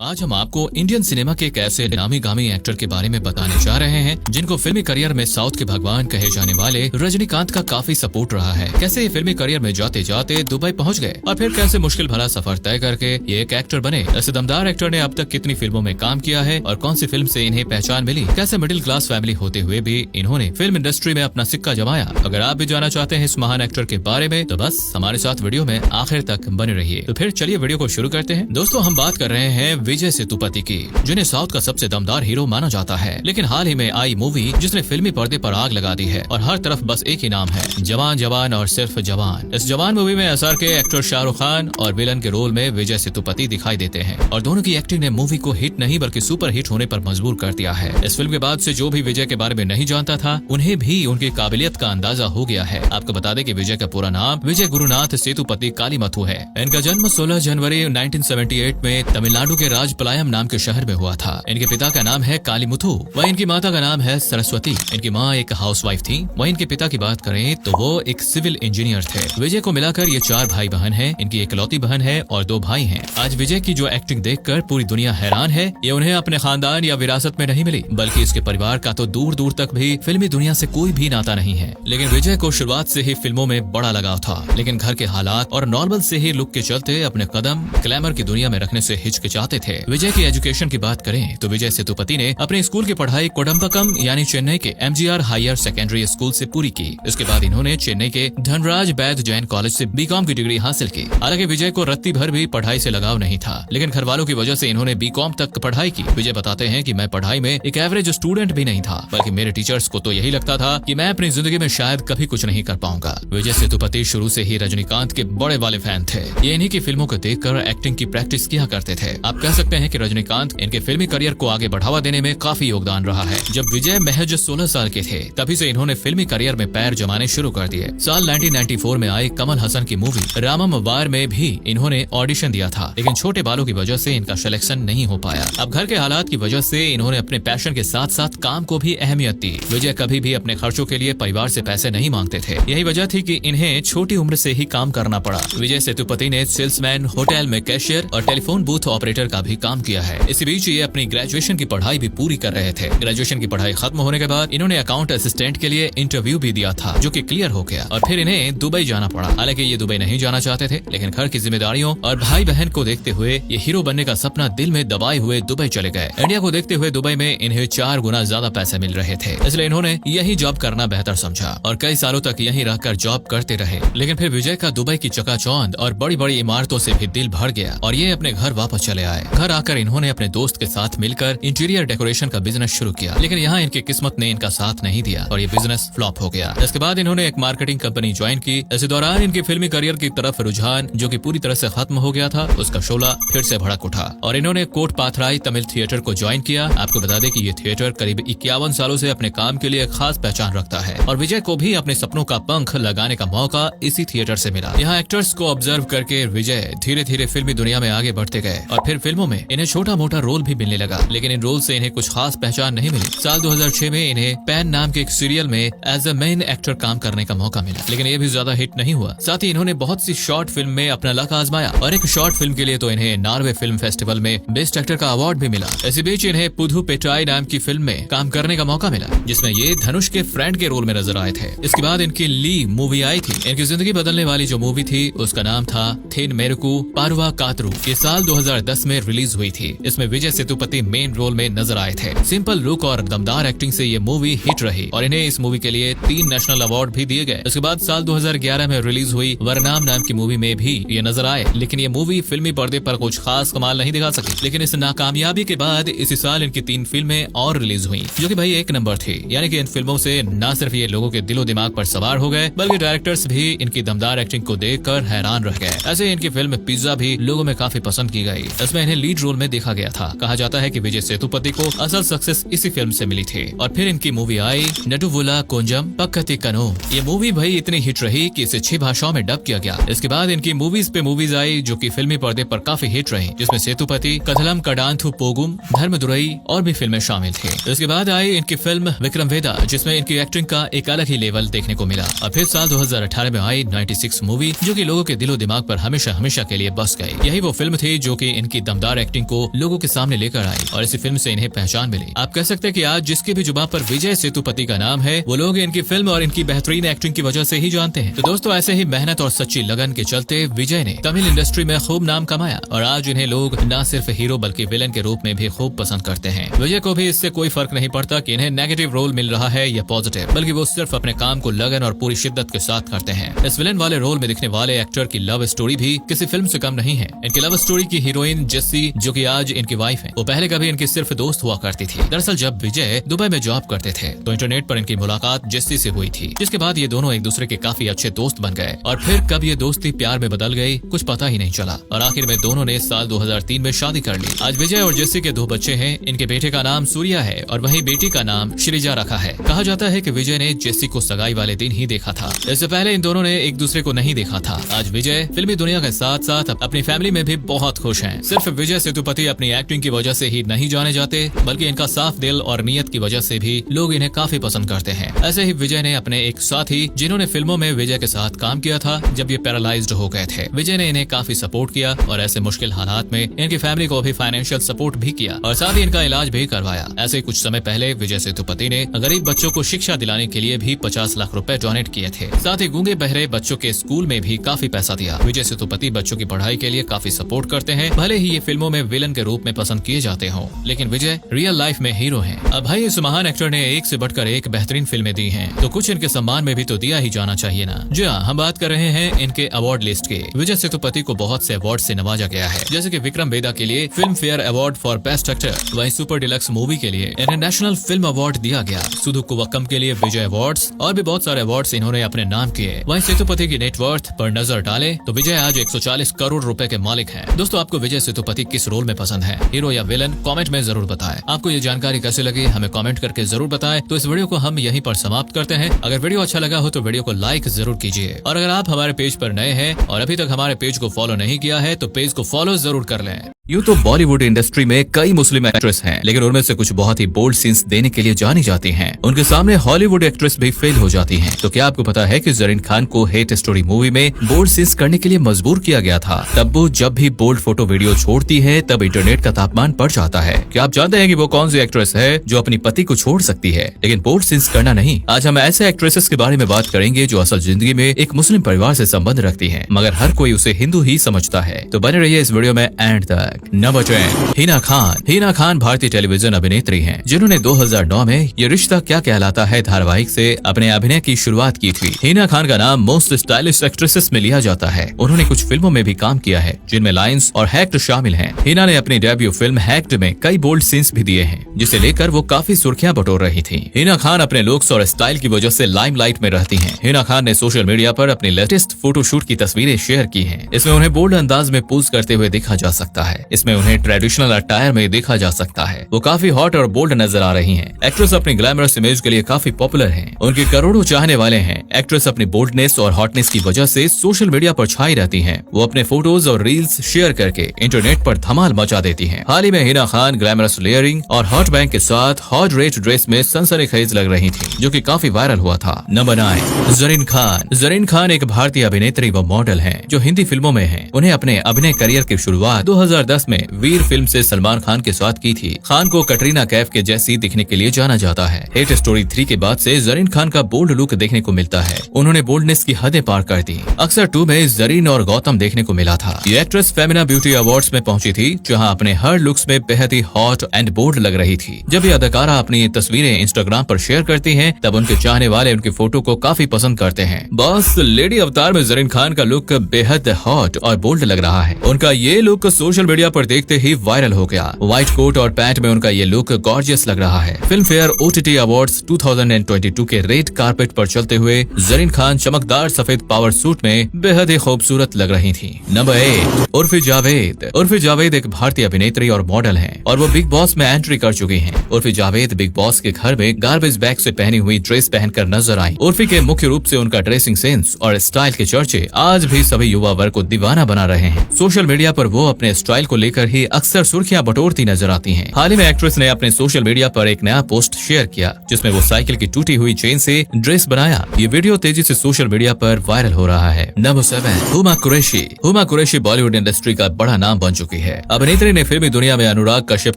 आज हम आपको इंडियन सिनेमा के एक ऐसे नामी गामी एक्टर के बारे में बताने जा रहे हैं जिनको फिल्मी करियर में साउथ के भगवान कहे जाने वाले रजनीकांत का काफी सपोर्ट रहा है। कैसे ये फिल्मी करियर में जाते जाते दुबई पहुंच गए और फिर कैसे मुश्किल भला सफर तय करके ये एक एक्टर बने। ऐसे दमदार एक्टर ने अब तक कितनी फिल्मों में काम किया है और कौन सी फिल्म से इन्हें पहचान मिली। कैसे मिडिल क्लास फैमिली होते हुए भी इन्होंने फिल्म इंडस्ट्री में अपना सिक्का जमाया। अगर आप भी जानना चाहते हैं इस महान एक्टर के बारे में तो बस हमारे साथ वीडियो में आखिर तक बने रहिए। तो फिर चलिए वीडियो को शुरू करते हैं। दोस्तों, हम बात कर रहे हैं विजय सेतुपति की, जिन्हें साउथ का सबसे दमदार हीरो माना जाता है। लेकिन हाल ही में आई मूवी जिसने फिल्मी पर्दे पर आग लगा दी है और हर तरफ बस एक ही नाम है, जवान जवान और सिर्फ जवान। इस जवान मूवी में एसआर के एक्टर शाहरुख खान और विलन के रोल में विजय सेतुपति दिखाई देते हैं और दोनों की एक्टिंग ने मूवी को हिट नहीं बल्कि सुपर हिट होने पर मजबूर कर दिया है। इस फिल्म के बाद से जो भी विजय के बारे में नहीं जानता था उन्हें भी उनकी काबिलियत का अंदाजा हो गया है। आपको बता दें कि विजय का पूरा नाम विजय गुरुनाथ सेतुपति कालीमथु है। इनका जन्म 16 जनवरी 1978 में तमिलनाडु के राजपलायम नाम के शहर में हुआ था। इनके पिता का नाम है कालीमुथु, वहीं इनकी माता का नाम है सरस्वती। इनकी माँ एक हाउसवाइफ थी। वहीं इनके पिता की बात करें तो वो एक सिविल इंजीनियर थे। विजय को मिलाकर ये 4 भाई बहन हैं। इनकी इकलौती बहन है और 2 भाई हैं। आज विजय की जो एक्टिंग देखकर पूरी दुनिया हैरान है। ये उन्हें अपने खानदान या विरासत में नहीं मिली बल्कि इसके परिवार का तो दूर दूर तक भी फिल्मी दुनिया से कोई भी नाता नहीं है। लेकिन विजय को शुरुआत से ही फिल्मों में बड़ा लगाव था, लेकिन घर के हालात और नॉर्मल से ही लुक के चलते अपने कदम ग्लैमर की दुनिया में रखने से हिचकिचाते थे। विजय की एजुकेशन की बात करें तो विजय सेतुपति ने अपने स्कूल की पढ़ाई कोडम्बक्कम यानी चेन्नई के एमजीआर हायर सेकेंडरी स्कूल से पूरी की। इसके बाद इन्होंने चेन्नई के धनराज बैद जैन कॉलेज से बीकॉम की डिग्री हासिल की। हालांकि विजय को रत्ती भर भी पढ़ाई से लगाव नहीं था, लेकिन घर वालों की वजह से इन्होंने बीकॉम तक पढ़ाई की। विजय बताते हैं कि मैं पढ़ाई में एक एवरेज स्टूडेंट भी नहीं था, बल्कि मेरे टीचर्स को तो यही लगता था कि मैं अपनी जिंदगी में शायद कभी कुछ नहीं कर पाऊंगा। विजय सेतुपति शुरू से ही रजनीकांत के बड़े वाले फैन थे। ये इन्हीं की फिल्मों को देखकर एक्टिंग की प्रैक्टिस किया करते थे। आप कह सकते हैं कि रजनीकांत इनके फिल्मी करियर को आगे बढ़ावा देने में काफी योगदान रहा है। जब विजय महज 16 साल के थे तभी से इन्होंने फिल्मी करियर में पैर जमाने शुरू कर दिए। साल 1994 में आई कमल हसन की मूवी रामम वार में भी इन्होंने ऑडिशन दिया था, लेकिन छोटे बालों की वजह से इनका सिलेक्शन नहीं हो पाया। अब घर के हालात की वजह से इन्होंने अपने पैशन के साथ साथ काम को भी अहमियत दी। विजय कभी भी अपने खर्चों के लिए परिवार से पैसे नहीं मांगते थे। यही वजह थी कि इन्हें छोटी उम्र से ही काम करना पड़ा। विजय सेतुपति ने सेल्समैन, होटल में कैशियर और टेलीफोन बूथ ऑपरेटर का भी काम किया है। इसी बीच ये अपनी ग्रेजुएशन की पढ़ाई भी पूरी कर रहे थे। ग्रेजुएशन की पढ़ाई खत्म होने के बाद इन्होंने अकाउंट असिस्टेंट के लिए इंटरव्यू भी दिया था, जो कि क्लियर हो गया और फिर इन्हें दुबई जाना पड़ा। हालांकि ये दुबई नहीं जाना चाहते थे, लेकिन घर की जिम्मेदारियों और भाई बहन को देखते हुए ये हीरो बनने का सपना दिल में दबाए हुए दुबई चले गए। इंडिया को देखते हुए दुबई में इन्हें 4 गुना ज्यादा पैसे मिल रहे थे, इसलिए इन्होंने यही जॉब करना बेहतर समझा और कई सालों तक यहीं रहकर जॉब करते रहे। लेकिन फिर विजय का दुबई की चकाचौंध और बड़ी बड़ी इमारतों से भी दिल भर गया और ये अपने घर वापस चले आए। घर आकर इन्होंने अपने दोस्त के साथ मिलकर इंटीरियर डेकोरेशन का बिजनेस शुरू किया, लेकिन यहाँ इनकी किस्मत ने इनका साथ नहीं दिया और ये बिजनेस फ्लॉप हो गया। इसके बाद इन्होंने एक मार्केटिंग कंपनी ज्वाइन की। इसी दौरान इनकी फिल्मी करियर की तरफ रुझान, जो कि पूरी तरह से खत्म हो गया था, उसका शोला फिर से भड़क उठा और इन्होंने कोट पाथराई तमिल थिएटर को ज्वाइन किया। आपको बता दें कि ये थिएटर करीब 51 सालों से अपने काम के लिए खास पहचान रखता है और विजय को भी अपने सपनों का पंख लगाने का मौका इसी थिएटर से मिला। यहाँ एक्टर्स को ऑब्जर्व करके विजय धीरे धीरे फिल्मी दुनिया में आगे बढ़ते गए और फिर फिल्मों में इन्हें छोटा मोटा रोल भी मिलने लगा, लेकिन इन रोल से इन्हें कुछ खास पहचान नहीं मिली। साल 2006 में इन्हें पैन नाम के एक सीरियल में एज अ मेन एक्टर काम करने का मौका मिला, लेकिन ये भी ज्यादा हिट नहीं हुआ। साथ ही इन्होंने बहुत सी शॉर्ट फिल्म में अपना लक आजमाया और एक शॉर्ट फिल्म के लिए तो इन्हें नॉर्वे फिल्म फेस्टिवल में बेस्ट एक्टर का अवार्ड भी मिला। इसी बीच इन्हें पुधु पेटाई नाम की फिल्म में काम करने का मौका मिला, जिसमें ये धनुष के फ्रेंड के रोल में नजर आए थे। इसके बाद इनकी ली मूवी आई थी। इनकी जिंदगी बदलने वाली जो मूवी थी उसका नाम था थेन मेरुकू पारुवा कातरू। ये साल 2010 में रिलीज हुई थी। इसमें विजय सेतुपति मेन रोल में नजर आए थे। सिंपल लुक और दमदार एक्टिंग से ये मूवी हिट रही और इन्हें इस मूवी के लिए 3 नेशनल अवार्ड भी दिए गए। उसके बाद साल 2011 में रिलीज हुई वरनाम नाम की मूवी में भी ये नजर आए, लेकिन ये मूवी फिल्मी पर्दे पर कुछ खास कमाल नहीं दिखा सकी। लेकिन इस नाकामयाबी के बाद इसी साल इनकी 3 फिल्में और रिलीज हुई, जो कि भाई एक नंबर थी। यानी कि इन फिल्मों से न सिर्फ ये लोगों के दिलो दिमाग पर सवार हो गए, बल्कि डायरेक्टर्स भी इनकी दमदार एक्टिंग को देखकर हैरान रह गए। ऐसे इनकी फिल्म पिज्जा भी लोगों में काफी पसंद की गई। इसमें इन्हें लीड रोल में देखा गया था। कहा जाता है कि विजय सेतुपति को असल सक्सेस इसी फिल्म से मिली थी। और फिर इनकी मूवी आई नटुवुला कोंजम पक्कती कनो। ये मूवी भाई इतनी हिट रही कि इसे 6 भाषाओं में डब किया गया। इसके बाद इनकी मूवीज पे मूवीज आई जो कि फिल्मी पर्दे पर काफी हिट रही, जिसमें सेतुपति, कथलम कडांथु पोगुम, धर्मदुरई और भी फिल्में शामिल थी। इसके बाद आई इनकी फिल्म विक्रम वेदा, जिसमें इनकी एक्टिंग का एक अलग ही लेवल देखने को मिला। और फिर साल 2018 में आई 96 मूवी, जो कि लोगों के दिलो दिमाग पर हमेशा हमेशा के लिए बस गई। यही वो फिल्म थी जो कि इनकी दमदार शानदार एक्टिंग को लोगों के सामने लेकर आई और इसी फिल्म से इन्हें पहचान मिली। आप कह सकते हैं कि आज जिसकी भी जुबान पर विजय सेतुपति का नाम है, वो लोग इनकी फिल्म और इनकी बेहतरीन एक्टिंग की वजह से ही जानते हैं। तो दोस्तों, ऐसे ही मेहनत और सच्ची लगन के चलते विजय ने तमिल इंडस्ट्री में खूब नाम कमाया और आज इन्हें लोग न सिर्फ हीरो बल्कि विलन के रूप में भी खूब पसंद करते हैं। विजय को भी इससे कोई फर्क नहीं पड़ता कि इन्हें नेगेटिव रोल मिल रहा है या पॉजिटिव, बल्कि वो सिर्फ अपने काम को लगन और पूरी शिद्दत के साथ करते हैं। इस विलन वाले रोल में दिखने वाले एक्टर की लव स्टोरी भी किसी फिल्म से कम नहीं है। इनकी लव स्टोरी की हीरोइन जेस्सी, जो कि आज इनकी वाइफ है, वो पहले कभी इनकी सिर्फ दोस्त हुआ करती थी। दरअसल जब विजय दुबई में जॉब करते थे तो इंटरनेट पर इनकी मुलाकात जेस्सी से हुई थी, जिसके बाद ये दोनों एक दूसरे के काफी अच्छे दोस्त बन गए और फिर कब ये दोस्ती प्यार में बदल गई कुछ पता ही नहीं चला और आखिर में दोनों ने साल 2003 में शादी कर ली। आज विजय और जेस्सी के 2 बच्चे हैं। इनके बेटे का नाम सूर्या है और वहीं बेटी का नाम श्रीजा रखा है। कहा जाता है कि विजय ने जेस्सी को सगाई वाले दिन ही देखा था। इससे पहले इन दोनों ने एक दूसरे को नहीं देखा था। आज विजय फिल्मी दुनिया के साथ साथ अपनी फैमिली में भी बहुत खुश हैं। सिर्फ विजय सेतुपति अपनी एक्टिंग की वजह से ही नहीं जाने जाते, बल्कि इनका साफ दिल और नीयत की वजह से भी लोग इन्हें काफी पसंद करते हैं। ऐसे ही विजय ने अपने एक साथी, जिन्होंने फिल्मों में विजय के साथ काम किया था जब ये पैरालाइज्ड हो गए थे, विजय ने इन्हें काफी सपोर्ट किया और ऐसे मुश्किल हालात में इनकी फैमिली को भी फाइनेंशियल सपोर्ट भी किया और साथ ही इनका इलाज भी करवाया। ऐसे कुछ समय पहले विजय सेतुपति ने गरीब बच्चों को शिक्षा दिलाने के लिए भी 50 लाख रुपए डोनेट किए थे। साथ ही गूंगे बहरे बच्चों के स्कूल में भी काफी पैसा दिया। विजय सेतुपति बच्चों की पढ़ाई के लिए काफी सपोर्ट करते हैं। भले ही ये फिल्मों में विलन के रूप में पसंद किए जाते हों, लेकिन विजय रियल लाइफ में हीरो हैं। अब भाई, इस महान एक्टर ने एक से बढ़कर एक बेहतरीन फिल्में दी हैं, तो कुछ इनके सम्मान में भी तो दिया ही जाना चाहिए ना। जी हाँ, हम बात कर रहे हैं इनके अवार्ड लिस्ट के। विजय सेतुपति को बहुत से अवार्ड से नवाजा गया है, जैसे कि विक्रम वेदा के लिए film fair award for best actor, वहीं सुपर डिलक्स मूवी के लिए इन्हें नेशनल फिल्म अवार्ड दिया गया। सुधु कुवक्कम के लिए विजय अवार्ड्स और भी बहुत सारे अवार्ड्स इन्होंने अपने नाम किए। वहीं सेतुपति की नेटवर्थ पर नजर डाले तो विजय आज 140 करोड़ रुपए के मालिक हैं। दोस्तों, आपको विजय सेतुपति किस रोल में पसंद है, हीरो या विलन? कमेंट में जरूर बताएं। आपको ये जानकारी कैसे लगी हमें कमेंट करके जरूर बताएं। तो इस वीडियो को हम यहीं पर समाप्त करते हैं। अगर वीडियो अच्छा लगा हो तो वीडियो को लाइक जरूर कीजिए और अगर आप हमारे पेज पर नए हैं और अभी तक हमारे पेज को फॉलो नहीं किया है तो पेज को फॉलो जरूर कर लें। यूँ तो बॉलीवुड इंडस्ट्री में कई मुस्लिम एक्ट्रेस हैं, लेकिन उनमें से कुछ बहुत ही बोल्ड सीन्स देने के लिए जानी जाती हैं। उनके सामने हॉलीवुड एक्ट्रेस भी फेल हो जाती हैं। तो क्या आपको पता है कि जरीन खान को हेट स्टोरी मूवी में बोल्ड सीन्स करने के लिए मजबूर किया गया था? तब वो जब भी बोल्ड फोटो वीडियो छोड़ती है तब इंटरनेट का तापमान बढ़ जाता है। क्या आप जानते हैं कि वो कौन सी एक्ट्रेस है जो अपनी पति को छोड़ सकती है लेकिन बोल्ड सीन्स करना नहीं? आज हम ऐसे एक्ट्रेसेस के बारे में बात करेंगे जो असल जिंदगी में एक मुस्लिम परिवार से संबंध रखती है, मगर हर कोई उसे हिंदू ही समझता है। तो बने रहिए इस वीडियो में एंड तक। नंबर 10, हिना खान। हिना खान भारतीय टेलीविजन अभिनेत्री हैं, जिन्होंने 2009 में ये रिश्ता क्या कहलाता है धारावाहिक से अपने अभिनय की शुरुआत की थी। हिना खान का नाम मोस्ट स्टाइलिश एक्ट्रेसेस में लिया जाता है। उन्होंने कुछ फिल्मों में भी काम किया है जिनमें लाइंस और हैक्ड शामिल हैं। हिना ने अपनी डेब्यू फिल्म हैक्ड में कई बोल्ड सीन्स भी दिए हैं, जिसे लेकर वो काफी सुर्खियां बटोर रही थी। हिना खान अपने लुक्स और स्टाइल की वजह से लाइमलाइट में रहती हैं। हिना खान ने सोशल मीडिया पर अपनी लेटेस्ट फोटोशूट की तस्वीरें शेयर की हैं। इसमें उन्हें बोल्ड अंदाज में पोज करते हुए देखा जा सकता है। इसमें उन्हें ट्रेडिशनल अटायर में देखा जा सकता है। वो काफी हॉट और बोल्ड नजर आ रही हैं। एक्ट्रेस अपनी ग्लैमरस इमेज के लिए काफी पॉपुलर हैं। उनके करोड़ों चाहने वाले हैं। एक्ट्रेस अपनी बोल्डनेस और हॉटनेस की वजह से सोशल मीडिया पर छाई रहती हैं। वो अपने फोटोज और रील्स शेयर करके इंटरनेट पर धमाल मचा देती हैं। हाल ही में हिना खान ग्लैमरस लेयरिंग और हॉट बैंक के साथ हॉट रेट ड्रेस में सनसनीखेज लग रही थी, जो कि काफी वायरल हुआ था। नंबर 9, जरीन खान। जरीन खान एक भारतीय अभिनेत्री व मॉडल हैं, जो हिंदी फिल्मों में हैं। उन्हें अपने अभिनय करियर की शुरुआत 2010 में वीर फिल्म से सलमान खान के साथ की थी। खान को कटरीना कैफ के जैसी दिखने के लिए जाना जाता है। हेट स्टोरी 3 के बाद से जरीन खान का बोल्ड लुक देखने को मिलता है। उन्होंने बोल्डनेस की हदें पार कर दी। अक्सर 2 में जरीन और गौतम देखने को मिला था। ये एक्ट्रेस फेमिना ब्यूटी अवार्ड्स में पहुंची थी, जहां अपने हर लुक्स में बेहद ही हॉट एंड बोल्ड लग रही थी। जब ये अदाकारा अपनी तस्वीरें इंस्टाग्राम पर शेयर करती हैं, तब उनके चाहने वाले उनकी फोटो को काफी पसंद करते हैं। बस लेडी अवतार में जरीन खान का लुक बेहद हॉट और बोल्ड लग रहा है। उनका ये लुक सोशल मीडिया पर देखते ही वायरल हो गया। व्हाइट कोट और पैंट में उनका ये लुक गॉर्जियस लग रहा है। फिल्म फेयर OTT अवार्ड्स 2022 के रेड कारपेट पर चलते हुए जरीन खान चमकदार सफेद पावर सूट में बेहद ही खूबसूरत लग रही थी। नंबर 8, उर्फी जावेद। उर्फी जावेद एक भारतीय अभिनेत्री और मॉडल हैं और वो बिग बॉस में एंट्री कर चुकी हैं। उर्फी जावेद बिग बॉस के घर में गार्बेज बैग से पहनी हुई ड्रेस पहनकर नजर आई। उर्फी के मुख्य रूप से उनका ड्रेसिंग सेंस और स्टाइल के चर्चे आज भी सभी युवा वर्ग को दीवाना बना रहे हैं। सोशल मीडिया पर वो अपने स्टाइल को लेकर ही अक्सर सुर्खियां बटोरती नजर आती हैं। हाल ही में एक्ट्रेस ने अपने सोशल मीडिया पर एक नया पोस्ट शेयर किया जिसमें वो साइकिल की टूटी हुई चेन से ड्रेस बनाया। ये वीडियो तेजी से सोशल मीडिया पर वायरल हो रहा है। नंबर 7, हुमा कुरैशी। हुमा कुरैशी बॉलीवुड इंडस्ट्री का बड़ा नाम बन चुकी है। अभिनेत्री ने फिल्मी दुनिया में अनुराग कश्यप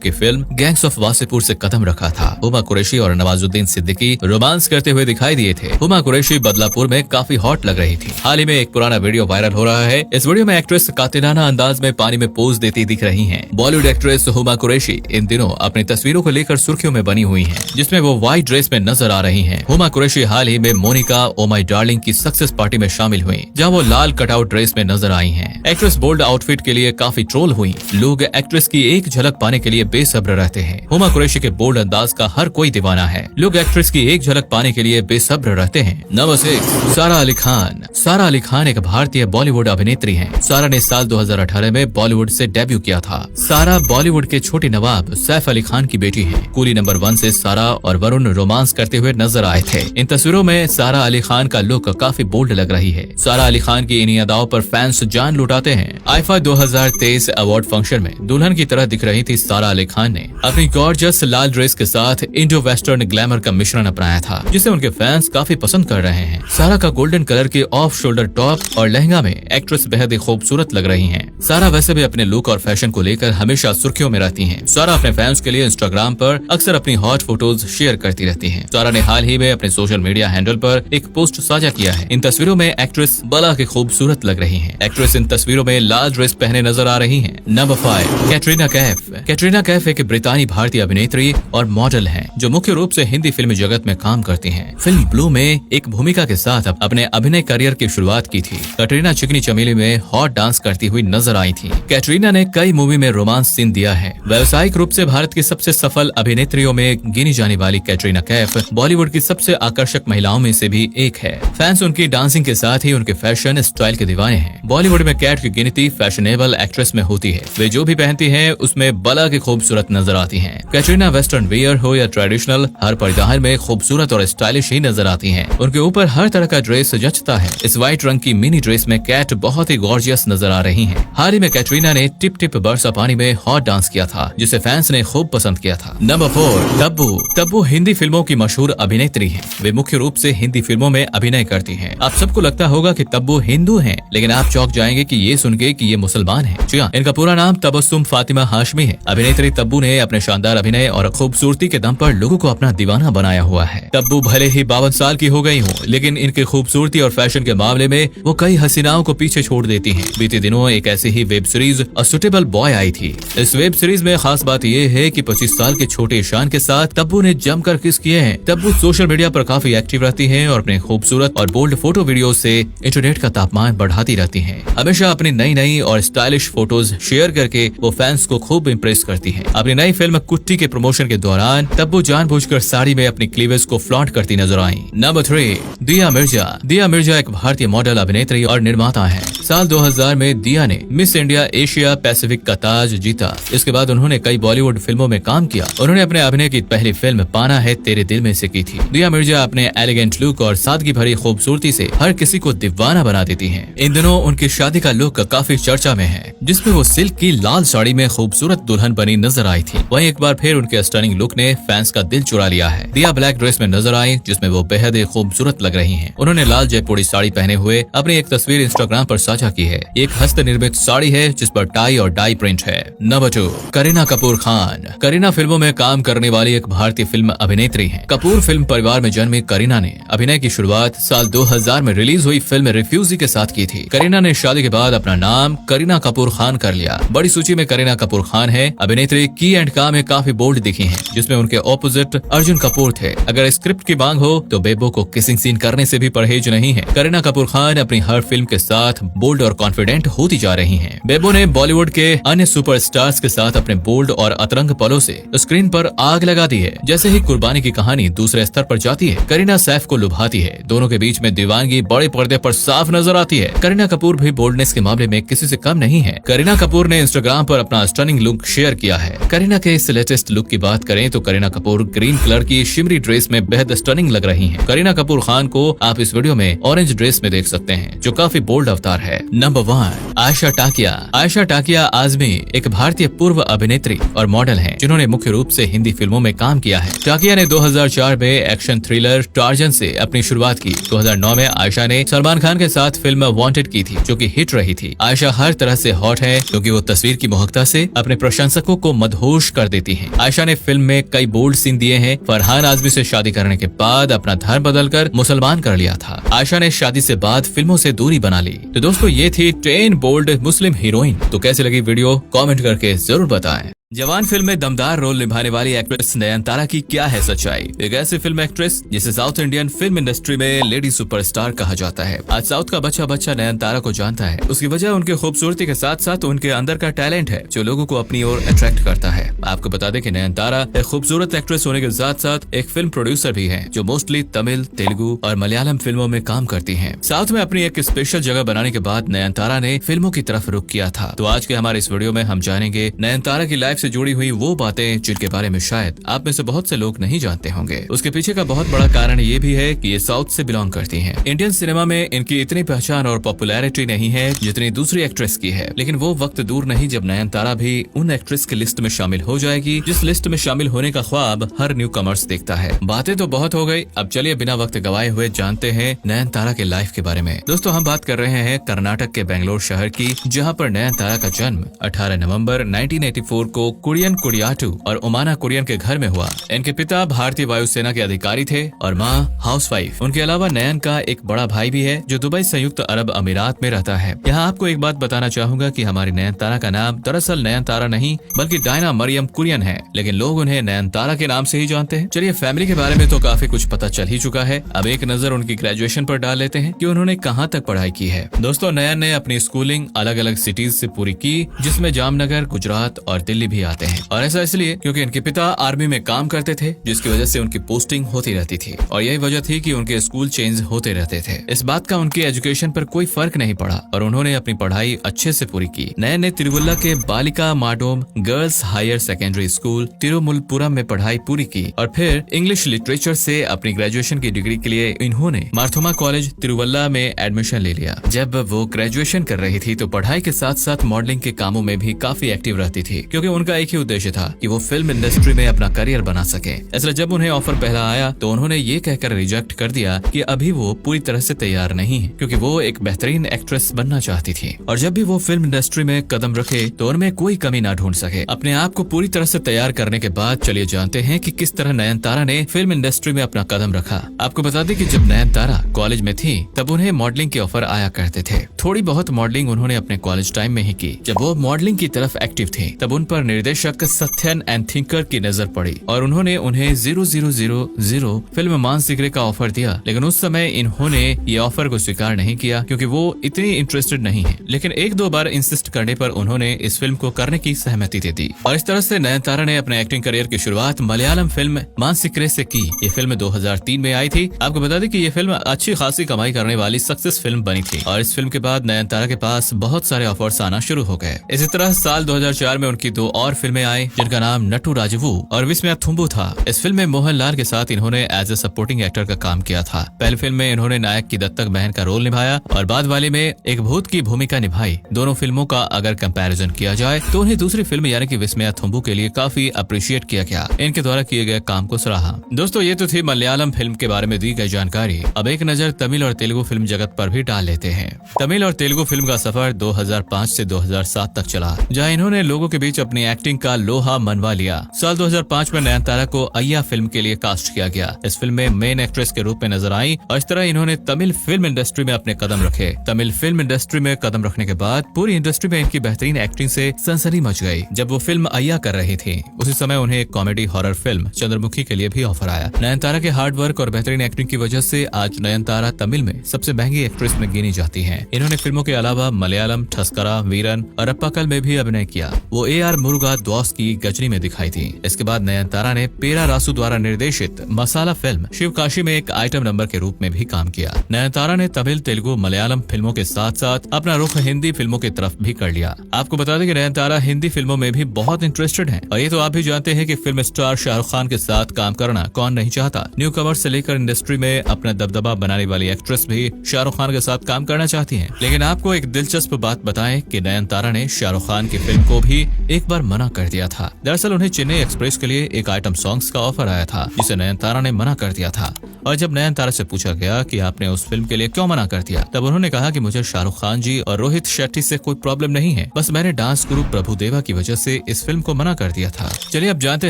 की फिल्म गैंग्स ऑफ वासेपुर से कदम रखा था। हुमा कुरैशी और नवाजुद्दीन सिद्दीकी रोमांस करते हुए दिखाई दिए थे। हुमा कुरैशी बदलापुर में काफी हॉट लग रही थी। हाल ही में एक पुराना वीडियो वायरल हो रहा है। इस वीडियो में एक्ट्रेस कातिलाना अंदाज में पानी में पोज देती दिख रही हैं। बॉलीवुड एक्ट्रेस हुमा कुरैशी इन दिनों अपनी तस्वीरों को लेकर सुर्खियों में बनी हुई हैं, जिसमें वो व्हाइट ड्रेस में नजर आ रही हैं। हुमा कुरैशी हाल ही में मोनिका ओ माय डार्लिंग की सक्सेस पार्टी में शामिल हुई, जहां वो लाल कटआउट ड्रेस में नजर आई हैं। एक्ट्रेस बोल्ड आउटफिट के लिए काफी ट्रोल हुई। लोग एक्ट्रेस की एक झलक पाने के लिए बेसब्र रहते हैं। हुमा कुरैशी के बोल्ड अंदाज का हर कोई दीवाना है। लोग एक्ट्रेस की एक झलक पाने के लिए बेसब्र रहते हैं। नंबर 6, सारा अली खान। सारा अली खान एक भारतीय बॉलीवुड अभिनेत्री हैं। सारा ने साल 2018 में बॉलीवुड से डेब्यू किया था। सारा बॉलीवुड के छोटे नवाब सैफ अली खान की बेटी है। कूली नंबर 1 से सारा और वरुण रोमांस करते हुए नजर आए थे। इन तस्वीरों में सारा अली खान का लुक काफी बोल्ड लग रही है। सारा अली खान की इन्हीं अदाओं पर फैंस जान लुटाते हैं। आईफा 2023 अवार्ड फंक्शन में दुल्हन की तरह दिख रही थी सारा अली खान ने अपनी गॉर्जियस लाल ड्रेस के साथ इंडो वेस्टर्न ग्लैमर का मिश्रण अपनाया था, जिसे उनके फैंस काफी पसंद कर रहे हैं। सारा का गोल्डन कलर के ऑफ शोल्डर टॉप और लहंगा में एक्ट्रेस बेहद ही खूबसूरत लग रही हैं। सारा वैसे भी अपने लुक और फैशन को लेकर हमेशा सुर्खियों में रहती हैं। सारा अपने फैंस के लिए इंस्टाग्राम पर अक्सर अपनी हॉट फोटोज शेयर करती रहती हैं। सारा ने हाल ही में अपने सोशल मीडिया हैंडल पर एक पोस्ट साझा किया है। इन तस्वीरों में एक्ट्रेस बला के खूबसूरत लग रही हैं। एक्ट्रेस इन तस्वीरों में लाल ड्रेस पहने नजर आ रही हैं। नंबर 5, कैटरीना कैफ। कैटरीना कैफ एक ब्रितानी भारतीय अभिनेत्री और मॉडल हैं, जो मुख्य रूप से हिंदी फिल्म जगत में काम करती हैं। फिल्म ब्लू में एक भूमिका के साथ अपने अभिनय करियर की शुरुआत की थी। कैटरीना चिकनी चमेली में हॉट डांस करती हुई नजर आई थी। कैटरीना ने कई मूवी में रोमांस सीन दिया है। व्यावसायिक रूप से भारत की सबसे सफल अभिनेत्रियों में गिनी जाने वाली कैटरीना कैफ बॉलीवुड की सबसे आकर्षक महिलाओं में से भी एक है। फैंस उनकी डांसिंग के साथ ही उनके फैशन स्टाइल के दीवाने हैं। बॉलीवुड में कैट की गिनती फैशनेबल एक्ट्रेस में होती है। वे जो भी पहनती हैं उसमें बला की खूबसूरत नजर आती हैं। कैटरीना वेस्टर्न वियर हो या ट्रेडिशनल, हर परिधान में खूबसूरत और स्टाइलिश ही नजर आती हैं। उनके ऊपर हर तरह का ड्रेस जचता है। इस व्हाइट रंग की मिनी ड्रेस में कैट बहुत ही गॉर्जियस नजर आ रही हैं। हाल ही में कैटरीना ने टिप टिप बरसा पानी में हॉट डांस किया था, जिसे फैंस ने खूब पसंद किया था। नंबर 4, तब्बू। तब्बू हिंदी फिल्मों की मशहूर अभिनेत्री हैं। वे मुख्य रूप से हिंदी फिल्मों में अभिनय करती हैं। आप सबको लगता होगा कि तब्बू हिंदू हैं, लेकिन आप चौंक जाएंगे कि ये सुन के कि ये मुसलमान हैं। जी हाँ, इनका पूरा नाम तबस्सुम फातिमा हाशमी है। अभिनेत्री तब्बू ने अपने शानदार अभिनय और खूबसूरती के दम पर लोगों को अपना दीवाना बनाया हुआ है। तब्बू भले ही 52 साल की हो गई हूँ, लेकिन इनकी खूबसूरती और फैशन के मामले में वो कई हसीनाओं को पीछे छोड़ देती हैं। बीते दिनों एक ऐसी ही web series a suitable boy आई थी। इस वेब सीरीज में खास बात ये है कि 25 साल के छोटे ईशान के साथ तब्बू ने जमकर किस किए हैं। तब्बू सोशल मीडिया पर काफी एक्टिव रहती हैं और अपने खूबसूरत और बोल्ड फोटो वीडियो से इंटरनेट का तापमान बढ़ाती रहती हैं। हमेशा अपनी नई नई और स्टाइलिश फोटोज शेयर करके वो फैंस को खूब इम्प्रेस करती हैं। अपनी नई फिल्म कुट्टी के प्रमोशन के दौरान तब्बू जानबूझकर साड़ी में अपनी क्लीवेज को फ्लॉन्ट करती नजर आई। नंबर 3, दिया मिर्जा। दिया मिर्जा एक भारतीय मॉडल, अभिनेत्री और निर्माता है। साल 2000 में दिया ने मिस इंडिया एशिया पैसिफिक का ताज जीता। इसके बाद उन्होंने कई बॉलीवुड फिल्मों में काम किया। उन्होंने अपने अभिनय की पहली फिल्म पाना है तेरे दिल में से की थी। दिया मिर्जा अपने एलिगेंट लुक और सादगी भरी खूबसूरती से हर किसी को दीवाना बना देती हैं। इन दिनों उनकी शादी का लुक काफी चर्चा में है, जिसमें वो सिल्क की लाल साड़ी में खूबसूरत दुल्हन बनी नजर आई थी। वहीं एक बार फिर उनके स्टनिंग लुक ने फैंस का दिल चुरा लिया है। दिया ब्लैक ड्रेस में नजर आई, जिसमें वो बेहद खूबसूरत लग रही हैं। उन्होंने लाल जयपुरी साड़ी पहने हुए अपनी एक तस्वीर इंस्टाग्राम पर साझा की है। एक हस्त निर्मित साड़ी है जिस पर टाई और डाई प्रिंट है। नंबर 2, करीना कपूर खान। करीना फिल्मों में काम करने वाली एक भारतीय फिल्म अभिनेत्री हैं। कपूर फिल्म परिवार में जन्मी करीना ने अभिनय की शुरुआत साल 2000 में रिलीज हुई फिल्म रिफ्यूजी के साथ की थी। करीना ने शादी के बाद अपना नाम करीना कपूर खान कर लिया। बड़ी सूची में करीना कपूर खान है। अभिनेत्री की एंड का में काफी बोल्ड दिखी हैं, जिसमें उनके ऑपोजिट अर्जुन कपूर थे। अगर स्क्रिप्ट की मांग हो तो बेबो को किसिंग सीन करने से भी परहेज नहीं है। करीना कपूर खान अपनी हर फिल्म के साथ बोल्ड और कॉन्फिडेंट होती जा रही हैं। बेबो ने बॉलीवुड के अन्य सुपरस्टार्स के साथ अपने बोल्ड और अतरंग पलों से स्क्रीन पर आग लगा दी है। जैसे ही कुर्बानी की कहानी दूसरे स्तर पर जाती है, करीना सैफ को लुभाती है। दोनों के बीच में दीवानगी बड़े पर्दे पर साफ नजर आती है। करीना कपूर भी बोल्डनेस के मामले में किसी से कम नहीं है। करीना कपूर ने इंस्टाग्राम पर अपना स्टनिंग लुक शेयर किया है। करीना के इस लेटेस्ट लुक की बात करें तो करीना कपूर ग्रीन कलर की शिमरी ड्रेस में बेहद स्टनिंग लग रही हैं। करीना कपूर खान को आप इस वीडियो में ऑरेंज ड्रेस में देख सकते हैं, जो काफी बोल्ड अवतार है। नंबर 1, आयशा टाकिया। आयशा टाकिया आजमी एक भारतीय पूर्व अभिनेत्री और मॉडल हैं, जिन्होंने मुख्य रूप से हिंदी फिल्मों में काम किया है। टाकिया ने 2004 में एक्शन थ्रिलर टार्जन से अपनी शुरुआत की। 2009 में आयशा ने सलमान खान के साथ फिल्म वांटेड की थी, जो कि हिट रही थी। आयशा हर तरह से हॉट है, क्योंकि वो तस्वीर की मोहकता से अपने प्रशंसकों को मदहोश कर देती हैं। आयशा ने फिल्म में कई बोल्ड सीन दिए हैं। फरहान आजमी से शादी करने के बाद अपना धर्म बदलकर मुसलमान कर लिया था। आयशा ने शादी से बाद फिल्मों से दूरी बना ली। तो दोस्तों, ये थी 10 बोल्ड मुस्लिम हीरोइन। तो कैसे लगी वीडियो, कमेंट करके जरूर बताएं। जवान फिल्म में दमदार रोल निभाने वाली एक्ट्रेस नयनतारा की क्या है सच्चाई? एक ऐसी फिल्म एक्ट्रेस जिसे साउथ इंडियन फिल्म इंडस्ट्री में लेडी सुपरस्टार कहा जाता है। आज साउथ का बच्चा बच्चा नयनतारा को जानता है। उसकी वजह उनके खूबसूरती के साथ साथ उनके अंदर का टैलेंट है, जो लोगों को अपनी ओर अट्रैक्ट करता है। आपको बता दें कि नयनतारा एक खूबसूरत एक्ट्रेस होने के साथ साथ एक फिल्म प्रोड्यूसर भी है, जो मोस्टली तमिल, तेलुगु और मलयालम फिल्मों में काम करती है। साउथ में अपनी एक स्पेशल जगह बनाने के बाद नयनतारा ने फिल्मों की तरफ रुख किया था। तो आज के हमारे इस वीडियो में हम जानेंगे नयनतारा की लाइफ से जुड़ी हुई वो बातें जिनके बारे में शायद आप में से बहुत से लोग नहीं जानते होंगे। उसके पीछे का बहुत बड़ा कारण ये भी है कि ये साउथ से बिलोंग करती हैं। इंडियन सिनेमा में इनकी इतनी पहचान और पॉपुलैरिटी नहीं है जितनी दूसरी एक्ट्रेस की है, लेकिन वो वक्त दूर नहीं जब नयनतारा भी उन एक्ट्रेस की लिस्ट में शामिल हो जाएगी, जिस लिस्ट में शामिल होने का ख्वाब हर न्यू कमर्स देखता है। बातें तो बहुत हो गई, अब चलिए बिना वक्त गवाए हुए जानते हैं नयनतारा के लाइफ के बारे में। दोस्तों, हम बात कर रहे हैं कर्नाटक के बेंगलोर शहर की, जहाँ पर नयनतारा का जन्म 18 नवंबर 1984 को कुरियन कुडियाटू और उमाना कुरियन के घर में हुआ। इनके पिता भारतीय वायुसेना के अधिकारी थे और माँ हाउसवाइफ। उनके अलावा नयन का एक बड़ा भाई भी है, जो दुबई संयुक्त अरब अमीरात में रहता है। यहाँ आपको एक बात बताना चाहूंगा कि हमारी नयनतारा का नाम दरअसल नयनतारा नहीं बल्कि डायना मरियम कुरियन है, लेकिन लोग उन्हें नयनतारा के नाम से ही जानते हैं। चलिए, फैमिली के बारे में तो काफी कुछ पता चल ही चुका है। अब एक नजर उनकी ग्रेजुएशन पर डाल लेते हैं कि उन्होंने कहाँ तक पढ़ाई की है। दोस्तों, नयन ने अपनी स्कूलिंग अलग अलग सिटीज से पूरी की, जिसमें जामनगर, गुजरात और दिल्ली भी आते हैं। और ऐसा इसलिए क्योंकि इनके पिता आर्मी में काम करते थे, जिसकी वजह से उनकी पोस्टिंग होती रहती थी और यही वजह थी कि उनके स्कूल चेंज होते रहते थे। इस बात का उनकी एजुकेशन पर कोई फर्क नहीं पड़ा और उन्होंने अपनी पढ़ाई अच्छे से पूरी की। नयन ने तिरुवल्ला के बालिका माडोम गर्ल्स हायर सेकेंडरी स्कूल तिरुमुलपुरम में पढ़ाई पूरी की और फिर इंग्लिश लिटरेचर से अपनी ग्रेजुएशन की डिग्री के लिए इन्होंने मार्थोमा कॉलेज तिरुवल्ला में एडमिशन ले लिया। जब वो ग्रेजुएशन कर रही थी तो पढ़ाई के साथ साथ मॉडलिंग के कामों में भी काफी एक्टिव रहती थी, क्योंकि उनका एक ही उद्देश्य था कि वो फिल्म इंडस्ट्री में अपना करियर बना सके। इसलिए जब उन्हें ऑफर पहला आया तो उन्होंने ये कहकर रिजेक्ट कर दिया कि अभी वो पूरी तरह से तैयार नहीं है, क्योंकि वो एक बेहतरीन एक्ट्रेस बनना चाहती थी और जब भी वो फिल्म इंडस्ट्री में कदम रखे तो उनमें कोई कमी ना ढूंढ सके। अपने आप को पूरी तरह से तैयार करने के बाद चलिए जानते हैं कि किस तरह नयनतारा ने फिल्म इंडस्ट्री में अपना कदम रखा। आपको बता दें कि जब नयनतारा कॉलेज में थी तब उन्हें मॉडलिंग के ऑफर आया करते थे। थोड़ी बहुत मॉडलिंग उन्होंने अपने कॉलेज टाइम में ही की। जब वो मॉडलिंग की तरफ एक्टिव थी तब उन पर निर्देशक सत्यन एंड थिंकर की नजर पड़ी और उन्होंने उन्हें 0000 फिल्म मानसिकरे का ऑफर दिया, लेकिन उस समय इन्होंने ये ऑफर को स्वीकार नहीं किया क्योंकि वो इतनी इंटरेस्टेड नहीं है। लेकिन एक दो बार इंसिस्ट करने पर उन्होंने इस फिल्म को करने की सहमति दे दी और इस तरह से नयनतारा ने अपने एक्टिंग करियर की शुरुआत मलयालम फिल्म मानसिकरे से की। ये फिल्म 2003 में आई थी। आपको बता दें कि ये फिल्म अच्छी खासी कमाई करने वाली सक्सेस फिल्म बनी थी और इस फिल्म के बाद नयनतारा के पास बहुत सारे ऑफर्स आना शुरू हो गए। इसी तरह साल 2004 में उनकी दो और फिल्में आई, जिनका नाम नटू राजवू और विस्मया थुम्बू था। इस फिल्म में मोहनलाल के साथ इन्होंने एज ए सपोर्टिंग एक्टर का काम किया था। पहली फिल्म में इन्होंने नायक की दत्तक बहन का रोल निभाया और बाद वाले में एक भूत की भूमिका निभाई। दोनों फिल्मों का अगर कंपैरिजन किया जाए तो उन्हें दूसरी फिल्म यानी कि विस्मया थुम्बू के लिए काफी अप्रिशिएट किया गया। इनके द्वारा किए गए काम को सराहा। दोस्तों, ये तो थी मलयालम फिल्म के बारे में दी गई जानकारी। अब एक नजर तमिल और तेलुगु फिल्म जगत पर भी डाल लेते हैं। तमिल और तेलुगु फिल्म का सफर 2005 से 2007 तक चला, जहाँ इन्होंने लोगों के बीच अपनी एक्टिंग का लोहा मनवा लिया। साल 2005 में नयनतारा को अय्या फिल्म के लिए कास्ट किया गया। इस फिल्म में मेन एक्ट्रेस के रूप में नजर आई और इस तरह इन्होंने तमिल फिल्म इंडस्ट्री में अपने कदम रखे। तमिल फिल्म इंडस्ट्री में कदम रखने के बाद पूरी इंडस्ट्री में इनकी बेहतरीन एक्टिंग से सनसनी मच गई। जब वो फिल्म अय्या कर रही थी उसी समय उन्हें एक कॉमेडी हॉरर फिल्म चंद्रमुखी के लिए भी ऑफर आया। नयनतारा के हार्ड वर्क और बेहतरीन एक्टिंग की वजह से आज नयनतारा तमिल में सबसे महंगी एक्ट्रेस में गिनी जाती है। इन्होंने फिल्मों के अलावा मलयालम, ठस्करा, वीरन और अप्पाकल में भी अभिनय किया। वो AR मुरुगा द्वास की गजनी में दिखाई थी। इसके बाद नयनतारा ने पेरा रासू द्वारा निर्देशित मसाला फिल्म शिवकाशी में एक आइटम नंबर के रूप में भी काम किया। नयनतारा ने तमिल, तेलुगु, मलयालम फिल्मों के साथ साथ अपना रुख हिंदी फिल्मों की तरफ भी कर लिया। आपको बता दें कि नयनतारा हिंदी फिल्मों में भी बहुत इंटरेस्ट इंटरेस्टेड हैं। और ये तो आप भी जानते हैं कि फिल्म स्टार शाहरुख खान के साथ काम करना कौन नहीं चाहता। न्यू कमर से लेकर इंडस्ट्री में अपना दबदबा बनाने वाली एक्ट्रेस भी शाहरुख खान के साथ काम करना चाहती हैं। लेकिन आपको एक दिलचस्प बात बताएं कि नयनतारा ने शाहरुख खान की फिल्म को भी एक बार मना कर दिया था। दरअसल उन्हें चेन्नई एक्सप्रेस के लिए एक आइटम सॉन्ग्स का ऑफर आया था, जिसे नयनतारा ने मना कर दिया था। और जब नयनतारा से पूछा गया कि आपने उस फिल्म के लिए क्यों मना कर दिया, तब उन्होंने कहा कि मुझे शाहरुख खान जी और रोहित शेट्टी से कोई प्रॉब्लम नहीं है, बस मैंने डांस गुरु प्रभुदेवा की वजह से इस फिल्म को मना कर दिया था। चलिए अब जानते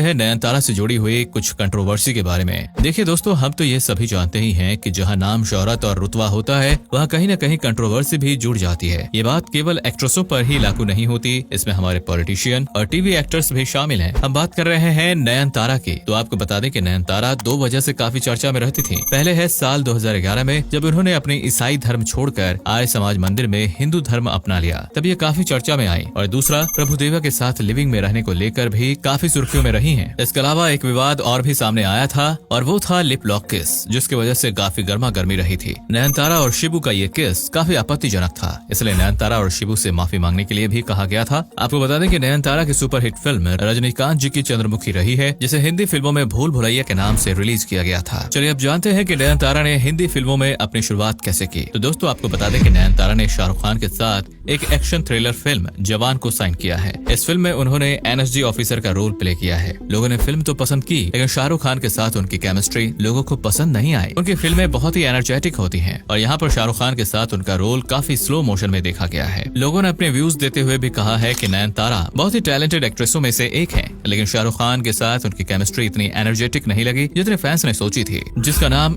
हैं नयनतारा से जुड़ी हुई कुछ कंट्रोवर्सी के बारे में। देखिए दोस्तों, हम तो ये सभी जानते ही हैं कि जहां नाम, शोहरत और रुतबा होता है, वहां कहीं न कहीं कंट्रोवर्सी भी जुड़ जाती है। ये बात केवल एक्ट्रेसों पर ही लागू नहीं होती, इसमें हमारे पॉलिटिशियन और टीवी एक्टर्स भी शामिल हैं। हम बात कर रहे हैं नयनतारा की। तो आपको बता दें कि नयनतारा दो वजह से काफी चर्चा में रहती थी। पहले है साल 2011 में, जब उन्होंने अपने ईसाई धर्म छोड़कर आर्य समाज मंदिर में हिंदू धर्म अपना लिया, तब ये काफी चर्चा में आई। और दूसरा, प्रभुदेवा के साथ लिविंग में रहने को लेकर भी काफी सुर्खियों में रही हैं। इसके अलावा एक विवाद और भी सामने आया था, और वो था लिप लॉक किस, जिसकी वजह से काफी गर्मा गर्मी रही थी। नयनतारा और शिबू का ये किस काफी आपत्तिजनक था, इसलिए नयनतारा और शिबू से माफी मांगने के लिए भी कहा गया था। आपको बता दें कि नयनतारा की सुपरहिट फिल्म रजनीकांत जी की चंद्रमुखी रही है, जिसे हिंदी फिल्मों में भूल भुलैया के नाम से रिलीज किया गया था। चलिए अब जानते हैं कि नयनतारा ने हिंदी फिल्मों में अपनी शुरुआत कैसे की। तो दोस्तों, आपको बता दें कि नयनतारा ने शाहरुख खान के साथ एक एक्शन थ्रिलर फिल्म जवान को साइन किया है। इस फिल्म में उन्होंने एनएसजी ऑफिसर का रोल प्ले किया है। लोगों ने फिल्म तो पसंद की, लेकिन शाहरुख खान के साथ उनकी केमिस्ट्री लोगों को पसंद नहीं आई। उनकी फिल्में बहुत ही एनर्जेटिक होती हैं, और यहाँ पर शाहरुख खान के साथ उनका रोल काफी स्लो मोशन में देखा गया है। लोगों ने अपने व्यूज देते हुए भी कहा है कि नयनतारा बहुत ही टैलेंटेड एक्ट्रेसों में से एक है, लेकिन शाहरुख खान के साथ उनकी केमिस्ट्री इतनी एनर्जेटिक नहीं लगी जितने फैंस ने सोची थी। जिसका नाम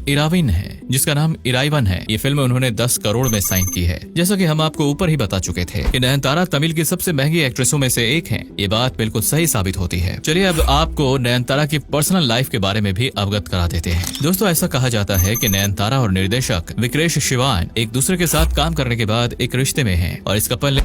इराइवन है। ये फिल्म उन्होंने 10 करोड़ में साइन की है। जैसा कि हम आपको ऊपर ही बता चुके थे कि नयनतारा तमिल की सबसे महंगी एक्ट्रेसों में से एक है। ये बात बिल्कुल सही साबित होती है। चलिए अब आपको नयनतारा की पर्सनल लाइफ के बारे में भी अवगत करा देते हैं। दोस्तों, ऐसा कहा जाता है कि नयनतारा और निर्देशक विक्रेश शिवान एक दूसरे के साथ काम करने के बाद एक रिश्ते में हैं, और इस कपल ने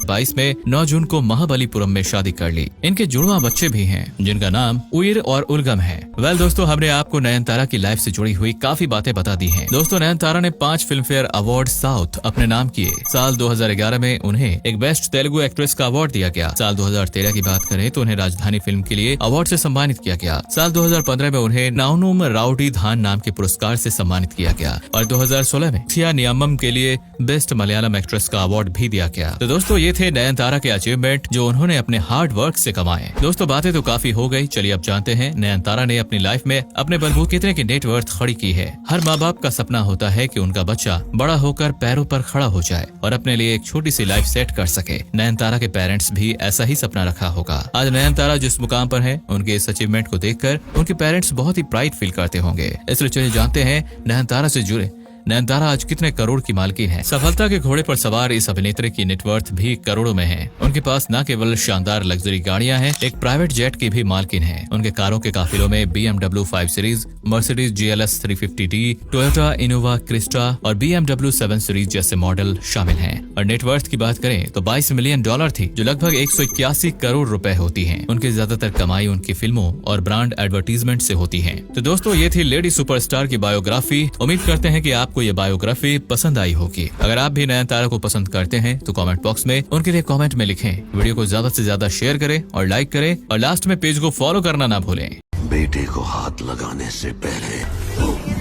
2022 में 9 जून को महाबलीपुरम में शादी कर ली। इनके जुड़वा बच्चे भी हैं, जिनका नाम उइर और उलगम है। वेल दोस्तों, हमने आपको नयनतारा की लाइफ से जुड़ी हुई काफी बातें बता दी हैं। दोस्तों, नयनतारा ने 5 फिल्म फेयर अवार्ड साउथ अपने नाम किए। साल 2011 में उन्हें एक बेस्ट तेलुगु एक्ट्रेस का अवार्ड दिया गया। साल 2013 की बात करें तो उन्हें राजधानी फिल्म के लिए अवार्ड से सम्मानित किया गया। साल 2015 में उन्हें नाउनुम राउडी धान नाम के पुरस्कार से सम्मानित किया गया, और 2016 में थिया नियमम के लिए बेस्ट मलयालम एक्ट्रेस का अवार्ड भी दिया गया। तो दोस्तों, ये थे नयनतारा के अचीवमेंट जो उन्होंने अपने हार्ड वर्क से कमाए। दोस्तों, बातें तो काफी हो गई। चलिए अब जानते हैं नयनतारा ने अपनी लाइफ में अपने बलबूते कितने की नेटवर्थ खड़ी की है। हर माँ बाप का सपना होता है कि उनका बच्चा बड़ा होकर पैरों पर खड़ा हो जाए और अपने लिए एक छोटी सी लाइफ सेट कर सके। नयनतारा के पेरेंट्स भी ऐसा ही सपना रखा होगा। आज नयनतारा जिस मुकाम पर है, उनके इस अचीवमेंट को देखकर उनके पेरेंट्स बहुत ही प्राइड फील करते होंगे। इसलिए चलिए जानते हैं नयनतारा से जुड़े नयनतारा आज कितने करोड़ की मालकिन है। सफलता के घोड़े पर सवार इस अभिनेत्री की नेटवर्थ भी करोड़ों में है। उनके पास न केवल शानदार लग्जरी गाड़ियां हैं, एक प्राइवेट जेट की भी मालकिन है। उनके कारों के काफिलों में BMW 5 series, Mercedes GLS 350D, Toyota Innova Crysta और BMW 7 सीरीज जैसे मॉडल शामिल हैं। और नेटवर्थ की बात करें तो $22 मिलियन थी, जो लगभग 181 करोड़ रुपए होती है। उनकी ज्यादातर कमाई उनकी फिल्मों और ब्रांड एडवर्टीजमेंट से होती है। तो दोस्तों, ये थी लेडी सुपरस्टार की बायोग्राफी। उम्मीद करते हैं कि आपको ये बायोग्राफी पसंद आई होगी। अगर आप भी नयनतारा को पसंद करते हैं तो कमेंट बॉक्स में उनके लिए कमेंट में लिखें। वीडियो को ज्यादा से ज्यादा शेयर करें और लाइक करें, और लास्ट में पेज को फॉलो करना ना भूलें। बेटे को हाथ लगाने से पहले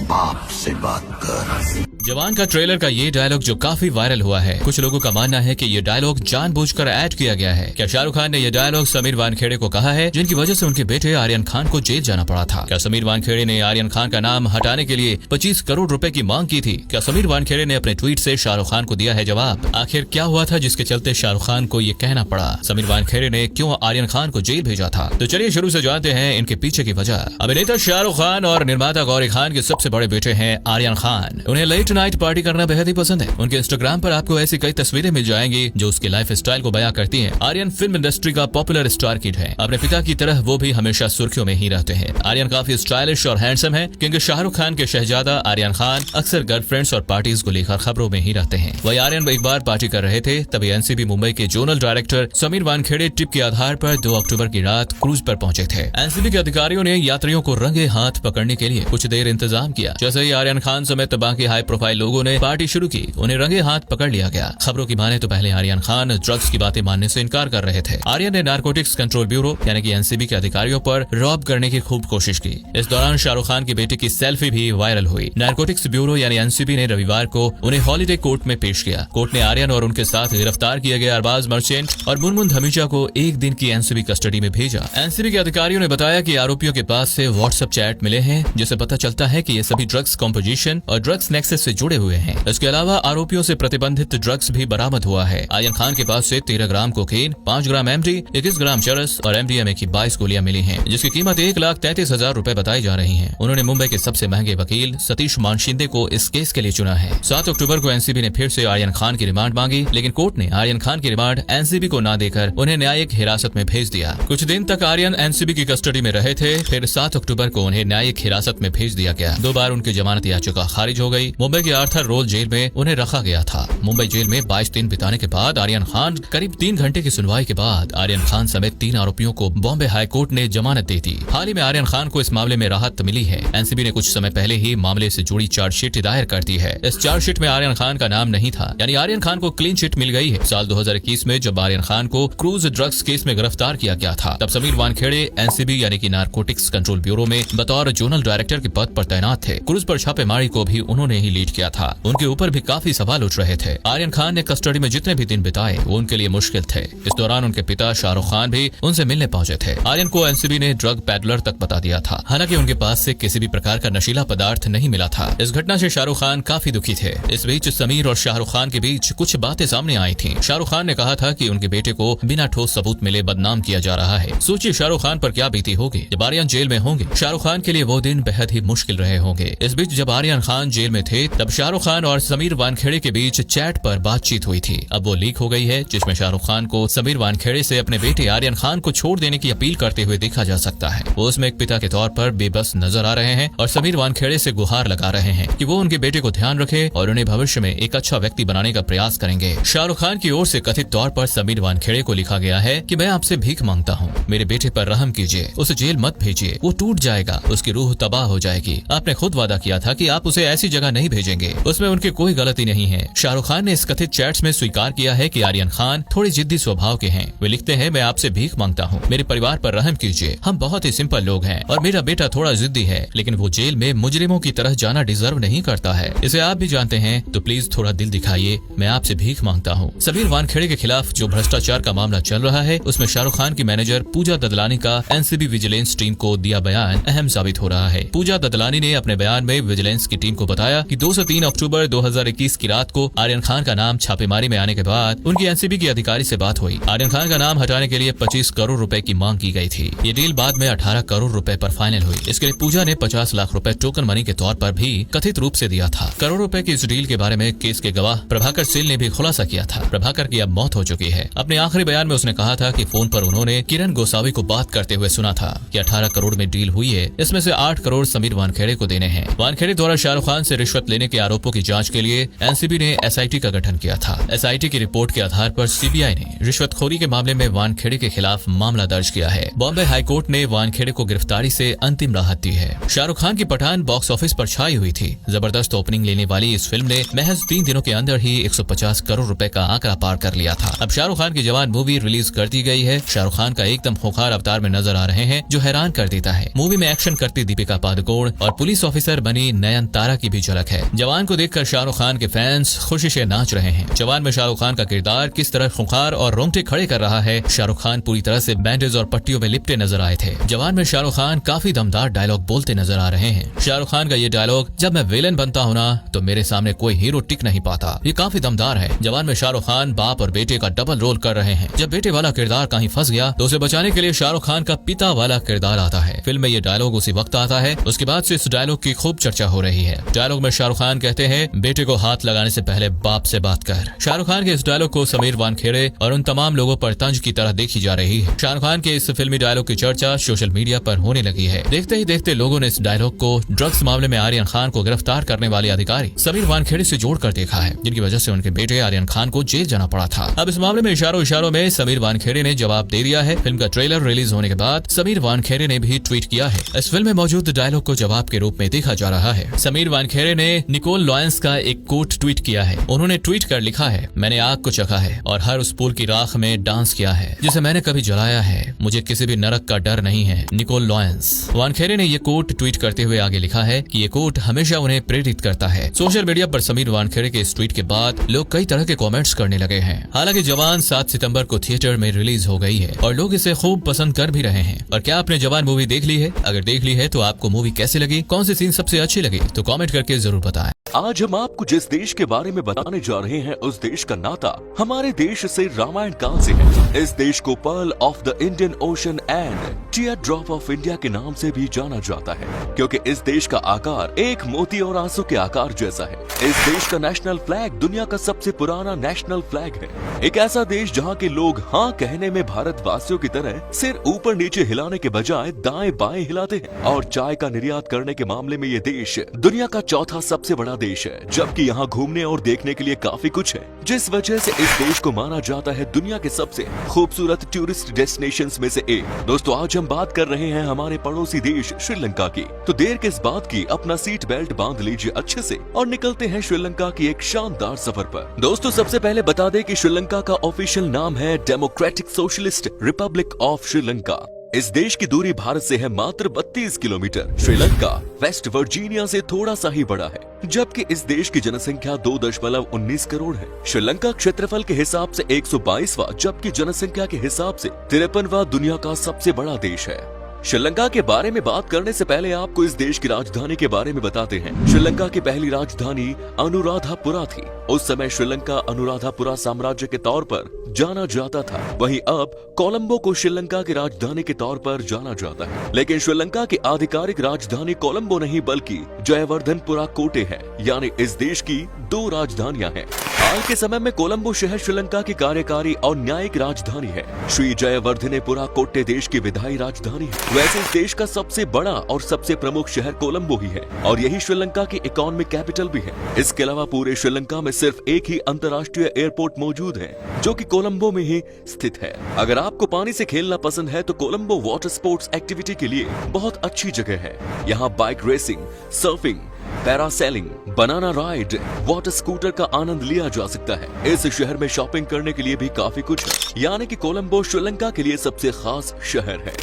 बाप से बात कर। जवान का ट्रेलर का ये डायलॉग जो काफी वायरल हुआ है, कुछ लोगों का मानना है कि ये डायलॉग जानबूझकर ऐड किया गया है। क्या शाहरुख खान ने ये डायलॉग समीर वानखेड़े को कहा है, जिनकी वजह से उनके बेटे आर्यन खान को जेल जाना पड़ा था? क्या समीर वानखेड़े ने आर्यन खान का नाम हटाने के लिए 25 करोड़ रुपए की मांग की थी? क्या समीर वानखेड़े ने अपने ट्वीट से शाहरुख खान को दिया है जवाब? आखिर क्या हुआ था जिसके चलते शाहरुख खान को ये कहना पड़ा? समीर वानखेड़े ने क्यों आर्यन खान को जेल भेजा था? तो चलिए शुरू से जानते हैं इनके पीछे की वजह। अभिनेता शाहरुख खान और निर्माता गौरी खान के सबसे बड़े बेटे हैं आर्यन खान। उन्हें लेट नाइट पार्टी करना बेहद ही पसंद है। उनके इंस्टाग्राम पर आपको ऐसी कई तस्वीरें मिल जाएंगी जो उसके लाइफ स्टाइल को बयां करती हैं। आर्यन फिल्म इंडस्ट्री का पॉपुलर स्टार किड है। अपने पिता की तरह वो भी हमेशा सुर्खियों में ही रहते हैं। आर्यन काफी स्टाइलिश और हैंडसम है, क्योंकि शाहरुख खान के शहजादा आर्यन खान अक्सर गर्लफ्रेंड्स और पार्टीज को लेकर खबरों में ही रहते हैं। वही आर्यन एक बार पार्टी कर रहे थे, तभी एनसीबी मुंबई के zonal director Sameer Wankhede tip के आधार पर 2 अक्टूबर की रात क्रूज पर पहुंचे थे। एनसीबी के अधिकारियों ने यात्रियों को रंगे हाथ पकड़ने के लिए कुछ देर इंतजाम किया। जैसे ही आर्यन खान समेत बाकी हाई प्रोफाइल प्रोफाइल लोगों ने पार्टी शुरू की, उन्हें रंगे हाथ पकड़ लिया गया। खबरों की माने तो पहले आर्यन खान ड्रग्स की बातें मानने से इनकार कर रहे थे। आर्यन ने नारकोटिक्स कंट्रोल ब्यूरो यानी कि एनसीबी के अधिकारियों पर रॉब करने की खूब कोशिश की। इस दौरान शाहरुख खान के बेटे की सेल्फी भी वायरल हुई। नारकोटिक्स ब्यूरो यानी एनसीबी ने रविवार को उन्हें हॉलिडे कोर्ट में पेश किया। कोर्ट ने आर्यन और उनके साथ गिरफ्तार किए गए अरबाज मर्चेंट और मुनमुन धमीजा को एक दिन की एनसीबी कस्टडी में भेजा। एनसीबी के अधिकारियों ने बताया कि आरोपियों के पास से व्हाट्सएप चैट मिले हैं, जिससे पता चलता है कि ये सभी ड्रग्स कॉम्पोजिशन और ड्रग्स नेक्सस से जुड़े हुए हैं। इसके अलावा आरोपियों से प्रतिबंधित ड्रग्स भी बरामद हुआ है। आर्यन खान के पास से 13 ग्राम कोकेन, 5 ग्राम एमडी, 21 ग्राम चरस और एमडीएमए की 22 गोलियां मिली हैं, जिसकी कीमत 1,33,000 रुपए बताई जा रही है। उन्होंने मुंबई के सबसे महंगे वकील सतीश मानशिंदे को इस केस के लिए चुना है। 7 अक्टूबर को एनसीबी ने फिर से आर्यन खान की रिमांड मांगी, लेकिन कोर्ट ने आर्यन खान की रिमांड एनसीबी को न देकर उन्हें न्यायिक हिरासत में भेज दिया। कुछ दिन तक आर्यन एनसीबी की कस्टडी में रहे थे, फिर 7 अक्टूबर को उन्हें न्यायिक हिरासत में भेज दिया गया। 2 बार उनकी जमानत याचिका खारिज हो गई। मुंबई के आर्थर रोड जेल में उन्हें रखा गया था। मुंबई जेल में 22 दिन बिताने के बाद आर्यन खान करीब 3 घंटे की सुनवाई के बाद आर्यन खान समेत 3 आरोपियों को बॉम्बे हाई कोर्ट ने जमानत दे दी। हाल ही में आर्यन खान को इस मामले में राहत मिली है। एनसीबी ने कुछ समय पहले ही मामले से जुड़ी चार्जशीट दायर कर दी है। इस चार्जशीट में आर्यन खान का नाम नहीं था, यानी आर्यन खान को क्लीन चिट मिल गई है। साल 2021 में जब आर्यन खान को क्रूज ड्रग्स केस में गिरफ्तार किया गया था, तब समीर वानखेड़े एनसीबी यानी कि नारकोटिक्स कंट्रोल ब्यूरो में बतौर जोनल डायरेक्टर के पद पर तैनात थे। क्रूज पर छापेमारी को भी उन्होंने ही लीड किया था। उनके ऊपर भी काफी सवाल उठ रहे थे। आर्यन खान ने कस्टडी में जितने भी दिन बिताए वो उनके लिए मुश्किल थे। इस दौरान उनके पिता शाहरुख खान भी उनसे मिलने पहुंचे थे। आर्यन को एनसीबी ने ड्रग पैडलर तक बता दिया था। हालांकि उनके पास से किसी भी प्रकार का नशीला पदार्थ नहीं मिला था। इस घटना से शाहरुख खान काफी दुखी थे। इस बीच समीर और शाहरुख खान के बीच कुछ बातें सामने आई थी। शाहरुख खान ने कहा था कि उनके बेटे को बिना ठोस सबूत मिले बदनाम किया जा रहा है। सोचिए शाहरुख खान पर क्या बीती होगी जब आर्यन जेल में होंगे। शाहरुख खान के लिए वो दिन बेहद ही मुश्किल रहे होंगे। इस बीच जब आर्यन खान जेल में थे, तब शाहरुख खान और समीर वानखेड़े के बीच चैट पर बातचीत हुई थी। अब वो लीक हो गई है, जिसमें शाहरुख खान को समीर वानखेड़े से अपने बेटे आर्यन खान को छोड़ देने की अपील करते हुए देखा जा सकता है। वो उसमें एक पिता के तौर पर बेबस नजर आ रहे हैं और समीर वानखेड़े से गुहार लगा रहे हैं कि वो उनके बेटे को ध्यान रखे और उन्हें भविष्य में एक अच्छा व्यक्ति बनाने का प्रयास करेंगे। शाहरुख खान की ओर से कथित तौर पर समीर वानखेड़े को लिखा गया है कि मैं आपसे भीख मांगता हूँ, मेरे बेटे पर रहम कीजिए, उसे जेल मत भेजिए, वो टूट जाएगा, उसकी रूह तबाह हो जाएगी। आपने खुद वादा किया था कि आप उसे ऐसी जगह नहीं भेजेंगे, उसमें उनकी कोई गलती नहीं है। शाहरुख खान ने इस कथित चैट्स में स्वीकार किया है कि आर्यन खान थोड़ी जिद्दी स्वभाव के हैं। वे लिखते हैं, मैं आपसे भीख मांगता हूँ, मेरे परिवार पर रहम कीजिए, हम बहुत ही सिंपल लोग हैं और मेरा बेटा थोड़ा जिद्दी है, लेकिन वो जेल में मुजरिमों की तरह जाना डिजर्व नहीं करता है। इसे आप भी जानते हैं, तो प्लीज थोड़ा दिल दिखाइए, मैं आपसे भीख मांगता हूँ। समीर वानखेड़े के खिलाफ जो भ्रष्टाचार का मामला चल रहा है, उसमें शाहरुख खान की मैनेजर पूजा ददलानी का एनसीबी विजिलेंस टीम को दिया बयान अहम साबित हो रहा है। पूजा ददलानी ने अपने बयान में विजिलेंस की टीम को बताया कि 2 से 3 अक्टूबर 2021 की रात को आर्यन खान का नाम छापेमारी में आने के बाद उनकी एनसीबी की अधिकारी से बात हुई। आर्यन खान का नाम हटाने के लिए 25 करोड़ रुपए की मांग की गई थी। ये डील बाद में 18 करोड़ रुपए पर फाइनल हुई। इसके लिए पूजा ने 50 लाख रुपए टोकन मनी के तौर पर भी कथित रूप से दिया था। करोड़ रुपए की इस डील के बारे में केस के गवाह प्रभाकर सिल ने भी खुलासा किया था। प्रभाकर की अब मौत हो चुकी है। अपने आखिरी बयान में उसने कहा था कि फोन पर उन्होंने किरण गोसावी को बात करते हुए सुना था कि 18 करोड़ में डील हुई है, इसमें से 8 करोड़ समीर वानखेड़े को देने हैं। वानखेड़े द्वारा शाहरुख खान से रिश्वत लेने के आरोपों की जांच के लिए एनसीबी ने एसआईटी का गठन किया था। एसआईटी की रिपोर्ट के आधार पर सीबीआई ने रिश्वतखोरी के मामले में वानखेड़े के खिलाफ मामला दर्ज किया है। बॉम्बे हाईकोर्ट ने वानखेड़े को गिरफ्तारी से अंतिम राहत दी है। शाहरुख खान की पठान बॉक्स ऑफिस पर छाई हुई थी। जबरदस्त ओपनिंग लेने वाली इस फिल्म ने महज 3 दिनों के अंदर ही 150 करोड़ रुपए का आंकड़ा पार कर लिया था। अब शाहरुख खान की जवान मूवी रिलीज कर दी गई है। शाहरुख खान का एकदम खूंखार अवतार में नजर आ रहे हैं, जो हैरान कर देता है। मूवी में एक्शन करती दीपिका पादुकोण और पुलिस ऑफिसर बनी नयनतारा की भी झलक है। जवान को देखकर शाहरुख खान के फैंस खुशी से नाच रहे हैं। जवान में शाहरुख खान का किरदार किस तरह खूंखार और रोंगटे खड़े कर रहा है। शाहरुख खान पूरी तरह से बैंडेज और पट्टियों में लिपटे नजर आए थे। जवान में शाहरुख खान काफी दमदार डायलॉग बोलते नजर आ रहे हैं। शाहरुख खान का ये डायलॉग, जब मैं विलेन बनता हूँ ना तो मेरे सामने कोई हीरो टिक नहीं पाता, ये काफी दमदार है। जवान में शाहरुख खान बाप और बेटे का डबल रोल कर रहे हैं। जब बेटे वाला किरदार कहीं फंस गया तो उसे बचाने के लिए शाहरुख खान का पिता वाला किरदार आता है। फिल्म में ये डायलॉग उसी वक्त आता है। उसके बाद से इस डायलॉग की खूब चर्चा हो रही है। डायलॉग में शाहरुख खान कहते हैं, बेटे को हाथ लगाने से पहले बाप से बात कर। शाहरुख खान के इस डायलॉग को समीर वानखेड़े और उन तमाम लोगों पर तंज की तरह देखी जा रही है। शाहरुख खान के इस फिल्मी डायलॉग की चर्चा सोशल मीडिया पर होने लगी है। देखते ही देखते लोगों ने इस डायलॉग को ड्रग्स मामले में आर्यन खान को गिरफ्तार करने वाले अधिकारी समीर वानखेड़े से जोड़कर देखा है, जिनकी वजह से उनके बेटे आर्यन खान को जेल जाना पड़ा था। अब इस मामले में इशारों में समीर वानखेड़े ने जवाब दे दिया है। फिल्म का ट्रेलर रिलीज होने के बाद समीर वानखेड़े ने भी ट्वीट किया है। इस फिल्म में मौजूद डायलॉग को जवाब के रूप में देखा जा रहा है। समीर वानखेड़े ने निकोल लॉयंस का एक कोट ट्वीट किया है। उन्होंने ट्वीट कर लिखा है, मैंने आग को चखा है और हर उस पुल की राख में डांस किया है जिसे मैंने कभी जलाया है। मुझे किसी भी नरक का डर नहीं है। Nicol lions. वानखेड़े ने ये कोट ट्वीट करते हुए आगे लिखा है कि ये कोट हमेशा उन्हें प्रेरित करता है। सोशल मीडिया पर समीर वानखेड़े के इस ट्वीट के बाद लोग कई तरह के कमेंट्स करने लगे हैं। हालांकि जवान 7 सितंबर को थिएटर में रिलीज हो गई है और लोग इसे खूब पसंद कर भी रहे हैं। और क्या आपने जवान मूवी देख ली है? अगर देख ली है तो आपको मूवी कैसी लगी, कौन सी सीन सबसे अच्छी लगी, तो कमेंट करके जरूर बताएं। आज हम आपको जिस देश के बारे में बताने जा रहे हैं उस देश का नाता हमारे देश से रामायण काल से है। इस देश को pearl of the Indian ocean and tear drop of India के नाम से भी जाना जाता है, क्योंकि इस देश का आकार एक मोती और आंसू के आकार जैसा है। इस देश का नेशनल फ्लैग दुनिया का सबसे पुराना नेशनल फ्लैग है। एक ऐसा देश जहाँ के लोग हाँ कहने में भारतवासियों की तरह सिर ऊपर नीचे हिलाने के बजाय दाएं बाएं हिलाते हैं। और चाय का निर्यात करने के मामले में ये देश दुनिया का चौथा सबसे बड़ा देश है, जबकि यहाँ घूमने और देखने के लिए काफी कुछ है, जिस वजह से इस देश को माना जाता है दुनिया के सबसे खूबसूरत टूरिस्ट डेस्टिनेशंस में से एक। दोस्तों, आज हम बात कर रहे हैं हमारे पड़ोसी देश श्रीलंका की। तो देर किस बात की, अपना सीट बेल्ट बांध लीजिए अच्छे से और निकलते हैं श्रीलंका की एक शानदार सफर पर। दोस्तों, सबसे पहले बता दें कि श्रीलंका का ऑफिशियल नाम है democratic socialist Republic of Sri Lanka. इस देश की दूरी भारत से है मात्र 32 किलोमीटर। श्रीलंका वेस्ट वर्जीनिया से थोड़ा सा ही बड़ा है, जबकि इस देश की जनसंख्या 2.19 करोड़ है। श्रीलंका क्षेत्रफल के हिसाब से 122वां, जबकि जनसंख्या के हिसाब से 53वां दुनिया का सबसे बड़ा देश है। श्रीलंका के बारे में बात करने से पहले आपको इस देश की राजधानी के बारे में बताते हैं। श्रीलंका की पहली राजधानी अनुराधापुरा थी। उस समय श्रीलंका अनुराधापुरा साम्राज्य के तौर पर जाना जाता था। वहीं अब कोलंबो को श्रीलंका की राजधानी के तौर पर जाना जाता है। लेकिन श्रीलंका की आधिकारिक राजधानी कोलंबो नहीं बल्कि जयवर्धनपुरा कोटे है, यानी इस देश की 2 राजधानियां हैं। हाल के समय में कोलंबो शहर श्रीलंका की कार्यकारी और न्यायिक राजधानी है। श्री जयवर्धनेपुरा कोटे देश की विधायी राजधानी है। वैसे इस देश का सबसे बड़ा और सबसे प्रमुख शहर कोलंबो ही है और यही श्रीलंका की इकोनॉमिक कैपिटल भी है। इसके अलावा पूरे श्रीलंका में सिर्फ एक ही अंतर्राष्ट्रीय एयरपोर्ट मौजूद है, जो कि कोलंबो में ही स्थित है। अगर आपको पानी से खेलना पसंद है तो कोलंबो वाटर स्पोर्ट्स एक्टिविटी के लिए बहुत अच्छी जगह है। यहाँ bike racing, surfing, parasailing, banana ride, water scooter का आनंद लिया जा सकता है। इस शहर में शॉपिंग करने के लिए भी काफी कुछ है, यानी कि कोलंबो श्रीलंका के लिए सबसे खास शहर है।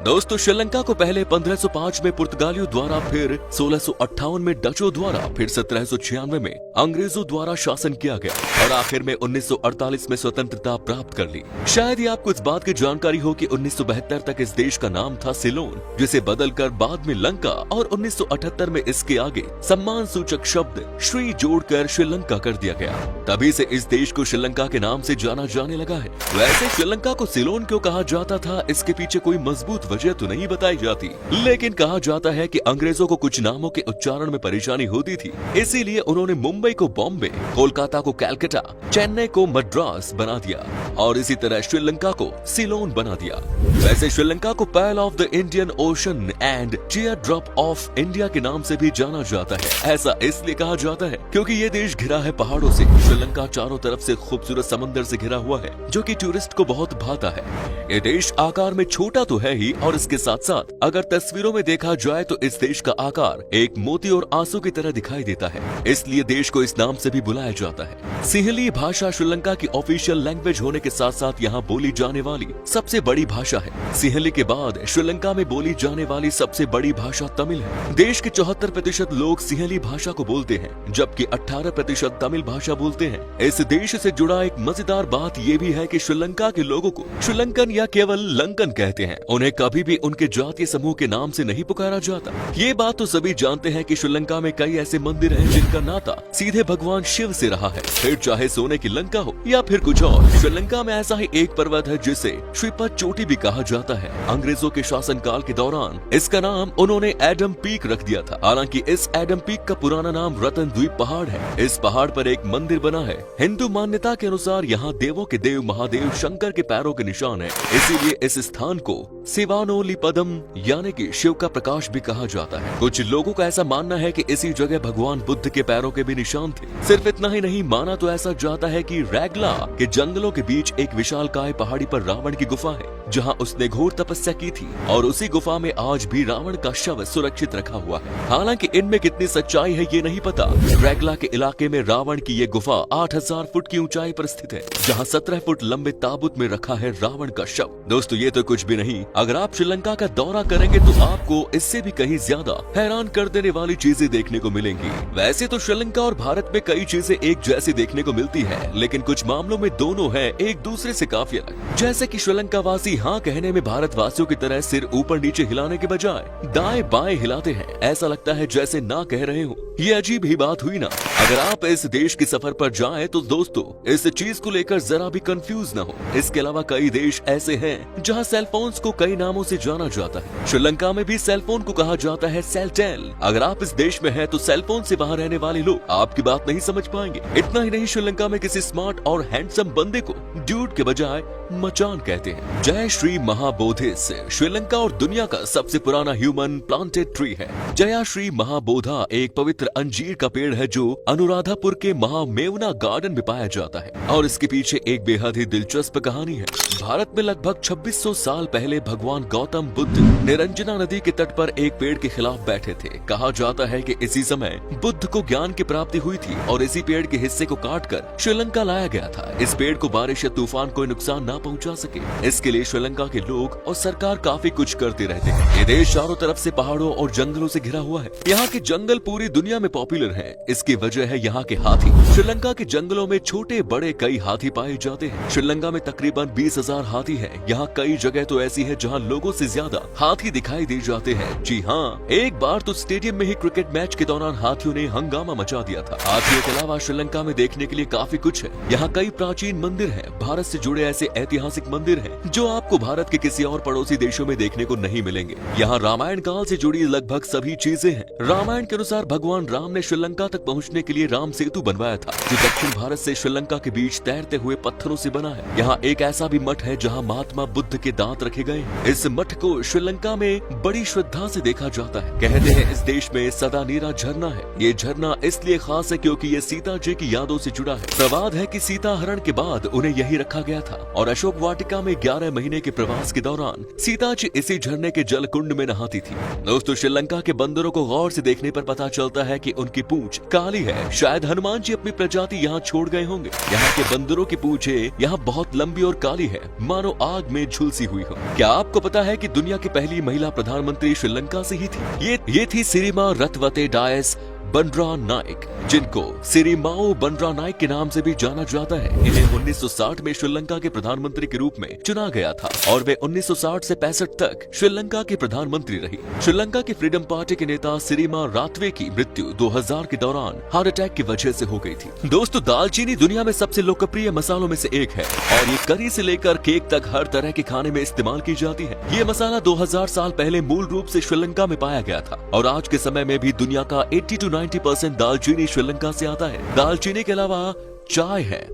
दोस्तों, श्रीलंका को पहले 1505 में पुर्तगालियों द्वारा, फिर 1658 में डचों द्वारा, फिर 1796 में अंग्रेजों द्वारा शासन किया गया और आखिर में 1948 में स्वतंत्रता प्राप्त कर ली। शायद ही आपको इस बात की जानकारी हो कि 1972 तक इस देश का नाम था सिलोन, जिसे बदलकर बाद में लंका और 1978 में इसके आगे सम्मान सूचक शब्द श्री जोड़कर श्रीलंका कर दिया गया। तभी से इस देश को श्रीलंका के नाम से जाना जाने लगा है। वैसे श्रीलंका को सिलोन क्यों कहा जाता था, इसके पीछे कोई मजबूत वजह तो नहीं बताई जाती, लेकिन कहा जाता है कि अंग्रेजों को कुछ नामों के उच्चारण में परेशानी होती थी, इसीलिए उन्होंने मुंबई को बॉम्बे, कोलकाता को कैलकाटा, चेन्नई को मद्रास बना दिया और इसी तरह श्रीलंका को सिलोन बना दिया। वैसे श्रीलंका को pearl of the Indian ocean and tear drop of India के नाम से भी जाना जाता है। ऐसा इसलिए कहा जाता है क्योंकि ये देश घिरा है पहाड़ों से। श्रीलंका चारों तरफ से खूबसूरत समंदर से घिरा हुआ है, जो कि टूरिस्ट को बहुत भाता है। ये देश आकार में छोटा तो है ही, और इसके साथ साथ अगर तस्वीरों में देखा जाए तो इस देश का आकार एक मोती और आंसू की तरह दिखाई देता है, इसलिए देश को इस नाम से भी बुलाया जाता है। सिंहली भाषा श्रीलंका की ऑफिशियल लैंग्वेज होने के साथ साथ यहाँ बोली जाने वाली सबसे बड़ी भाषा है। सिंहली के बाद श्रीलंका में बोली जाने वाली सबसे बड़ी भाषा तमिल है। देश के 74% लोग सिंहली भाषा को बोलते हैं, जबकि 18% तमिल भाषा बोलते हैं। इस देश से जुड़ा एक मजेदार बात ये भी है कि श्रीलंका के लोगों को श्रीलंकन या केवल लंकन कहते हैं। उन्हें कभी भी उनके जातीय समूह के नाम से नहीं पुकारा जाता। ये बात तो सभी जानते हैं कि श्रीलंका में कई ऐसे मंदिर हैं जिनका नाता सीधे भगवान शिव से रहा है, फिर चाहे सोने की लंका हो या फिर कुछ और। श्रीलंका में ऐसा ही एक पर्वत है जिसे श्रीपद चोटी भी कहा जाता है। अंग्रेजों के शासनकाल के दौरान इसका नाम उन्होंने एडम पीक रख दिया था। हालांकि इस एडम पीक का पुराना नाम रतन द्वीप पहाड़ है। इस पहाड़ पर एक मंदिर बना है। हिंदू मान्यता के अनुसार यहाँ देवों के देव महादेव शंकर के पैरों के निशान है, इसीलिए इस स्थान को शिवानोलिपदम यानी कि शिव का प्रकाश भी कहा जाता है। कुछ लोगों का ऐसा मानना है कि इसी जगह भगवान बुद्ध के पैरों के भी निशान थे। सिर्फ इतना ही नहीं, माना तो ऐसा जाता है कि रैगला के जंगलों के बीच एक विशालकाय पहाड़ी पर रावण की गुफा है, जहां उसने घोर तपस्या की थी और उसी गुफा में आज भी रावण का शव सुरक्षित रखा हुआ है। हालांकि इनमें कितनी सच्चाई है ये नहीं पता। ड्रैकुला के इलाके में रावण की ये गुफा 8000 फुट की ऊंचाई पर स्थित है, जहाँ 17 फुट लंबे ताबूत में रखा है रावण का शव। दोस्तों ये तो कुछ भी नहीं, अगर आप श्रीलंका का दौरा करेंगे तो आपको इससे भी कहीं ज्यादा हैरान कर देने वाली चीजें देखने को मिलेंगी। वैसे तो श्रीलंका और भारत में कई चीजें एक जैसी देखने को मिलती है, लेकिन कुछ मामलों में दोनों है एक दूसरे से काफी अलग। जैसे कि श्रीलंका वासी हाँ कहने में भारत वासियों की तरह सिर ऊपर नीचे हिलाने के बजाय दाएं बाएं हिलाते हैं, ऐसा लगता है जैसे ना कह रहे हो। ये अजीब ही बात हुई ना। अगर आप इस देश की सफर पर जाएं तो दोस्तों इस चीज को लेकर जरा भी कंफ्यूज न हो। इसके अलावा कई देश ऐसे हैं जहां सेलफोन्स को कई नामों से जाना जाता है। श्रीलंका में भी सेलफोन को कहा जाता है सेलटेल। अगर आप इस देश में हैं तो सेलफोन से बाहर रहने वाले लोग आपकी बात नहीं समझ पाएंगे। इतना ही नहीं, श्रीलंका में किसी स्मार्ट और हैंडसम बंदे को ड्यूड के बजाय मचान कहते हैं। जय श्री महाबोधिस श्रीलंका और दुनिया का सबसे पुराना ह्यूमन प्लांटेड ट्री है। जया श्री महाबोधा एक पवित्र अंजीर का पेड़ है जो अनुराधापुर के महामेवना गार्डन में पाया जाता है और इसके पीछे एक बेहद ही दिलचस्प कहानी है। भारत में लगभग 2600 साल पहले भगवान गौतम बुद्ध निरंजना नदी के तट पर एक पेड़ के खिलाफ बैठे थे। कहा जाता है कि इसी समय बुद्ध को ज्ञान की प्राप्ति हुई थी और इसी पेड़ के हिस्से को काटकर श्रीलंका लाया गया था। इस पेड़ को बारिश या तूफान कोई नुकसान न पहुंचा सके, इसके लिए श्रीलंका के लोग और सरकार काफी कुछ करते रहते हैं। ये देश चारों तरफ से पहाड़ों और जंगलों से घिरा हुआ है। यहाँ के जंगल पूरी दुनिया में पॉपुलर हैं। इसकी वजह है यहाँ के हाथी। श्रीलंका के जंगलों में छोटे बड़े कई हाथी पाए जाते हैं। श्रीलंका में तकरीबन 20,000 हाथी हैं। यहाँ कई जगह तो ऐसी है जहाँ लोगों से ज्यादा हाथी दिखाई दे जाते हैं। जी हाँ, एक बार तो स्टेडियम में ही क्रिकेट मैच के दौरान हाथियों ने हंगामा मचा दिया था। हाथियों के अलावा श्रीलंका में देखने के लिए काफी कुछ है। यहाँ कई प्राचीन मंदिर हैं। भारत से जुड़े ऐसे ऐतिहासिक मंदिर हैं जो आपको भारत के किसी और पड़ोसी देशों में देखने को नहीं मिलेंगे। यहाँ रामायण काल से जुड़ी लगभग सभी चीजें हैं। रामायण के अनुसार भगवान राम ने श्रीलंका तक पहुँचने के लिए राम सेतु बनवाया था, जो दक्षिण भारत से श्रीलंका के बीच तैरते हुए पत्थरों से बना है। यहाँ एक ऐसा भी मठ है जहाँ महात्मा बुद्ध के दांत रखे गए हैं। इस मठ को श्रीलंका में बड़ी श्रद्धा से देखा जाता है। कहते हैं इस देश में सदा नीरा झरना है। ये झरना इसलिए खास है क्योंकि ये सीता जी की यादों से जुड़ा है। प्रवाद है कि सीता हरण के बाद उन्हें यही रखा गया था और अशोक वाटिका में 11 महीने के प्रवास के दौरान सीता जी इसी झरने के जल कुंड में नहाती थी। दोस्तों श्रीलंका के बंदरों को गौर से देखने पर पता चलता है कि उनकी पूंछ काली है। शायद हनुमान जी अपनी प्रजाति यहाँ छोड़ गए होंगे। यहाँ के बंदरों की पूंछें यहाँ बहुत लंबी और काली है, मानो आग में झुलसी हुई हो। क्या आपको पता है कि दुनिया की पहली महिला प्रधानमंत्री श्रीलंका से ही थी? ये थी सिरिमा रत्वते डायस बंडरानाइक, जिनको सिरिमाओ बंडरानाइक के नाम से भी जाना जाता है। इन्हें 1960 में श्रीलंका के प्रधानमंत्री के रूप में चुना गया था और वे 1960 से 65 तक श्रीलंका की प्रधानमंत्री रही। श्रीलंका की फ्रीडम पार्टी के नेता सिरिमा रात्वे की मृत्यु 2000 के दौरान हार्ट अटैक की वजह से हो गई थी। दोस्तों दालचीनी दुनिया में सबसे लोकप्रिय मसालों में से एक है और ये करी से लेकर केक तक हर तरह के खाने में इस्तेमाल की जाती है। ये मसाला 2000 साल पहले मूल रूप से श्रीलंका में पाया गया था और आज के समय में भी दुनिया का 80 to 90% दालचीनी श्रीलंका से आता है। दालचीनी के अलावा चाय है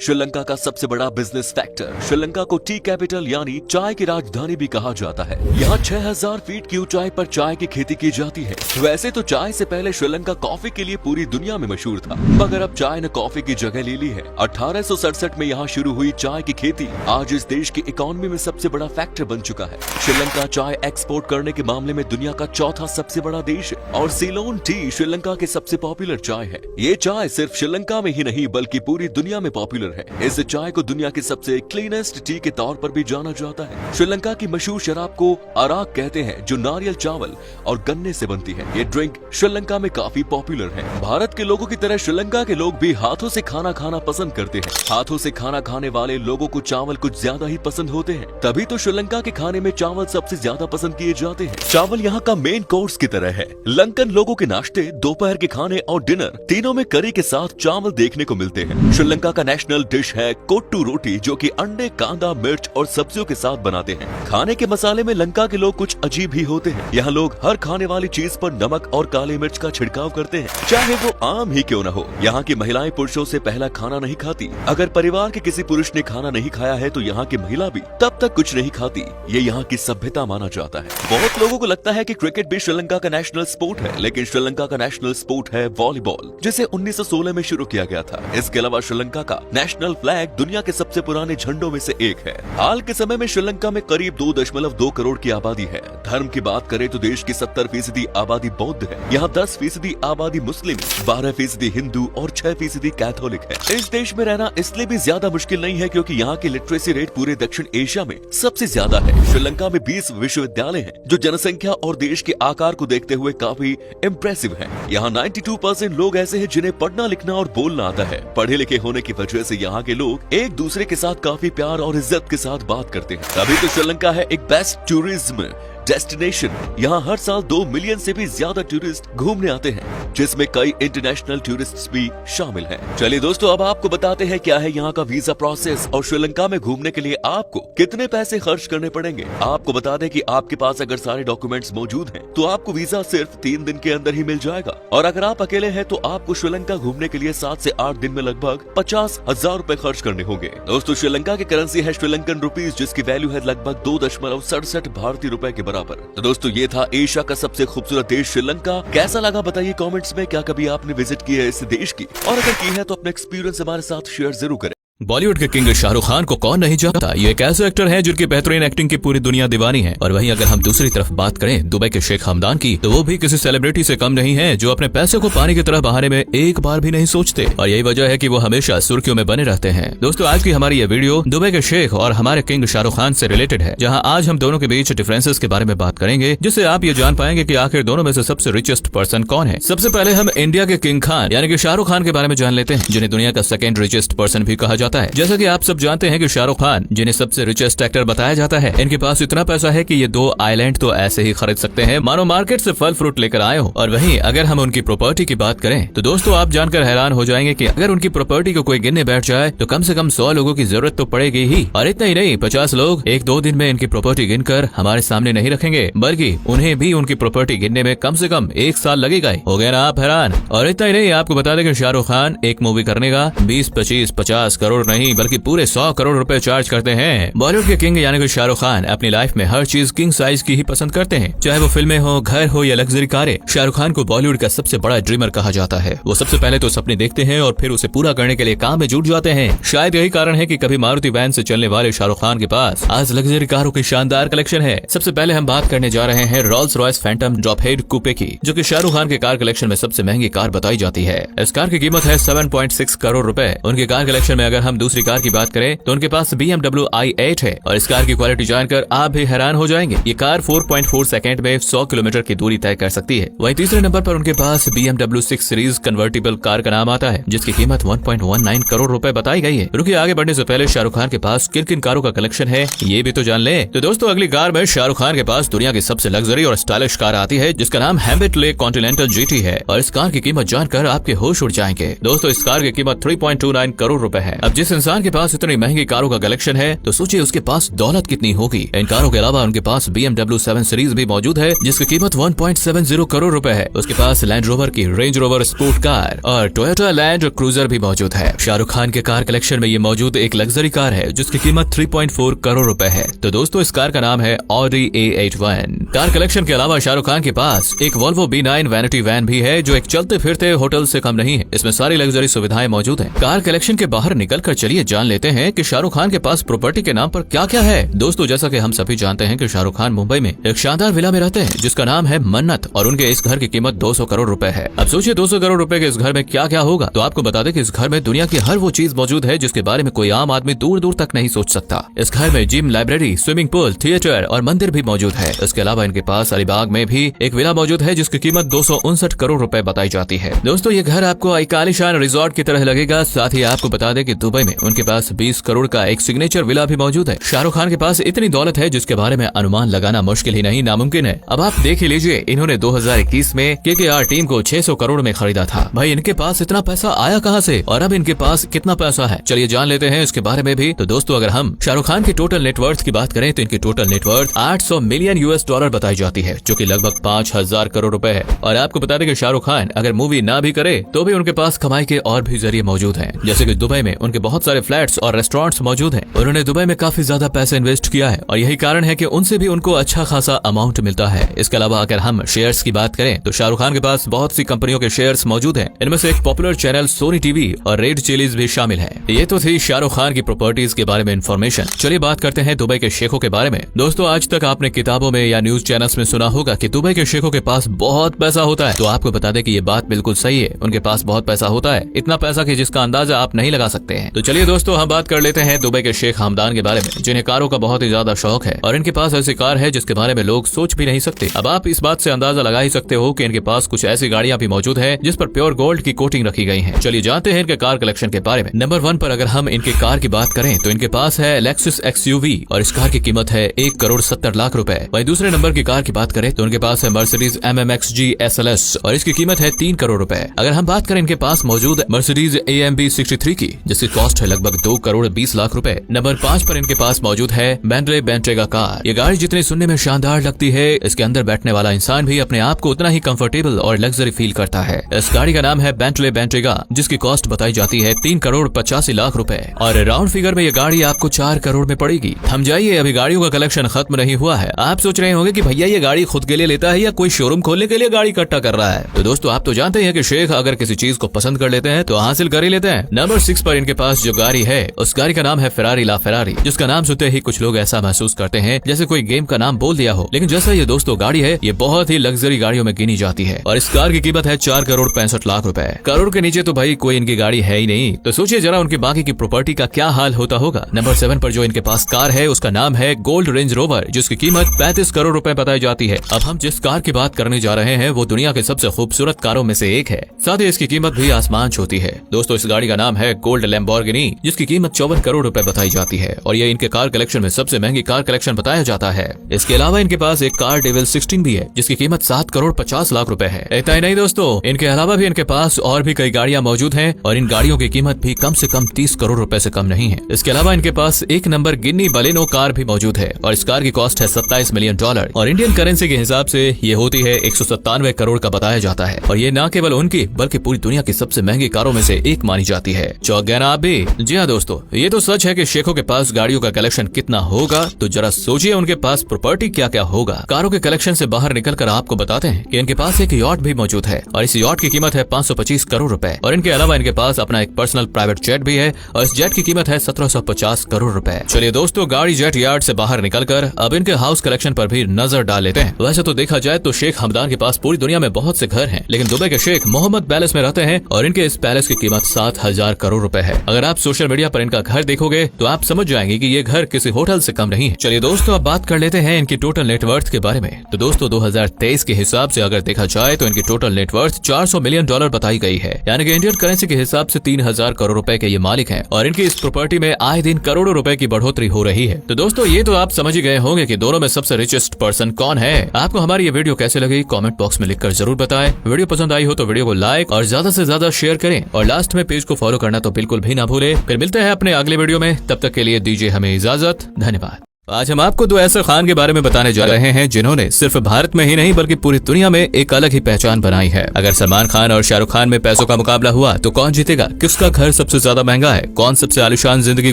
श्रीलंका का सबसे बड़ा बिजनेस फैक्टर। श्रीलंका को टी कैपिटल यानी चाय की राजधानी भी कहा जाता है। यहाँ 6000 फीट की ऊंचाई पर चाय की खेती की जाती है। वैसे तो चाय से पहले श्रीलंका कॉफी के लिए पूरी दुनिया में मशहूर था, मगर अब चाय ने कॉफी की जगह ले ली है। 1867 में यहाँ शुरू हुई चाय की खेती आज इस देश की इकोनॉमी में सबसे बड़ा फैक्टर बन चुका है। श्रीलंका चाय एक्सपोर्ट करने के मामले में दुनिया का चौथा सबसे बड़ा देश है और सीलोन टी श्रीलंका की सबसे पॉपुलर चाय है। ये चाय सिर्फ श्रीलंका में ही नहीं बल्कि पूरी दुनिया में पॉपुलर है। इस चाय को दुनिया के सबसे क्लीनेस्ट टी के तौर पर भी जाना जाता है। श्रीलंका की मशहूर शराब को अराक कहते हैं, जो नारियल चावल और गन्ने से बनती है। ये ड्रिंक श्रीलंका में काफी पॉपुलर है। भारत के लोगों की तरह श्रीलंका के लोग भी हाथों से खाना खाना पसंद करते हैं। हाथों से खाना खाने वाले लोगों को चावल कुछ ज्यादा ही पसंद होते हैं, तभी तो श्रीलंका के खाने में चावल सबसे ज्यादा पसंद किए जाते हैं। चावल यहाँ का मेन कोर्स की तरह है। लंकन लोगों के नाश्ते, दोपहर के खाने और डिनर तीनों में करी के साथ चावल देखने को मिलते हैं। श्रीलंका का नेशनल डिश है कोट्टू रोटी, जो कि अंडे, कांदा, मिर्च और सब्जियों के साथ बनाते हैं। खाने के मसाले में लंका के लोग कुछ अजीब ही होते हैं। यहाँ लोग हर खाने वाली चीज पर नमक और काली मिर्च का छिड़काव करते हैं, चाहे वो आम ही क्यों न हो। यहाँ की महिलाएं पुरुषों से पहला खाना नहीं खाती। अगर परिवार के किसी पुरुष ने खाना नहीं खाया है तो यहाँ की महिला भी तब तक कुछ नहीं खाती। ये यहाँ की सभ्यता माना जाता है। बहुत लोगों को लगता है कि क्रिकेट भी श्रीलंका का नेशनल स्पोर्ट है, लेकिन श्रीलंका का नेशनल स्पोर्ट है वॉलीबॉल, जिसे 1916 में शुरू किया गया था। इसके अलावा श्रीलंका का नेशनल नेशनल फ्लैग दुनिया के सबसे पुराने झंडों में से एक है। हाल के समय में श्रीलंका में करीब 2.2 करोड़ की आबादी है। धर्म की बात करें तो देश की 70% आबादी बौद्ध है। यहाँ 10% आबादी मुस्लिम, 12% हिंदू और 6% कैथोलिक है। इस देश में रहना इसलिए भी ज्यादा मुश्किल नहीं है क्योंकि यहाँ की लिटरेसी रेट पूरे दक्षिण एशिया में सबसे ज्यादा है। श्रीलंका में 20 विश्वविद्यालय हैं, जो जनसंख्या और देश के आकार को देखते हुए काफी इम्प्रेसिव है। यहाँ 92% लोग ऐसे हैं जिन्हें पढ़ना, लिखना और बोलना आता है। पढ़े लिखे होने की वजह से यहाँ के लोग एक दूसरे के साथ काफी प्यार और इज्जत के साथ बात करते हैं। तभी तो श्रीलंका है एक बेस्ट टूरिज्म डेस्टिनेशन। यहाँ हर साल 2 मिलियन से भी ज्यादा टूरिस्ट घूमने आते हैं, जिसमें कई इंटरनेशनल टूरिस्ट्स भी शामिल हैं। चलिए दोस्तों, अब आपको बताते हैं क्या है यहाँ का वीजा प्रोसेस और श्रीलंका में घूमने के लिए आपको कितने पैसे खर्च करने पड़ेंगे। आपको बता दें कि आपके पास अगर सारे डॉक्यूमेंट्स मौजूद हैं, तो आपको वीजा सिर्फ 3 दिन के अंदर ही मिल जाएगा। और अगर आप अकेले हैं तो आपको श्रीलंका घूमने के लिए 7 से 8 दिन में लगभग 50,000 रूपए खर्च करने होंगे। दोस्तों, श्रीलंका की करेंसी है श्रीलंकन रुपीज, जिसकी वैल्यू है लगभग 2.67 भारतीय रुपए के बराबर। तो दोस्तों, ये था एशिया का सबसे खूबसूरत देश श्रीलंका। कैसा लगा बताइए कमेंट्स में। क्या कभी आपने विजिट की है इस देश की, और अगर की है तो अपना एक्सपीरियंस हमारे साथ शेयर जरूर करें। बॉलीवुड के किंग शाहरुख खान को कौन नहीं जानता। ये एक ऐसे एक्टर हैं जिनकी बेहतरीन एक्टिंग की पूरी दुनिया दीवानी है। और वहीं अगर हम दूसरी तरफ बात करें दुबई के शेख हमदान की, तो वो भी किसी सेलिब्रिटी से कम नहीं है, जो अपने पैसे को पानी की तरह बहाने में एक बार भी नहीं सोचते। और यही वजह है कि वो हमेशा सुर्खियों में बने रहते हैं। दोस्तों, आज की हमारी ये वीडियो दुबई के शेख और हमारे किंग शाहरुख खान से रिलेटेड है, जहाँ आज हम दोनों के बीच डिफरेंसेस के बारे में बात करेंगे, जिससे आप ये जान पाएंगे कि आखिर दोनों में से सबसे रिचेस्ट पर्सन कौन है। सबसे पहले हम इंडिया के किंग खान यानी कि शाहरुख खान के बारे में जान लेते हैं, जिन्हें दुनिया का सेकंड रिचेस्ट पर्सन भी कहा जाता है। जैसा कि आप सब जानते हैं कि शाहरुख खान, जिन्हें सबसे रिचेस्ट एक्टर बताया जाता है, इनके पास इतना पैसा है कि ये 2 आइलैंड तो ऐसे ही खरीद सकते हैं मानो मार्केट से फल फ्रूट लेकर आए हो। और वहीं अगर हम उनकी प्रॉपर्टी की बात करें तो दोस्तों, आप जानकर हैरान हो जाएंगे कि अगर उनकी प्रॉपर्टी को कोई गिनने बैठ जाए तो कम से कम 100 लोगों की जरूरत तो पड़ेगी ही। और इतना ही नहीं, 50 लोग 1-2 दिन में इनकी प्रॉपर्टी गिनकर हमारे सामने नहीं रखेंगे, बल्कि उन्हें भी उनकी प्रॉपर्टी गिनने में कम से कम 1 साल लगेगा। हो गए ना आप हैरान। और इतना ही नहीं, आपको बता दें कि शाहरुख खान एक मूवी करने का 20, 25, 50 करोड़ नहीं बल्कि पूरे 100 करोड़ रुपए चार्ज करते हैं। बॉलीवुड के किंग यानी कि शाहरुख खान अपनी लाइफ में हर चीज किंग साइज की ही पसंद करते हैं, चाहे वो फिल्में हो, घर हो या लग्जरी कारें। शाहरुख खान को बॉलीवुड का सबसे बड़ा ड्रीमर कहा जाता है। वो सबसे पहले तो सपने देखते हैं और फिर उसे पूरा करने के लिए काम में जुट जाते हैं। शायद यही कारण है कि कभी मारुति वैन से चलने वाले शाहरुख खान के पास आज लग्जरी कारों की शानदार कलेक्शन है। सबसे पहले हम बात करने जा रहे हैं रोल्स रॉयस फैंटम ड्रॉपहेड कूपे की, जो कि शाहरुख खान के कार कलेक्शन में सबसे महंगी कार बताई जाती है। इस कार की कीमत है 7.6 करोड़ रुपए। उनकी कार कलेक्शन में अगर हम दूसरी कार की बात करें तो उनके पास BMW i8 है, और इस कार की क्वालिटी जानकर आप भी हैरान हो जाएंगे। ये कार 4.4 सेकंड में 100 किलोमीटर की दूरी तय कर सकती है। वहीं तीसरे नंबर पर उनके पास BMW 6 सीरीज कन्वर्टिबल कार का नाम आता है, जिसकी कीमत 1.19 करोड़ रुपए बताई गई है। रुकिए, आगे बढ़ने से पहले शाहरुख खान के पास किन किन कारों का कलेक्शन है ये भी तो जान ले। तो दोस्तों, अगली कार में शाहरुख खान के पास दुनिया की सबसे लग्जरी और स्टाइलिश कार आती है, जिसका नाम हैम्बिट कॉन्टिनेंटल GT है। और इस कार की कीमत जानकर आपके होश उड़ जाएंगे। दोस्तों, इस कार की कीमत 3.29 करोड़ रुपए है। अब जिस इंसान के पास इतनी महंगी कारों का कलेक्शन है, तो सोचिए उसके पास दौलत कितनी होगी। इन कारों के अलावा उनके पास BMW 7 सीरीज भी मौजूद है, जिसकी कीमत 1.70 करोड़ रुपए है। उसके पास लैंड रोवर की रेंज रोवर स्पोर्ट कार और टोयोटा लैंड क्रूजर भी मौजूद है। शाहरुख खान के कार कलेक्शन में ये मौजूद एक लग्जरी कार है, जिसकी कीमत 3.4 करोड़ रुपए है। तो दोस्तों, इस कार का नाम है Audi A81। कार कलेक्शन के अलावा शाहरुख खान के पास एक Volvo B9 वैनिटी वैन भी है, जो एक चलते फिरते होटल से कम नहीं है। इसमें सारी लग्जरी सुविधाएं मौजूद हैं। कार कलेक्शन के बाहर निकल कर चलिए जान लेते हैं कि शाहरुख खान के पास प्रॉपर्टी के नाम पर क्या क्या है। दोस्तों, जैसा कि हम सभी जानते हैं कि शाहरुख खान मुंबई में एक शानदार विला में रहते हैं, जिसका नाम है मन्नत, और उनके इस घर की कीमत 200 करोड़ रुपए है। अब सोचिए 200 करोड़ रुपए के इस घर में क्या क्या होगा। तो आपको बता दें कि इस घर में दुनिया की हर वो चीज मौजूद है जिसके बारे में कोई आम आदमी दूर दूर तक नहीं सोच सकता। इस घर में gym, library, swimming pool, theatre और मंदिर भी मौजूद है। इसके अलावा इनके पास अलीबाग में भी एक विला मौजूद है, जिसकी कीमत 259 करोड़ रुपए बताई जाती है। दोस्तों, ये घर आपको एक आलीशान रिजॉर्ट की तरह लगेगा। साथ ही आपको बता दें कि दुबई में उनके पास 20 करोड़ का एक सिग्नेचर विला भी मौजूद है। शाहरुख खान के पास इतनी दौलत है जिसके बारे में अनुमान लगाना मुश्किल ही नहीं नामुमकिन है। अब आप देख ही लीजिए, इन्होंने 2021 में KKR टीम को 600 करोड़ में खरीदा था। भाई, इनके पास इतना पैसा आया कहां से और अब इनके पास कितना पैसा है, चलिए जान लेते हैं इसके बारे में भी। तो दोस्तों, अगर हम शाहरुख खान की टोटल नेटवर्थ की बात करें तो इनकी टोटल नेटवर्थ 800 मिलियन US$ बताई जाती है, जो कि लगभग 5000 करोड़ रुपए है। और आपको बता दें कि शाहरुख खान अगर मूवी ना भी करे तो भी उनके पास कमाई के और भी जरिए मौजूद हैं, जैसे कि दुबई में उनके बहुत सारे फ्लैट्स और रेस्टोरेंट्स मौजूद हैं। उन्होंने दुबई में काफी ज्यादा पैसे इन्वेस्ट किया है और यही कारण है कि उनसे भी उनको अच्छा खासा अमाउंट मिलता है। इसके अलावा अगर हम शेयर्स की बात करें तो शाहरुख खान के पास बहुत सी कंपनियों के शेयर्स मौजूद हैं। इनमें से एक पॉपुलर चैनल सोनी टीवी और रेड चिलीज भी शामिल है। ये तो थी शाहरुख खान की प्रॉपर्टीज के बारे में इन्फॉर्मेशन। चलिए बात करते हैं दुबई के शेखों के बारे में। दोस्तों, आज तक आपने किताबों में या न्यूज चैनल्स में सुना होगा कि दुबई के शेखों के पास बहुत पैसा होता है। तो आपको बता दें कि ये बात बिल्कुल सही है। उनके पास बहुत पैसा होता है, इतना पैसा कि जिसका अंदाजा आप नहीं लगा सकते हैं। तो चलिए दोस्तों, हम बात कर लेते हैं दुबई के शेख हमदान के बारे में, जिन्हें कारों का बहुत ही ज्यादा शौक है और इनके पास ऐसी कार है जिसके बारे में लोग सोच भी नहीं सकते। अब आप इस बात से अंदाजा लगा ही सकते हो कि इनके पास कुछ ऐसी गाड़ियां भी मौजूद है जिस पर प्योर गोल्ड की कोटिंग रखी गई है। चलिए जानते हैं इनके कार कलेक्शन के बारे में। नंबर 1 पर अगर हम इनके कार की बात करें तो इनके पास है लेक्सस XUV और इस कार की कीमत है 1,70,00,000 रुपए। वहीं दूसरे नंबर की कार की बात करें तो उनके पास है मर्सिडीज MMXG SLS और इसकी कीमत है 3 करोड़ रुपए। अगर हम बात करें इनके पास मौजूद मर्सिडीज AMB 63 की, जिसकी कॉस्ट है लगभग 2,20,00,000 रुपए। नंबर 5 पर इनके पास मौजूद है बेंटले बेंटेगा कार। ये गाड़ी जितनी सुनने में शानदार लगती है, इसके अंदर बैठने वाला इंसान भी अपने आप को उतना ही कंफर्टेबल और लग्जरी फील करता है। इस गाड़ी का नाम है बेंटले बेंटेगा, जिसकी कॉस्ट बताई जाती है 3,85,00,000 रुपए और राउंड फिगर में ये गाड़ी आपको 4 करोड़ में पड़ेगी। हम जाइए, अभी गाड़ियों का कलेक्शन खत्म नहीं हुआ है। आप सोच रहे होंगे कि भैया ये गाड़ी खुद के लिए लेता है या कोई शोरूम खोलने के लिए गाड़ी इकट्ठा कर रहा है। तो दोस्तों, आप तो जानते हैं कि शेख अगर किसी चीज को पसंद कर लेते हैं तो हासिल कर ही लेते हैं। नंबर 6 पर इनके पास जो गाड़ी है उस गाड़ी का नाम है फेरारी ला फेरारी, जिसका नाम सुनते ही कुछ लोग ऐसा महसूस करते हैं जैसे कोई गेम का नाम बोल दिया हो। लेकिन जैसा ये दोस्तों गाड़ी है, ये बहुत ही लग्जरी गाड़ियों में गिनी जाती है और इस कार की कीमत है 4,65,00,000 रुपए। करोड़ के नीचे तो भाई कोई इनकी गाड़ी है ही नहीं। तो सोचिए जरा उनकी बाकी की प्रॉपर्टी का क्या हाल होता होगा। नंबर 7 पर जो इनके पास कार है उसका नाम है गोल्ड रेंज रोवर, जिसकी कीमत 35 करोड़ रुपए बताई जाती है। अब हम जिस कार की बात करने जा रहे हैं वो दुनिया के सबसे खूबसूरत कारों में से एक है, साथ ही इसकी कीमत भी आसमान छूती है। दोस्तों, इस गाड़ी का नाम है गोल्ड लैम्बोर्गिनी, जिसकी कीमत 54 करोड़ रुपए बताई जाती है और ये इनके कार कलेक्शन में सबसे महंगी कार कलेक्शन बताया जाता है। इसके अलावा इनके पास एक कार डेविल 16 भी है, जिसकी कीमत 7,50,00,000 रुपए है। इतना ही नहीं दोस्तों, इनके अलावा भी इनके पास और भी कई गाड़ियां मौजूद हैं और इन गाड़ियों की कीमत भी कम से कम 30 करोड़ रुपए से कम नहीं है। इसके अलावा इनके पास एक नंबर गिन्नी बलेनो कार भी मौजूद है और इस कार की कॉस्ट है $27 मिलियन और इंडियन करेंसी के हिसाब से ये होती है 197 करोड़ का बताया जाता है। और ये न केवल उनकी बल्कि पूरी दुनिया की सबसे महंगी कारों में से एक मानी जाती है। चौंक गए ना आप भी? जी हाँ दोस्तों, ये तो सच है कि शेखों के पास गाड़ियों का कलेक्शन कितना होगा, तो जरा सोचिए उनके पास प्रॉपर्टी क्या क्या होगा। कारों के कलेक्शन से बाहर निकलकर आपको बताते हैं कि इनके पास एक यॉट भी मौजूद है और इस यॉट की कीमत है 525 करोड़ रुपए और इनके अलावा इनके पास अपना एक पर्सनल प्राइवेट जेट भी है और इस जेट की कीमत है 1750 करोड़ रुपए। चलिए दोस्तों, गाड़ी जेट यार्ड से बाहर निकलकर अब इनके हाउस कलेक्शन पर भी नजर डाल लेते हैं। वैसे तो देखा जाए तो शेख हमदान के पास पूरी दुनिया में बहुत से घर हैं, लेकिन दुबई के शेख मोहम्मद पैलेस में रहते हैं और इनके इस पैलेस की कीमत 7,000 करोड़ रुपए है। अगर आप सोशल मीडिया पर इनका घर देखोगे तो आप समझ जाएंगे कि ये घर किसी होटल से कम नहीं है। चलिए दोस्तों, अब बात कर लेते हैं इनकी टोटल नेटवर्थ के बारे में। तो दोस्तों, 2023 के हिसाब से अगर देखा जाए तो इनकी टोटल नेटवर्थ $400 मिलियन बताई गई है, यानी कि इंडियन करेंसी के हिसाब से 3,000 करोड़ रुपए के ये मालिक हैं और इनकी इस प्रॉपर्टी में आए दिन करोड़ों रुपए की बढ़ोतरी हो रही है। तो दोस्तों, ये तो आप समझ ही गए होंगे कि दोनों में सबसे रिचेस्ट पर्सन कौन है। आपको हमारी ये वीडियो कैसे लगी कमेंट बॉक्स में लिखकर जरूर बताएं। वीडियो पसंद आई हो तो वीडियो को लाइक और ज्यादा से ज्यादा शेयर करें और लास्ट में पेज को फॉलो करना तो बिल्कुल भी ना भूले। फिर मिलते हैं अपने अगले वीडियो में, तब तक के लिए दीजिए हमें इजाजत। धन्यवाद। आज हम आपको दो ऐसे खान के बारे में बताने जा रहे हैं जिन्होंने सिर्फ भारत में ही नहीं बल्कि पूरी दुनिया में एक अलग ही पहचान बनाई है। अगर सलमान खान और शाहरुख खान में पैसों का मुकाबला हुआ तो कौन जीतेगा? किसका घर सबसे ज्यादा महंगा है? कौन सबसे आलिशान जिंदगी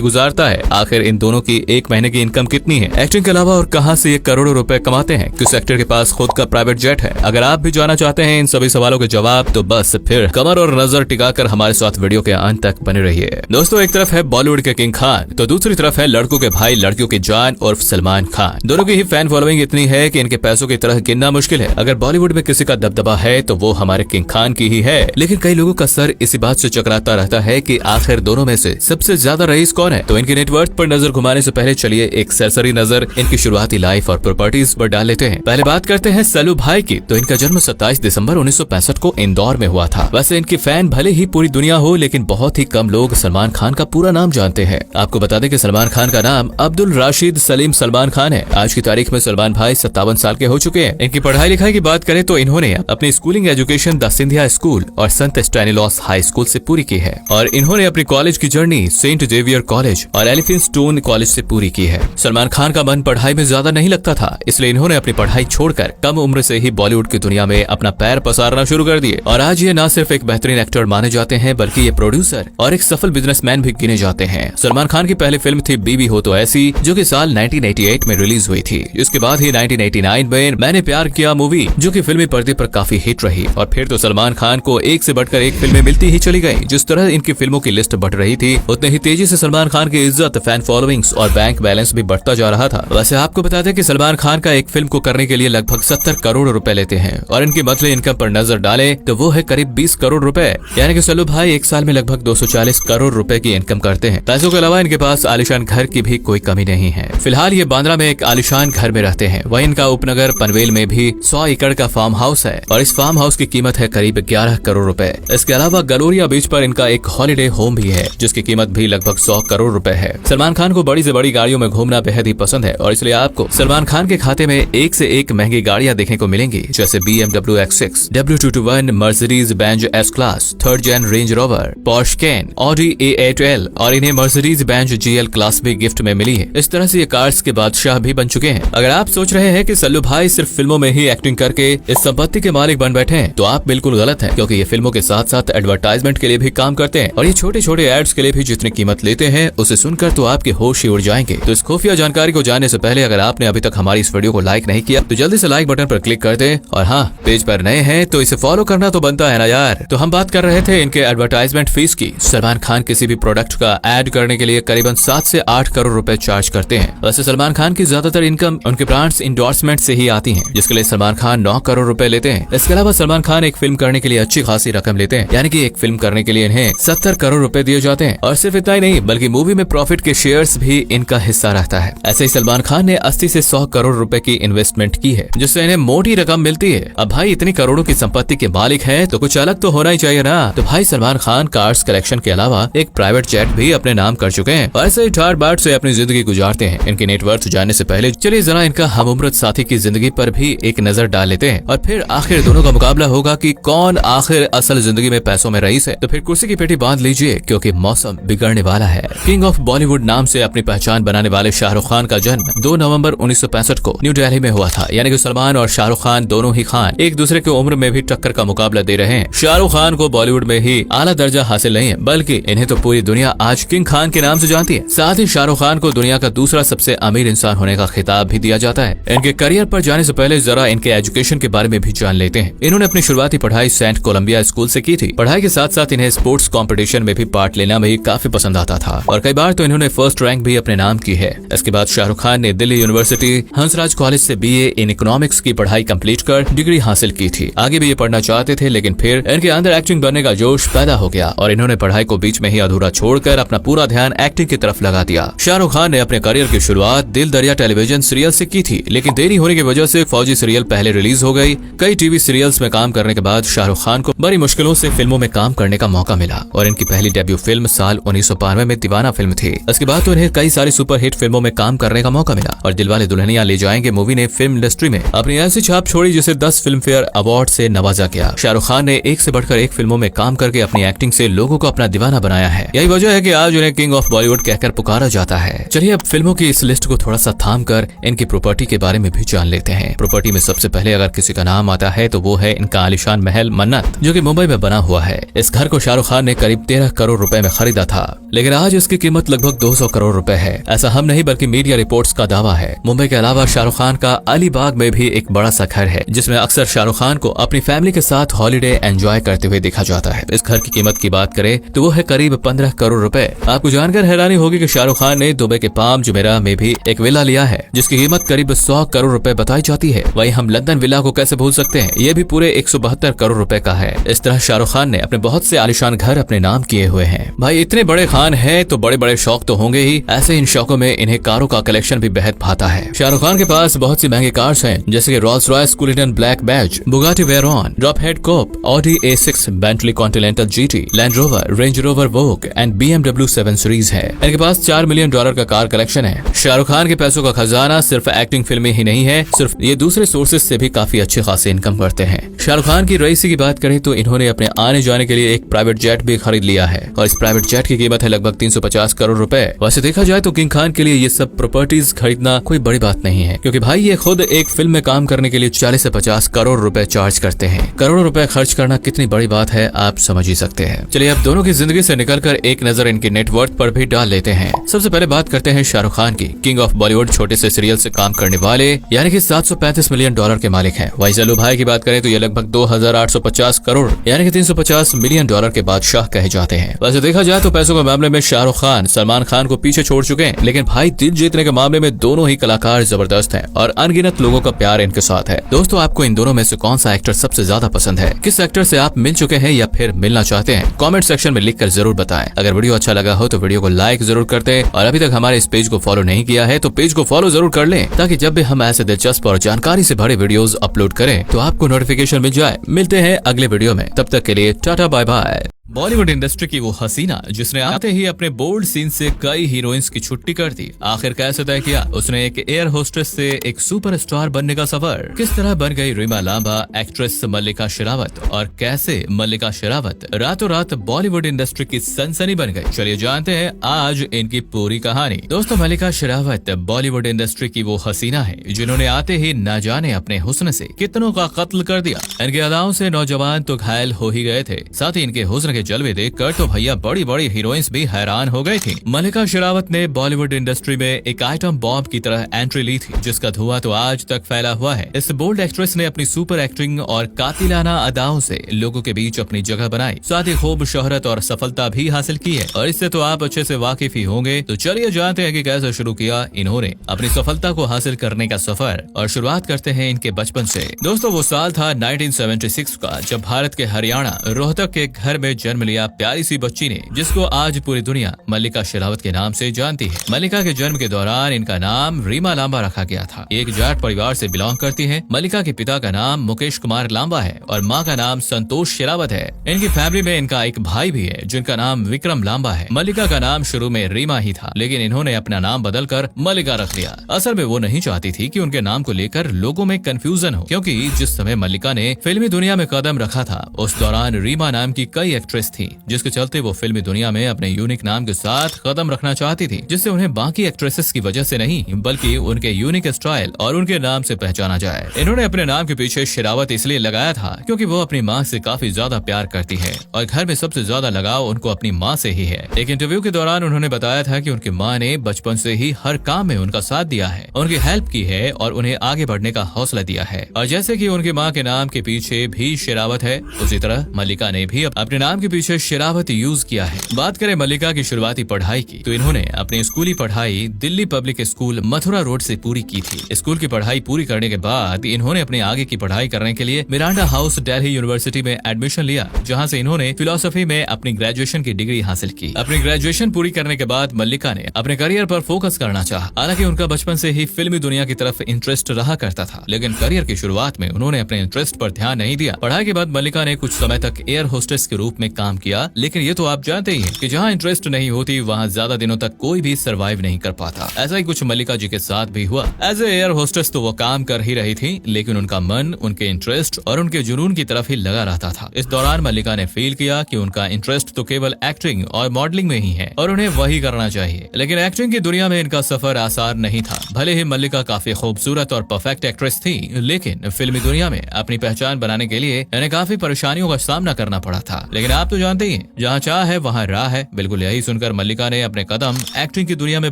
गुजारता है? आखिर इन दोनों की एक महीने की इनकम कितनी है? एक्टिंग के अलावा और कहां से ये करोड़ों रुपए कमाते हैं? किस एक्टर के पास खुद का प्राइवेट जेट है? अगर आप भी जानना चाहते हैं इन सभी सवालों के जवाब तो बस फिर कमर और नजर टिकाकर हमारे साथ वीडियो के अंत तक बने रहिए। दोस्तों, एक तरफ है बॉलीवुड के किंग खान तो दूसरी तरफ है लड़कों के भाई लड़कियों की जान उर्फ सलमान खान। दोनों की ही फैन फॉलोइंग इतनी है कि इनके पैसों की तरह गिनना मुश्किल है। अगर बॉलीवुड में किसी का दबदबा है तो वो हमारे किंग खान की ही है। लेकिन कई लोगों का सर इसी बात से चकराता रहता है कि आखिर दोनों में से सबसे ज्यादा रईस कौन है। तो इनकी नेटवर्थ पर नजर घुमाने से पहले चलिए एक सरसरी नजर इनकी शुरुआती लाइफ और प्रॉपर्टीज पर डाल लेते हैं। पहले बात करते हैं सल्लू भाई की। तो इनका जन्म 27 दिसंबर 1965 को इंदौर में हुआ था। वैसे इनकी फैन भले ही पूरी दुनिया हो लेकिन बहुत ही कम लोग सलमान खान का पूरा नाम जानते हैं। आपको बता दें कि सलमान खान का नाम अब्दुल राशिद सलीम सलमान खान है। आज की तारीख में सलमान भाई 57 साल के हो चुके हैं। इनकी पढ़ाई लिखाई की बात करें तो इन्होंने अपनी schooling education the Scindia school और संत स्टैनिलॉस हाई स्कूल से पूरी की है और इन्होंने अपनी कॉलेज की जर्नी सेंट जेवियर कॉलेज और एलिफिंस्टोन कॉलेज से पूरी की है। सलमान खान का मन पढ़ाई में ज्यादा नहीं लगता था, इसलिए इन्होंने अपनी पढ़ाई छोड़कर कम उम्र से ही बॉलीवुड की दुनिया में अपना पैर पसारना शुरू कर दिए और आज ये न सिर्फ एक बेहतरीन एक्टर माने जाते हैं बल्कि ये प्रोड्यूसर और एक सफल बिजनेसमैन भी गिने जाते हैं। सलमान खान की पहली फिल्म थी बीवी हो तो ऐसी, जो कि साल 1988 में रिलीज हुई थी। इसके बाद ही 1989 में मैंने प्यार किया मूवी, जो कि फिल्मी पर्दे पर काफी हिट रही और फिर तो सलमान खान को एक से बढ़कर एक फिल्में मिलती ही चली गई। जिस तरह इनकी फिल्मों की लिस्ट बढ़ रही थी उतने ही तेजी से सलमान खान की इज्जत, फैन फॉलोइंग्स और बैंक बैलेंस भी बढ़ता जा रहा था। वैसे आपको बता दें कि सलमान खान का एक फिल्म को करने के लिए लगभग 70 करोड़ रुपए लेते हैं और इनकी मंथली इनकम पर नजर डालें तो वो है करीब 20 करोड़ रुपए, यानी कि सल्लू भाई एक साल में लगभग 240 करोड़ रुपए की इनकम करते हैं। पैसों के अलावा इनके पास आलिशान घर की भी कोई कमी नहीं है। फिलहाल ये बांद्रा में एक आलिशान घर में रहते हैं। वहीं इनका उपनगर पनवेल में भी 100 एकड़ का फार्म हाउस है और इस फार्म हाउस की कीमत है करीब 11 करोड़ रुपए। इसके अलावा गलोरिया बीच पर इनका एक हॉलिडे होम भी है जिसकी कीमत भी लगभग 100 करोड़ रुपए है। सलमान खान को बड़ी से बड़ी गाड़ियों में घूमना बेहद ही पसंद है और इसलिए आपको सलमान खान के खाते में एक से एक महंगी गाड़ियां देखने को मिलेंगी, जैसे BMW X6, W221, Mercedes Benz S class, 3rd Gen range rover, Porsche Cayenne, Audi A8L और इन्हें मर्सिडीज बेंज GL क्लास भी गिफ्ट में मिली है। इस तरह से ये कार्स के बादशाह भी बन चुके हैं। अगर आप सोच रहे हैं कि सल्लू भाई सिर्फ फिल्मों में ही एक्टिंग करके इस संपत्ति के मालिक बन बैठे हैं तो आप बिल्कुल गलत हैं, क्योंकि ये फिल्मों के साथ साथ एडवर्टाइजमेंट के लिए भी काम करते हैं और ये छोटे छोटे एड्स के लिए भी जितनी कीमत लेते हैं उसे सुनकर तो आपके होश ही उड़ जाएंगे। तो इस खुफिया जानकारी को जानने से पहले अगर आपने अभी तक हमारी इस वीडियो को लाइक नहीं किया तो जल्दी से लाइक बटन पर क्लिक कर दें और हाँ, पेज पर नए हैं तो इसे फॉलो करना तो बनता है ना यार। तो हम बात कर रहे थे इनके एडवर्टाइजमेंट फीस की। सलमान खान किसी भी प्रोडक्ट का एड करने के लिए करीबन 7 से 8 करोड़ रुपए चार्ज करते हैं। वैसे सलमान खान की ज्यादातर इनकम उनके ब्रांड्स इंडोर्समेंट से ही आती है, जिसके लिए सलमान खान 9 करोड़ रुपए लेते हैं। इसके अलावा सलमान खान एक फिल्म करने के लिए अच्छी खासी रकम लेते हैं, यानी कि एक फिल्म करने के लिए इन्हें 70 करोड़ रुपए दिए जाते हैं और सिर्फ इतना ही नहीं बल्कि मूवी में प्रॉफिट के शेयर्स भी इनका हिस्सा रहता है। ऐसे ही सलमान खान ने 80 से 100 करोड़ रुपए की इन्वेस्टमेंट की है, जिससे इन्हें मोटी रकम मिलती है। अब भाई इतनी करोड़ों की संपत्ति के मालिक हैं तो कुछ अलग तो होना ही चाहिए ना। तो भाई सलमान खान कार्स कलेक्शन के अलावा एक प्राइवेट जेट भी अपने नाम कर चुके हैं और ऐसे ही ठाट बाट से अपनी जिंदगी गुजारते हैं। इनकी नेटवर्थ जानने से पहले चलिए जरा इनका हमउम्र साथी की जिंदगी पर भी एक नजर डाल लेते हैं और फिर आखिर दोनों का मुकाबला होगा कि कौन आखिर असल जिंदगी में पैसों में रईस है। तो फिर कुर्सी की पेटी बांध लीजिए क्योंकि मौसम बिगड़ने वाला है। किंग ऑफ बॉलीवुड नाम से अपनी पहचान बनाने वाले शाहरुख खान का जन्म 2 नवंबर 1965 को न्यू दिल्ली में हुआ था, यानी कि सलमान और शाहरुख खान दोनों ही खान एक दूसरे की उम्र में भी टक्कर का मुकाबला दे रहे हैं। शाहरुख खान को बॉलीवुड में ही आला दर्जा हासिल नहीं है, बल्कि इन्हें तो पूरी दुनिया आज किंग खान के नाम से जानती है। साथ ही शाहरुख खान को दुनिया का दूसरा सबसे अमीर इंसान होने का खिताब भी दिया जाता है। इनके करियर पर जाने से पहले जरा इनके एजुकेशन के बारे में भी जान लेते हैं। इन्होंने अपनी शुरुआती पढ़ाई सेंट कोलंबिया स्कूल से की थी। पढ़ाई के साथ साथ इन्हें स्पोर्ट्स कंपटीशन में भी पार्ट लेना भी काफी पसंद आता था और कई बार तो इन्होंने फर्स्ट रैंक भी अपने नाम की है। इसके बाद शाहरुख खान ने दिल्ली यूनिवर्सिटी हंसराज कॉलेज से BA इन इकोनॉमिक्स की पढ़ाई कंप्लीट कर डिग्री हासिल की थी। आगे भी ये पढ़ना चाहते थे, लेकिन फिर इनके अंदर एक्टिंग बनने का जोश पैदा हो गया और इन्होंने पढ़ाई को बीच में ही अधूरा छोड़कर अपना पूरा ध्यान एक्टिंग की तरफ लगा दिया। शाहरुख खान ने अपने करियर की शुरुआत दिल दरिया टेलीविजन सीरियल से की थी, लेकिन देरी होने की वजह से फौजी सीरियल पहले रिलीज हो गई। कई टीवी सीरियल्स में काम करने के बाद शाहरुख खान को बड़ी मुश्किलों से फिल्मों में काम करने का मौका मिला और इनकी पहली डेब्यू फिल्म साल 1992 में दीवाना फिल्म थी। इसके बाद तो इन्हें कई सारी सुपरहिट फिल्मों में काम करने का मौका मिला और दिलवाले दुल्हनिया ले जाएंगे मूवी ने फिल्म इंडस्ट्री में अपनी ऐसी छाप छोड़ी जिसे 10 फिल्म फेयर अवार्ड से नवाजा गया। शाहरुख खान ने एक से बढ़कर एक फिल्मों में काम करके अपनी एक्टिंग से लोगों को अपना दीवाना बनाया है। यही वजह है कि आज उन्हें किंग ऑफ बॉलीवुड कहकर पुकारा जाता है। चलिए अब फिल्मों की इस लिस्ट को थोड़ा सा थाम कर इनकी प्रॉपर्टी के बारे में भी जान लेते हैं। प्रॉपर्टी में सबसे पहले अगर किसी का नाम आता है तो वो है इनका आलिशान महल मन्नत, जो कि मुंबई में बना हुआ है। इस घर को शाहरुख खान ने करीब 13 करोड़ रुपए में खरीदा था, लेकिन आज इसकी कीमत लगभग 200 करोड़ रुपए है। ऐसा हम नहीं बल्कि मीडिया रिपोर्ट्स का दावा है। मुंबई के अलावा शाहरुख खान का अलीबाग में भी एक बड़ा सा घर है, जिसमें अक्सर शाहरुख खान को अपनी फैमिली के साथ हॉलिडे एंजॉय करते हुए देखा जाता है। इस घर की कीमत की बात करें तो वो है करीब 15 करोड़ रुपए। आपको जानकर हैरानी होगी कि शाहरुख खान ने दुबई के पाम जुमेरा में भी एक विला लिया है, जिसकी कीमत करीब 100 करोड़ रुपए बताई जाती है। वहीं हम लंदन विला को कैसे भूल सकते हैं, ये भी पूरे 172 करोड़ रुपए का है। इस तरह शाहरुख खान ने अपने बहुत से आलिशान घर अपने नाम किए हुए हैं। भाई इतने बड़े खान हैं तो बड़े बड़े शौक तो होंगे ही। ऐसे इन शौकों में इन्हें कारों का कलेक्शन भी बेहद भाता है। शाहरुख खान के पास बहुत सी महंगी कार्स हैं, जैसे कि Rolls Royce Cullinan Black Badge, Bugatti Veyron, drop head coupe, Audi A6, Bentley Continental GT, Land Rover, Range Rover Vogue and BMW 7 series है। इनके पास $4 मिलियन का कार कलेक्शन है। शाहरुख खान के पैसों का खजाना सिर्फ एक्टिंग फिल्में ही नहीं है, सिर्फ ये दूसरे सोर्सेज से भी काफी अच्छे खासे इनकम करते हैं। शाहरुख खान की रईसी की बात करें तो इन्होंने अपने आने जाने के लिए एक प्राइवेट जेट भी खरीद लिया है और इस प्राइवेट जेट की कीमत है लगभग 350 करोड़ रुपए। वैसे देखा जाए तो किंग खान के लिए ये सब प्रॉपर्टीज खरीदना कोई बड़ी बात नहीं है, क्योंकि भाई ये खुद एक फिल्म में काम करने के लिए 40 से 50 करोड़ रुपए चार्ज करते हैं। करोड़ों रुपए खर्च करना कितनी बड़ी बात है आप समझ ही सकते हैं। चलिए अब दोनों की जिंदगी से निकलकर एक नजर इनकी नेटवर्थ पर भी डाल लेते हैं। सबसे पहले बात करते हैं शाहरुख खान की। किंग ऑफ बॉलीवुड छोटे से सीरियल से काम करने वाले यानी कि $735 मिलियन के मालिक हैं। वहीं सल्लू भाई की बात करें तो ये लगभग 2850 करोड़ यानी कि $350 मिलियन के बादशाह कहे जाते हैं। वैसे देखा जाए तो पैसों के मामले में शाहरुख खान सलमान खान को पीछे छोड़ चुके हैं, लेकिन भाई दिल जीतने के मामले में दोनों ही कलाकार जबरदस्त हैं और अनगिनत लोगों का प्यार इनके साथ है। दोस्तों आपको इन दोनों में से कौन सा एक्टर सबसे ज्यादा पसंद है? किस एक्टर से आप मिल चुके हैं या फिर मिलना चाहते हैं? कमेंट सेक्शन में लिखकर जरूर बताएं। अगर वीडियो अच्छा लगा हो तो वीडियो को लाइक जरूर कर दें और अभी तक हमारे इस पेज को फॉलो नहीं किया है तो पेज को फॉलो जरूर कर लें, ताकि जब भी हम ऐसे दिलचस्प और जानकारी से भरे वीडियोस अपलोड करें तो आपको नोटिफिकेशन मिल जाए। मिलते हैं अगले वीडियो में, तब तक के लिए tata bye bye. Bollywood industry की वो हसीना जिसने आते ही अपने बोल्ड सीन से कई हीरोइंस की छुट्टी कर दी, आखिर कैसे तय किया उसने एक एयर होस्टेस से एक सुपरस्टार बनने का सफर? किस तरह बन गई रीमा लांबा एक्ट्रेस मल्लिका शेरावत और कैसे मल्लिका शेरावत रातों रात बॉलीवुड इंडस्ट्री की सनसनी बन गई? चलिए जानते हैं आज इनकी पूरी कहानी। दोस्तों मल्लिका शेरावत बॉलीवुड इंडस्ट्री की वो हसीना है जिन्होंने आते ही न जाने अपने हुस्न से कितनों का कत्ल कर दिया। इनकी अदाओं से नौजवान तो घायल हो ही गए थे, साथ ही इनके हुस्न के जलवे देखकर तो भैया बड़ी बड़ी हीरोइंस भी हैरान हो गई थी। मल्लिका शेरावत ने बॉलीवुड इंडस्ट्री में एक आइटम बॉम्ब की तरह एंट्री ली थी, जिसका धुआं तो आज तक फैला हुआ है। इस बोल्ड एक्ट्रेस ने अपनी सुपर एक्टिंग और कातिलाना अदाओं से लोगों के बीच अपनी जगह बनाई, साथ ही खूब शोहरत और सफलता भी हासिल की है और इससे तो आप अच्छे से वाकिफ ही होंगे। तो चलिए जानते हैं कि कैसे शुरू किया इन्होंने अपनी सफलता को हासिल करने का सफर, और शुरुआत करते हैं इनके बचपन से। दोस्तों वो साल था 1976 का, जब भारत के हरियाणा रोहतक के घर में जन्म लिया प्यारी सी बच्ची ने, जिसको आज पूरी दुनिया मल्लिका शेरावत के नाम से जानती है। मल्लिका के जन्म के दौरान इनका नाम रीमा लांबा रखा गया था। एक जाट परिवार से बिलोंग करती है। मल्लिका के पिता का नाम मुकेश कुमार लांबा है और माँ का नाम संतोष शेरावत है। इनकी फैमिली में इनका एक भाई भी है जिनका नाम विक्रम लांबा है। मल्लिका का नाम शुरू में रीमा ही था, लेकिन इन्होंने अपना नाम बदलकर मल्लिका रख लिया। असल में वो नहीं चाहती थी कि उनके नाम को लेकर लोगों में कंफ्यूजन हो, क्योंकि जिस समय मल्लिका ने फिल्मी दुनिया में कदम रखा था उस दौरान रीमा नाम की कई एक्ट्रेस थी, जिसके चलते वो फिल्मी दुनिया में अपने यूनिक नाम के साथ कदम रखना चाहती थी, जिससे उन्हें बाकी एक्ट्रेसेस की वजह से नहीं बल्कि उनके यूनिक स्टाइल और उनके नाम से पहचाना जाए। इन्होंने अपने नाम के पीछे शेरावत इसलिए लगाया था क्योंकि वो अपनी माँ से काफी ज्यादा प्यार करती है और घर में सबसे ज्यादा लगाव उनको अपनी माँ से ही है। एक इंटरव्यू के दौरान उन्होंने बताया था कि उनकी माँ ने बचपन से ही हर काम में उनका साथ दिया है, उनकी हेल्प की है और उन्हें आगे बढ़ने का हौसला दिया है। और जैसे कि उनकी माँ के नाम के पीछे भी शेरावत है, उसी तरह मल्लिका ने भी अपने नाम के पीछे शेरावत यूज किया है। बात करें मल्लिका की शुरुआती पढ़ाई की, तो इन्होंने अपनी स्कूली पढ़ाई Delhi public school Mathura road से पूरी की थी। स्कूल की पढ़ाई पूरी करने के बाद इन्होंने अपने आगे की पढ़ाई करने के लिए मिरांडा हाउस दिल्ली यूनिवर्सिटी में एडमिशन लिया, जहां से इन्होंने फिलोसफी में अपनी ग्रेजुएशन की डिग्री हासिल की। अपनी ग्रेजुएशन पूरी करने के बाद मल्लिका ने अपने करियर पर फोकस करना चाहा। हालांकि उनका बचपन से ही फिल्मी दुनिया की तरफ इंटरेस्ट रहा करता था, लेकिन करियर की शुरुआत में उन्होंने अपने इंटरेस्ट पर ध्यान नहीं दिया। पढ़ाई के बाद मल्लिका ने कुछ समय तक एयर होस्टेस के रूप में काम किया, लेकिन ये तो आप जानते ही हैं कि जहां इंटरेस्ट नहीं होती वहां ज्यादा दिनों तक कोई भी सरवाइव नहीं कर पाता। ऐसा ही कुछ मल्लिका जी के साथ भी हुआ। एज ए एयर होस्टेस तो वो काम कर ही रही थी, लेकिन उनका मन उनके इंटरेस्ट और उनके जुनून की तरफ ही लगा रहता था। इस दौरान मल्लिका ने फील किया कि उनका इंटरेस्ट तो केवल एक्टिंग और मॉडलिंग में ही है और उन्हें वही करना चाहिए। लेकिन एक्टिंग की दुनिया में इनका सफर आसान नहीं था। भले ही मल्लिका काफी खूबसूरत और परफेक्ट एक्ट्रेस थी, लेकिन फिल्मी दुनिया में अपनी पहचान बनाने के लिए इन्हें काफी परेशानियों का सामना करना पड़ा था। लेकिन आप तो जानते ही हैं, जहाँ चाह है वहाँ राह है। बिल्कुल यही सुनकर मल्लिका ने अपने कदम एक्टिंग की दुनिया में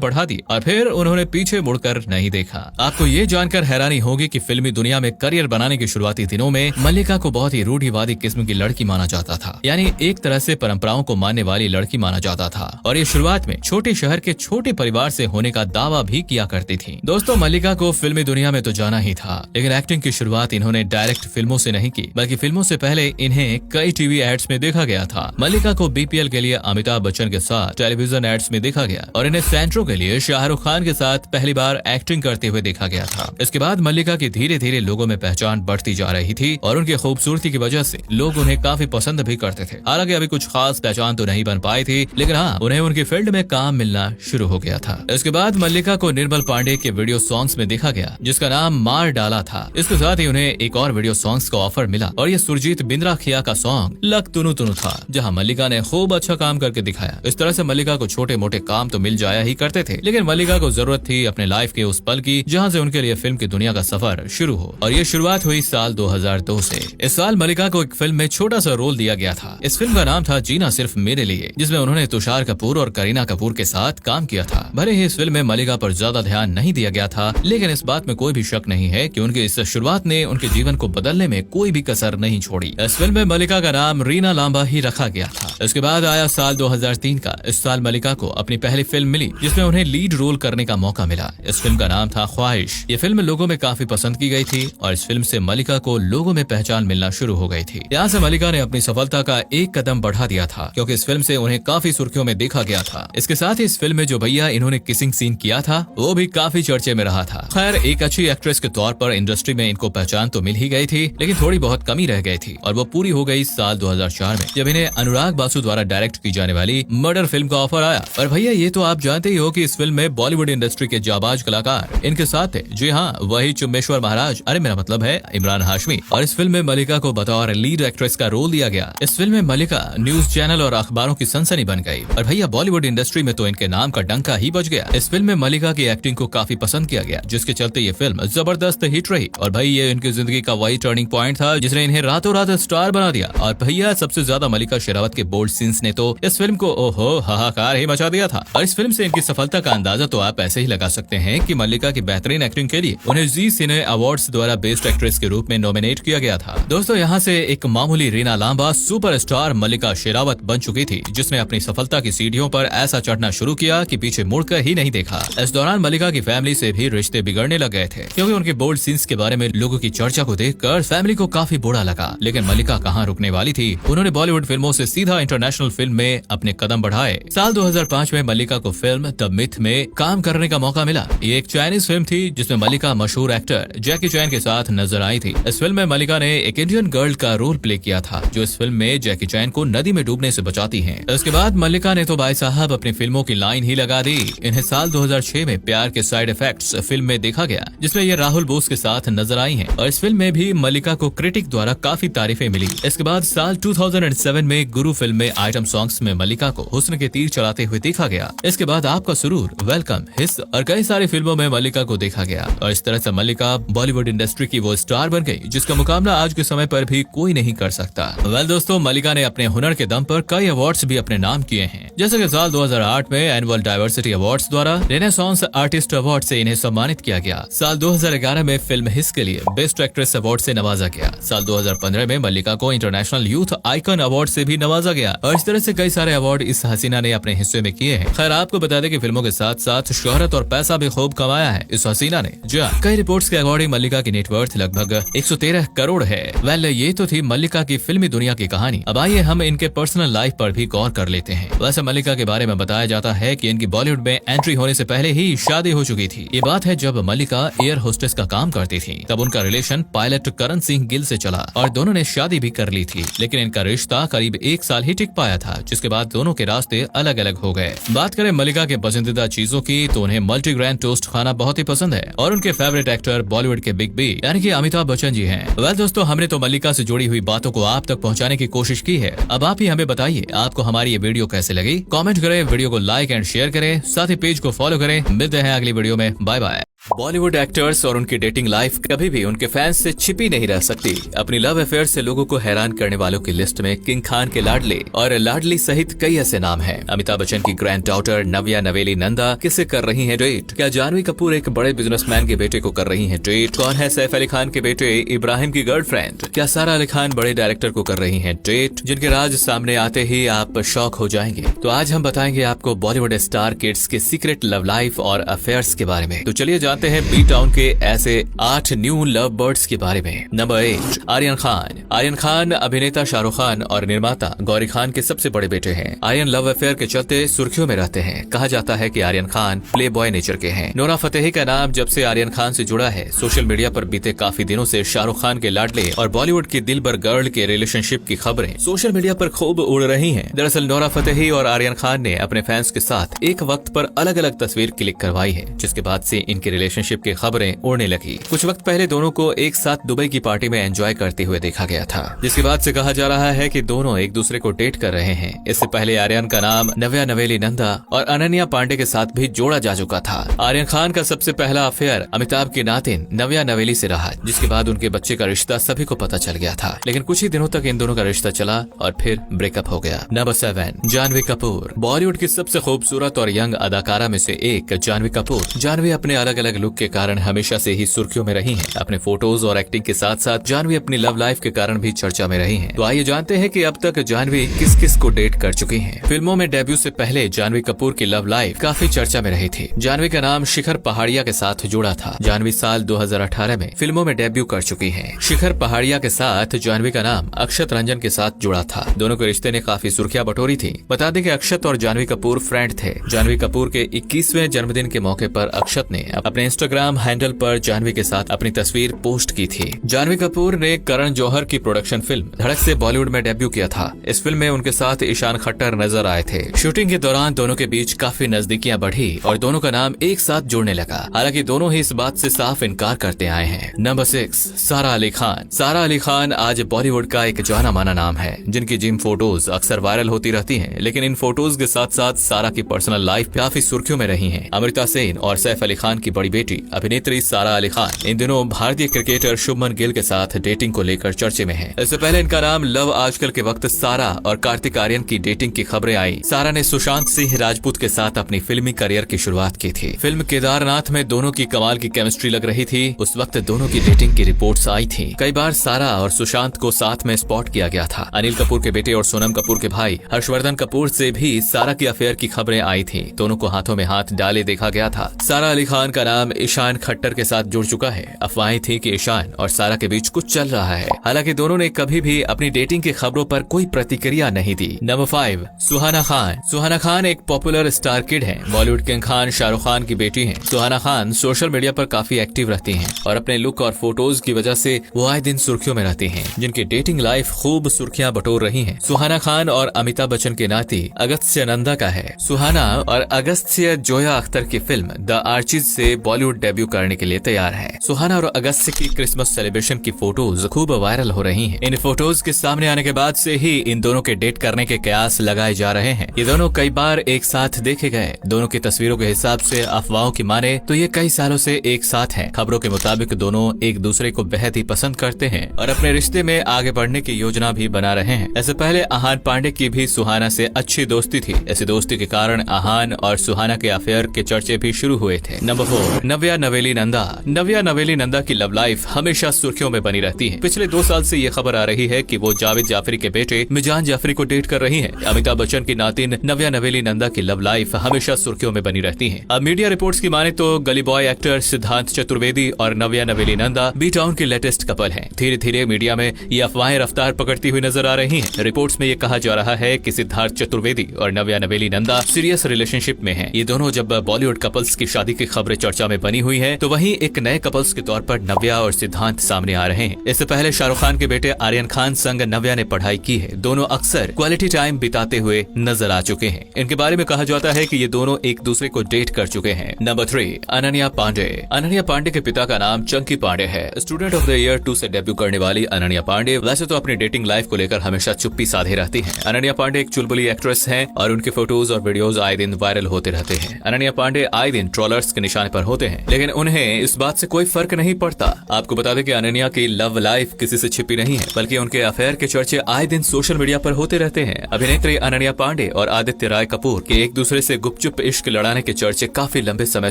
बढ़ा दिए और फिर उन्होंने पीछे मुड़कर नहीं देखा। आपको ये जानकर हैरानी होगी कि फिल्मी दुनिया में करियर बनाने के शुरुआती दिनों में मल्लिका को बहुत ही रूढ़िवादी किस्म की लड़की माना जाता था, यानी एक तरह से परंपराओं को मानने वाली लड़की माना जाता था। और ये शुरुआत में छोटे शहर के छोटे परिवार से होने का दावा भी किया करती थी। दोस्तों मल्लिका को फिल्मी दुनिया में तो जाना ही था, लेकिन एक्टिंग की शुरुआत इन्होंने डायरेक्ट फिल्मों से नहीं की, बल्कि फिल्मों से पहले इन्हें कई टीवी एड्स में देखा गया गया था। मल्लिका को बीपीएल के लिए अमिताभ बच्चन के साथ टेलीविजन एड्स में देखा गया और इन्हें सेंट्रो के लिए शाहरुख खान के साथ पहली बार एक्टिंग करते हुए देखा गया था। इसके बाद मल्लिका की धीरे धीरे लोगों में पहचान बढ़ती जा रही थी और उनकी खूबसूरती की वजह से लोग उन्हें काफी पसंद भी करते थे। हालांकि अभी कुछ खास पहचान तो नहीं बन पाई थी, लेकिन हाँ, उन्हें उनकी फील्ड में काम मिलना शुरू हो गया था। इसके बाद मल्लिका को निर्मल पांडे के वीडियो सॉन्ग्स में देखा गया, जिसका नाम मार डाला था। इसके साथ ही उन्हें एक और वीडियो सॉन्ग्स का ऑफर मिला और ये सुरजीत बिंद्रा खिया का सॉन्ग लक तुनु तुनु था, जहाँ मल्लिका ने खूब अच्छा काम करके दिखाया। इस तरह से मल्लिका को छोटे मोटे काम तो मिल जाया ही करते थे, लेकिन मल्लिका को जरूरत थी अपने लाइफ के उस पल की जहाँ से उनके लिए फिल्म की दुनिया का सफर शुरू हो, और ये शुरुआत हुई साल 2002 से। इस साल मल्लिका को एक फिल्म में छोटा सा रोल दिया गया था। इस फिल्म का नाम था जीना सिर्फ मेरे लिए, जिसमें उन्होंने तुषार कपूर और करीना कपूर के साथ काम किया था। भले ही इस फिल्म में मल्लिका पर ज्यादा ध्यान नहीं दिया गया था, लेकिन इस बात में कोई भी शक नहीं है कि उनकी इस शुरुआत ने उनके जीवन को बदलने में कोई भी कसर नहीं छोड़ी। इस फिल्म में मल्लिका का नाम रीना लांबा ही रखा गया था। इसके बाद आया साल 2003 का। इस साल मल्लिका को अपनी पहली फिल्म मिली जिसमें उन्हें लीड रोल करने का मौका मिला। इस फिल्म का नाम था ख्वाहिश। ये फिल्म लोगों में काफी पसंद की गई थी और इस फिल्म से मल्लिका को लोगों में पहचान मिलना शुरू हो गई थी। यहाँ से मल्लिका ने अपनी सफलता का एक कदम बढ़ा दिया था, क्योंकि इस फिल्म से उन्हें काफी सुर्खियों में देखा गया था। इसके साथ ही इस फिल्म में जो भैया इन्होंने किसिंग सीन किया था वो भी काफी चर्चे में रहा था। खैर, एक अच्छी एक्ट्रेस के तौर पर इंडस्ट्री में इनको पहचान तो मिल ही गई थी, लेकिन थोड़ी बहुत कमी रह गई थी और वो पूरी हो गई साल 2004 में, जब इन्हें अनुराग बासु द्वारा डायरेक्ट की जाने वाली मर्डर फिल्म का ऑफर आया। और भैया ये तो आप जानते ही हो कि इस फिल्म में बॉलीवुड इंडस्ट्री के जाबाज कलाकार इनके साथ थे। जी हाँ, वही चुम्बेश्वर महाराज, अरे मेरा मतलब है इमरान हाशमी। और इस फिल्म में मल्लिका को बतौर लीड एक्ट्रेस का रोल दिया गया। इस फिल्म में मल्लिका न्यूज चैनल और अखबारों की सनसनी बन गई और भैया बॉलीवुड इंडस्ट्री में तो इनके नाम का डंका ही बज गया। इस फिल्म में मल्लिका की एक्टिंग को काफी पसंद किया गया, जिसके चलते ये फिल्म जबरदस्त हिट रही। और भाई ये इनकी जिंदगी का वही टर्निंग पॉइंट था जिसने इन्हें रातों रात स्टार बना दिया। और भैया सबसे ज्यादा मल्लिका शेरावत के बोल्ड सीन्स ने तो इस फिल्म को ओहो हाहाकार ही मचा दिया था। और इस फिल्म से इनकी सफलता का अंदाजा तो आप ऐसे ही लगा सकते हैं कि मल्लिका की बेहतरीन एक्टिंग के लिए उन्हें जी सिने अवार्ड्स द्वारा बेस्ट एक्ट्रेस के रूप में नॉमिनेट किया गया था। दोस्तों, यहाँ से एक मामूली रीना लांबा सुपरस्टार मल्लिका शेरावत बन चुकी थी, जिसने अपनी सफलता की सीढ़ियों पर ऐसा चढ़ना शुरू किया कि पीछे मुड़कर ही नहीं देखा। इस दौरान मल्लिका की फैमिली से भी रिश्ते बिगड़ने लग गए थे, क्योंकि उनके बोल्ड सीन्स के बारे में लोगों की चर्चा को देखकर फैमिली को काफी बुरा लगा। लेकिन मल्लिका कहाँ रुकने वाली थी, उन्होंने बॉलीवुड फिल्मों से सीधा इंटरनेशनल फिल्म में अपने कदम बढ़ाए। साल 2005 में मल्लिका को फिल्म द मिथ में काम करने का मौका मिला। ये एक चाइनीज फिल्म थी जिसमें मल्लिका मशहूर एक्टर जैकी चैन के साथ नजर आई थी। इस फिल्म में मल्लिका ने एक इंडियन गर्ल का रोल प्ले किया था, जो इस फिल्म में जैकी चैन को नदी में डूबने से बचाती हैं। इसके बाद मल्लिका ने तो भाई साहब अपनी फिल्मों की लाइन ही लगा दी। इन्हें साल 2006 में प्यार के साइड इफेक्ट्स फिल्म में देखा गया, जिसमें ये राहुल बोस के साथ नजर आई हैं। और इस फिल्म में भी मल्लिका को क्रिटिक द्वारा काफी तारीफें मिली। इसके बाद साल 2007 में गुरु फिल्म में आइटम सॉन्ग्स में मल्लिका को हुस्न के तीर चलाते हुए देखा गया। इसके बाद आपका सुरूर, वेलकम, हिस्स और कई सारी फिल्मों में मल्लिका को देखा गया। और इस तरह से मल्लिका बॉलीवुड इंडस्ट्री की वो स्टार बन गई जिसका मुकाबला आज के समय पर भी कोई नहीं कर सकता। वेल दोस्तों, मल्लिका ने अपने हुनर के दम पर कई अवार्ड्स भी अपने नाम किए हैं, जैसे कि साल 2008 में एनुअल डाइवर्सिटी अवार्ड्स द्वारा रेनेसांस आर्टिस्ट अवार्ड से इन्हें सम्मानित किया गया। साल 2011 में फिल्म हिस्स के लिए बेस्ट एक्ट्रेस अवार्ड से नवाजा गया। साल 2015 में मल्लिका को इंटरनेशनल यूथ आइकन अवार्ड से भी नवाजा गया। और इस तरह से कई सारे अवार्ड इस हसीना ने अपने हिस्से में किए हैं। खैर, आपको बता दें कि फिल्मों के साथ साथ शोहरत और पैसा भी खूब कमाया है इस हसीना ने। जहाँ कई रिपोर्ट्स के अकॉर्डिंग मल्लिका की नेटवर्थ लगभग 113 करोड़ है। वेल, ये तो थी मल्लिका की फिल्मी दुनिया की कहानी। अब आइए हम इनके पर्सनल लाइफ पर भी गौर कर लेते हैं। वैसे मल्लिका के बारे में बताया जाता है कि इनकी बॉलीवुड में एंट्री होने से पहले ही शादी हो चुकी थी। ये बात है जब मल्लिका एयर होस्टेस का काम करती थी, तब उनका रिलेशन पायलट करण सिंह गिल से चला और दोनों ने शादी भी कर ली थी। लेकिन इनका रिश्ता करीब 1 साल ही टिक पाया था, जिसके बाद दोनों के रास्ते अलग अलग हो गए। बात करें मल्लिका के पसंदीदा चीजों की, तो उन्हें मल्टीग्रेन टोस्ट खाना बहुत ही पसंद है और उनके फेवरेट एक्टर बॉलीवुड के बिग बी यानी कि अमिताभ बच्चन जी हैं। वेल दोस्तों, हमने तो मल्लिका से जुड़ी हुई बातों को आप तक पहुंचाने की कोशिश की है। अब आप ही हमें बताइए आपको हमारी ये वीडियो कैसे लगी। कमेंट करें, वीडियो को लाइक एंड शेयर करें, साथ ही पेज को फॉलो करें। मिलते हैं अगली वीडियो में। Bye bye. बॉलीवुड एक्टर्स और उनकी डेटिंग लाइफ कभी भी उनके फैंस से छिपी नहीं रह सकती। अपनी लव अफेयर से लोगों को हैरान करने वालों की लिस्ट में किंग खान के लाडले और लाडली सहित कई ऐसे नाम हैं। अमिताभ बच्चन की ग्रैंड डॉटर नव्या नवेली नंदा किसे कर रही हैं डेट? क्या जानवी कपूर एक बड़े बिजनेसमैन के बेटे को कर रही हैं डेट? कौन है सैफ अली खान के बेटे इब्राहिम की गर्लफ्रेंड? क्या सारा अली खान बड़े डायरेक्टर को कर रही हैं डेट, जिनके राज सामने आते ही आप शॉक हो जाएंगे? तो आज हम बताएंगे आपको बॉलीवुड स्टार किड्स के सीक्रेट लव लाइफ और अफेयर्स के बारे में। तो चलिए जानते हैं बी टाउन के ऐसे 8 न्यू लव बर्ड्स के बारे में। नंबर 8, आर्यन खान। आर्यन खान अभिनेता शाहरुख खान और निर्माता गौरी खान के सबसे बड़े बेटे हैं। आर्यन लव अफेयर के चलते सुर्खियों में रहते हैं। कहा जाता है कि Aryan Khan playboy nature के हैं। नोरा फतेही का नाम जब से आर्यन खान से जुड़ा है, सोशल मीडिया पर बीते काफी दिनों से शाहरुख खान के लाडले और बॉलीवुड की दिलबर गर्ल के रिलेशनशिप की खबरें सोशल मीडिया पर खूब उड़ रही हैं। दरअसल नोरा फतेही और आर्यन खान ने अपने फैंस के साथ एक वक्त पर अलग अलग तस्वीर क्लिक करवाई है, जिसके बाद से इनके रिलेशनशिप की खबरें उड़ने लगी। कुछ वक्त पहले दोनों को एक साथ दुबई की पार्टी में एंजॉय करते हुए देखा गया था, जिसके बाद से कहा जा रहा है कि दोनों एक दूसरे को डेट कर रहे हैं। इससे पहले आर्यन का नाम नव्या नवेली नंदा और अनन्या पांडे के साथ भी जोड़ा जा चुका था। आर्यन खान का सबसे पहला अफेयर अमिताभ की नातिन नव्या नवेली से रहा, जिसके बाद उनके बच्चे का रिश्ता सभी को पता चल गया था। लेकिन कुछ ही दिनों तक इन दोनों का रिश्ता चला और फिर ब्रेकअप हो गया। नंबर 7, जानवी कपूर। बॉलीवुड की सबसे खूबसूरत और यंग अदाकारा में से एक जानवी कपूर। जानवी अपने अलग अलग लुक के कारण हमेशा से ही सुर्खियों में रही हैं। अपने फोटोज और एक्टिंग के साथ साथ जानवी अपनी लव लाइफ के कारण भी चर्चा में रही हैं। तो आइए जानते हैं कि अब तक जानवी किस किस को डेट कर चुकी हैं। फिल्मों में डेब्यू से पहले जानवी कपूर की लव लाइफ काफी चर्चा में रही थी। जानवी का नाम शिखर पहाड़िया के साथ जुड़ा था। जानवी साल 2018 में फिल्मों में डेब्यू कर चुकी हैं। शिखर पहाड़िया के साथ जानवी का नाम अक्षत रंजन के साथ जुड़ा था। दोनों के रिश्ते ने काफी सुर्खियां बटोरी थी। बता दें कि अक्षत और जानवी कपूर फ्रेंड थे। जानवी कपूर के 21वें जन्मदिन के मौके पर अक्षत ने अपने इंस्टाग्राम हैंडल पर जानवी के साथ अपनी तस्वीर पोस्ट की थी। जानवी कपूर ने करण जौहर की प्रोडक्शन फिल्म धड़क से बॉलीवुड में डेब्यू किया था। इस फिल्म में उनके साथ ईशान खट्टर नजर आए थे। शूटिंग के दौरान दोनों के बीच काफी नजदीकियां बढ़ी और दोनों का नाम एक साथ जुड़ने लगा। हालांकि दोनों ही इस बात से साफ इनकार करते आए हैं। नंबर 6, सारा अली खान। सारा अली खान आज बॉलीवुड का एक जाना माना नाम है, जिनकी जिम फोटोज अक्सर वायरल होती रहती हैं। लेकिन इन फोटोज के साथ साथ सारा की पर्सनल लाइफ काफी सुर्खियों में रही है। अमृता सेन और सैफ अली खान की बड़ी बेटी अभिनेत्री सारा अली खान इन दिनों भारतीय क्रिकेटर शुभमन गिल के साथ डेटिंग को लेकर चर्चे में है। इससे पहले इनका नाम लव आजकल के वक्त सारा और कार्तिक आर्यन की डेटिंग की खबरें आई। सारा ने सुशांत सिंह राजपूत के साथ अपनी फिल्मी करियर की शुरुआत की थी। फिल्म केदारनाथ में दोनों की कमाल की केमिस्ट्री लग रही थी। उस वक्त दोनों की डेटिंग की रिपोर्ट्स आई थी। कई बार सारा और सुशांत को साथ में स्पॉट किया गया था। अनिल कपूर के बेटे और सोनम कपूर के भाई हर्षवर्धन कपूर से भी सारा की अफेयर की खबरें आई थी। दोनों को हाथों में हाथ डाले देखा गया था। सारा अली खान का नाम ईशान खट्टर के साथ जुड़ चुका है। अफवाहें थी कि ईशान और सारा के बीच कुछ चल रहा है। हालांकि दोनों ने कभी भी अपनी डेटिंग की खबरों पर कोई प्रतिक्रिया नहीं दी। नंबर 5, सुहाना खान। सुहाना खान एक पॉपुलर स्टार किड है। बॉलीवुड किंग खान शाहरुख खान की बेटी हैं। सुहाना खान सोशल मीडिया पर काफी एक्टिव रहती हैं और अपने लुक और फोटोज की वजह से वो आए दिन सुर्खियों में रहती हैं, जिनकी डेटिंग लाइफ खूब सुर्खियां बटोर रही हैं। सुहाना खान और अमिताभ बच्चन की नाती अगस्त्य नंदा का है। सुहाना और अगस्त्य जोया अख्तर की फिल्म द आर्चीज से बॉलीवुड डेब्यू करने के लिए तैयार है। सुहाना और अगस्त्य की क्रिसमस सेलिब्रेशन की फोटोज खूब वायरल हो रही हैं। इन फोटोज के सामने आने के बाद से ही इन दोनों के डेट करने के कयास लगाए जा रहे हैं। ये दोनों कई बार एक साथ देखे गए। दोनों की तस्वीरों के हिसाब से अफवाहों की माने तो ये कई सालों से एक साथ हैं। खबरों के मुताबिक दोनों एक दूसरे को बेहद ही पसंद करते हैं और अपने रिश्ते में आगे बढ़ने की योजना भी बना रहे हैं। ऐसे पहले आहान पांडे की भी सुहाना से अच्छी दोस्ती थी। ऐसी दोस्ती के कारण आहान और सुहाना के अफेयर के चर्चे भी शुरू हुए थे। नंबर 4, नव्या नवेली नंदा। नव्या नवेली नंदा की लव लाइफ हमेशा सुर्खियों में बनी रहती है। पिछले 2 साल से ये खबर आ रही है कि वो जावेद जाफरी के बेटे मिजान जाफरी को डेट कर रही है। अमिताभ बच्चन की नातिन नव्या नवेली नंदा की लव लाइफ हमेशा सुर्खियों में बनी रहती है। अब मीडिया रिपोर्ट्स की माने तो गली बॉय एक्टर सिद्धांत चतुर्वेदी और नव्या नवेली नंदा बी टाउन के लेटेस्ट कपल हैं। धीरे धीरे मीडिया में ये अफवाहें रफ्तार पकड़ती हुई नजर आ रही हैं। रिपोर्ट्स में ये कहा जा रहा है कि सिद्धार्थ चतुर्वेदी और नव्या नवेली नंदा सीरियस रिलेशनशिप में हैं। ये दोनों जब बॉलीवुड कपल्स की शादी की खबरें चर्चा में बनी हुई है तो वहीं एक नए कपल्स के तौर पर नव्या और सिद्धांत सामने आ रहे हैं। इससे पहले शाहरुख खान के बेटे आर्यन खान संग नव्या ने पढ़ाई की है। दोनों अक्सर क्वालिटी टाइम बिताते हुए नजर आ चुके हैं। इनके बारे में कहा जाता है कि ये दोनों एक दूसरे को डेट कर चुके हैं। नंबर 3, अनन्या पांडे। अनन्या पांडे के पिता का नाम चंकी पांडे है। स्टूडेंट ऑफ द ईयर 2 से डेब्यू करने वाली अनन्या पांडे वैसे तो अपनी डेटिंग लाइफ को लेकर हमेशा चुप्पी साधे रहती हैं। अनन्या पांडे एक चुलबुली एक्ट्रेस हैं और उनके फोटोज और वीडियोस आए दिन वायरल होते रहते हैं। अनन्या पांडे आए दिन ट्रोलर्स के निशाने पर होते हैं, लेकिन उन्हें इस बात से कोई फर्क नहीं पड़ता। आपको बता दें कि अनन्या की लव लाइफ किसी से छिपी नहीं है, बल्कि उनके अफेयर के चर्चे आए दिन सोशल मीडिया पर होते रहते हैं। अभिनेत्री अनन्या पांडे और आदित्य राय कपूर के एक दूसरे से गुपचुप इश्क लड़ाने के चर्चे काफी लंबे समय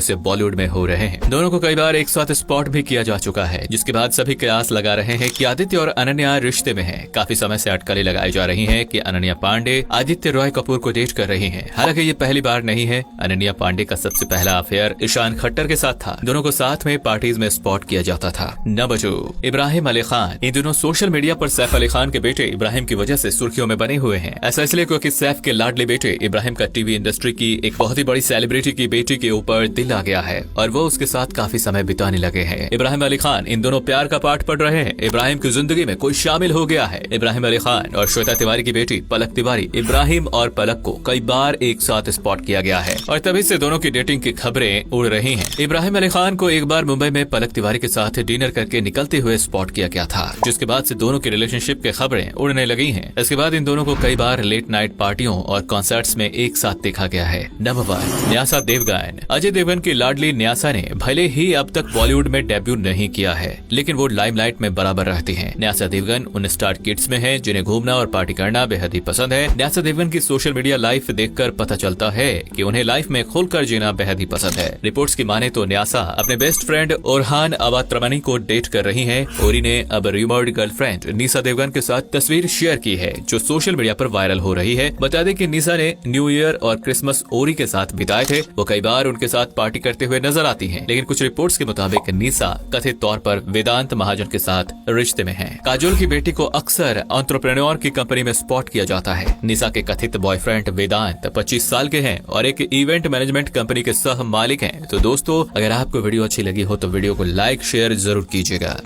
से बॉलीवुड में हो रहे हैं। दोनों को कई बार एक साथ स्पॉट भी किया जा चुका है, जिसके बाद सभी कयास लगा रहे हैं कि आदित्य और अनन्या रिश्ते में हैं। काफी समय से अटकलें लगाई जा रही हैं कि अनन्या पांडे आदित्य रॉय कपूर को डेट कर रही हैं। हालांकि ये पहली बार नहीं है। अनन्या पांडे का सबसे पहला अफेयर ईशान खट्टर के के साथ था। दोनों को साथ में पार्टीज में स्पॉट किया जाता था। नंबर 2, इब्राहिम अली खान। इन दोनों सोशल मीडिया पर सैफ अली खान के बेटे इब्राहिम की वजह से सुर्खियों में बने हुए हैं। ऐसा इसलिए क्योंकि सैफ के लाडले बेटे इब्राहिम का टीवी इंडस्ट्री की एक बहुत ही बड़ी सेलिब्रिटी की बेटी के ऊपर दिल आ गया है और वो उसके साथ काफी समय बिताने लगे हैं। इब्राहिम अली खान इन दोनों प्यार का पाठ पढ़ रहे हैं। इब्राहिम की जिंदगी में कोई शामिल हो गया है। इब्राहिम अली खान और श्वेता तिवारी की बेटी पलक तिवारी, इब्राहिम और पलक को कई बार एक साथ स्पॉट किया गया है और तभी से दोनों की डेटिंग की खबरें उड़ रही हैं। इब्राहिम अली खान को एक बार मुंबई में पलक तिवारी के साथ डिनर करके निकलते हुए स्पॉट किया गया था, जिसके बाद से दोनों की रिलेशनशिप के खबरें उड़ने लगी हैं। इसके बाद इन दोनों को कई बार लेट नाइट पार्टियों और कॉन्सर्ट्स में एक साथ देखा गया है। नंबर 1, न्यासा देवगन। अजय देवगन की लाडली न्यासा ने भले ही अब तक बॉलीवुड में डेब्यू नहीं किया है, लेकिन वो लाइमलाइट में बराबर रहती हैं। न्यासा देवगन उन स्टार किड्स में है जिन्हें घूमना और पार्टी करना बेहद ही पसंद है। न्यासा देवगन की सोशल मीडिया लाइफ देखकर पता चलता है कि उन्हें लाइफ में खुलकर जीना बेहद ही पसंद है। रिपोर्ट्स की माने तो न्यासा अपने बेस्ट फ्रेंड ओरहान अबात्रमनी को डेट कर रही हैं। ओरी ने अब रूमर्ड गर्लफ्रेंड निशा देवगन के साथ तस्वीर शेयर की है जो सोशल मीडिया पर वायरल हो रही है। बता दें कि निशा ने न्यू ईयर और क्रिसमस ओरी के साथ बिताए थे। वो कई बार उनके साथ पार्टी करते हुए नजर आती हैं, लेकिन कुछ रिपोर्ट्स के मुताबिक निशा कथित तौर पर वेदांत महाजन के साथ रिश्ते में है। काजोल की बेटी को अक्सर एंटरप्रेन्योर की कंपनी में स्पॉट किया जाता है। निशा के कथित बॉयफ्रेंड वेदांत 25 साल के हैं और एक इवेंट मैनेजमेंट कंपनी के सह मालिक हैं। तो दोस्तों, अगर आपको वीडियो अच्छी लगी हो तो वीडियो को लाइक शेयर जरूर कीजिएगा।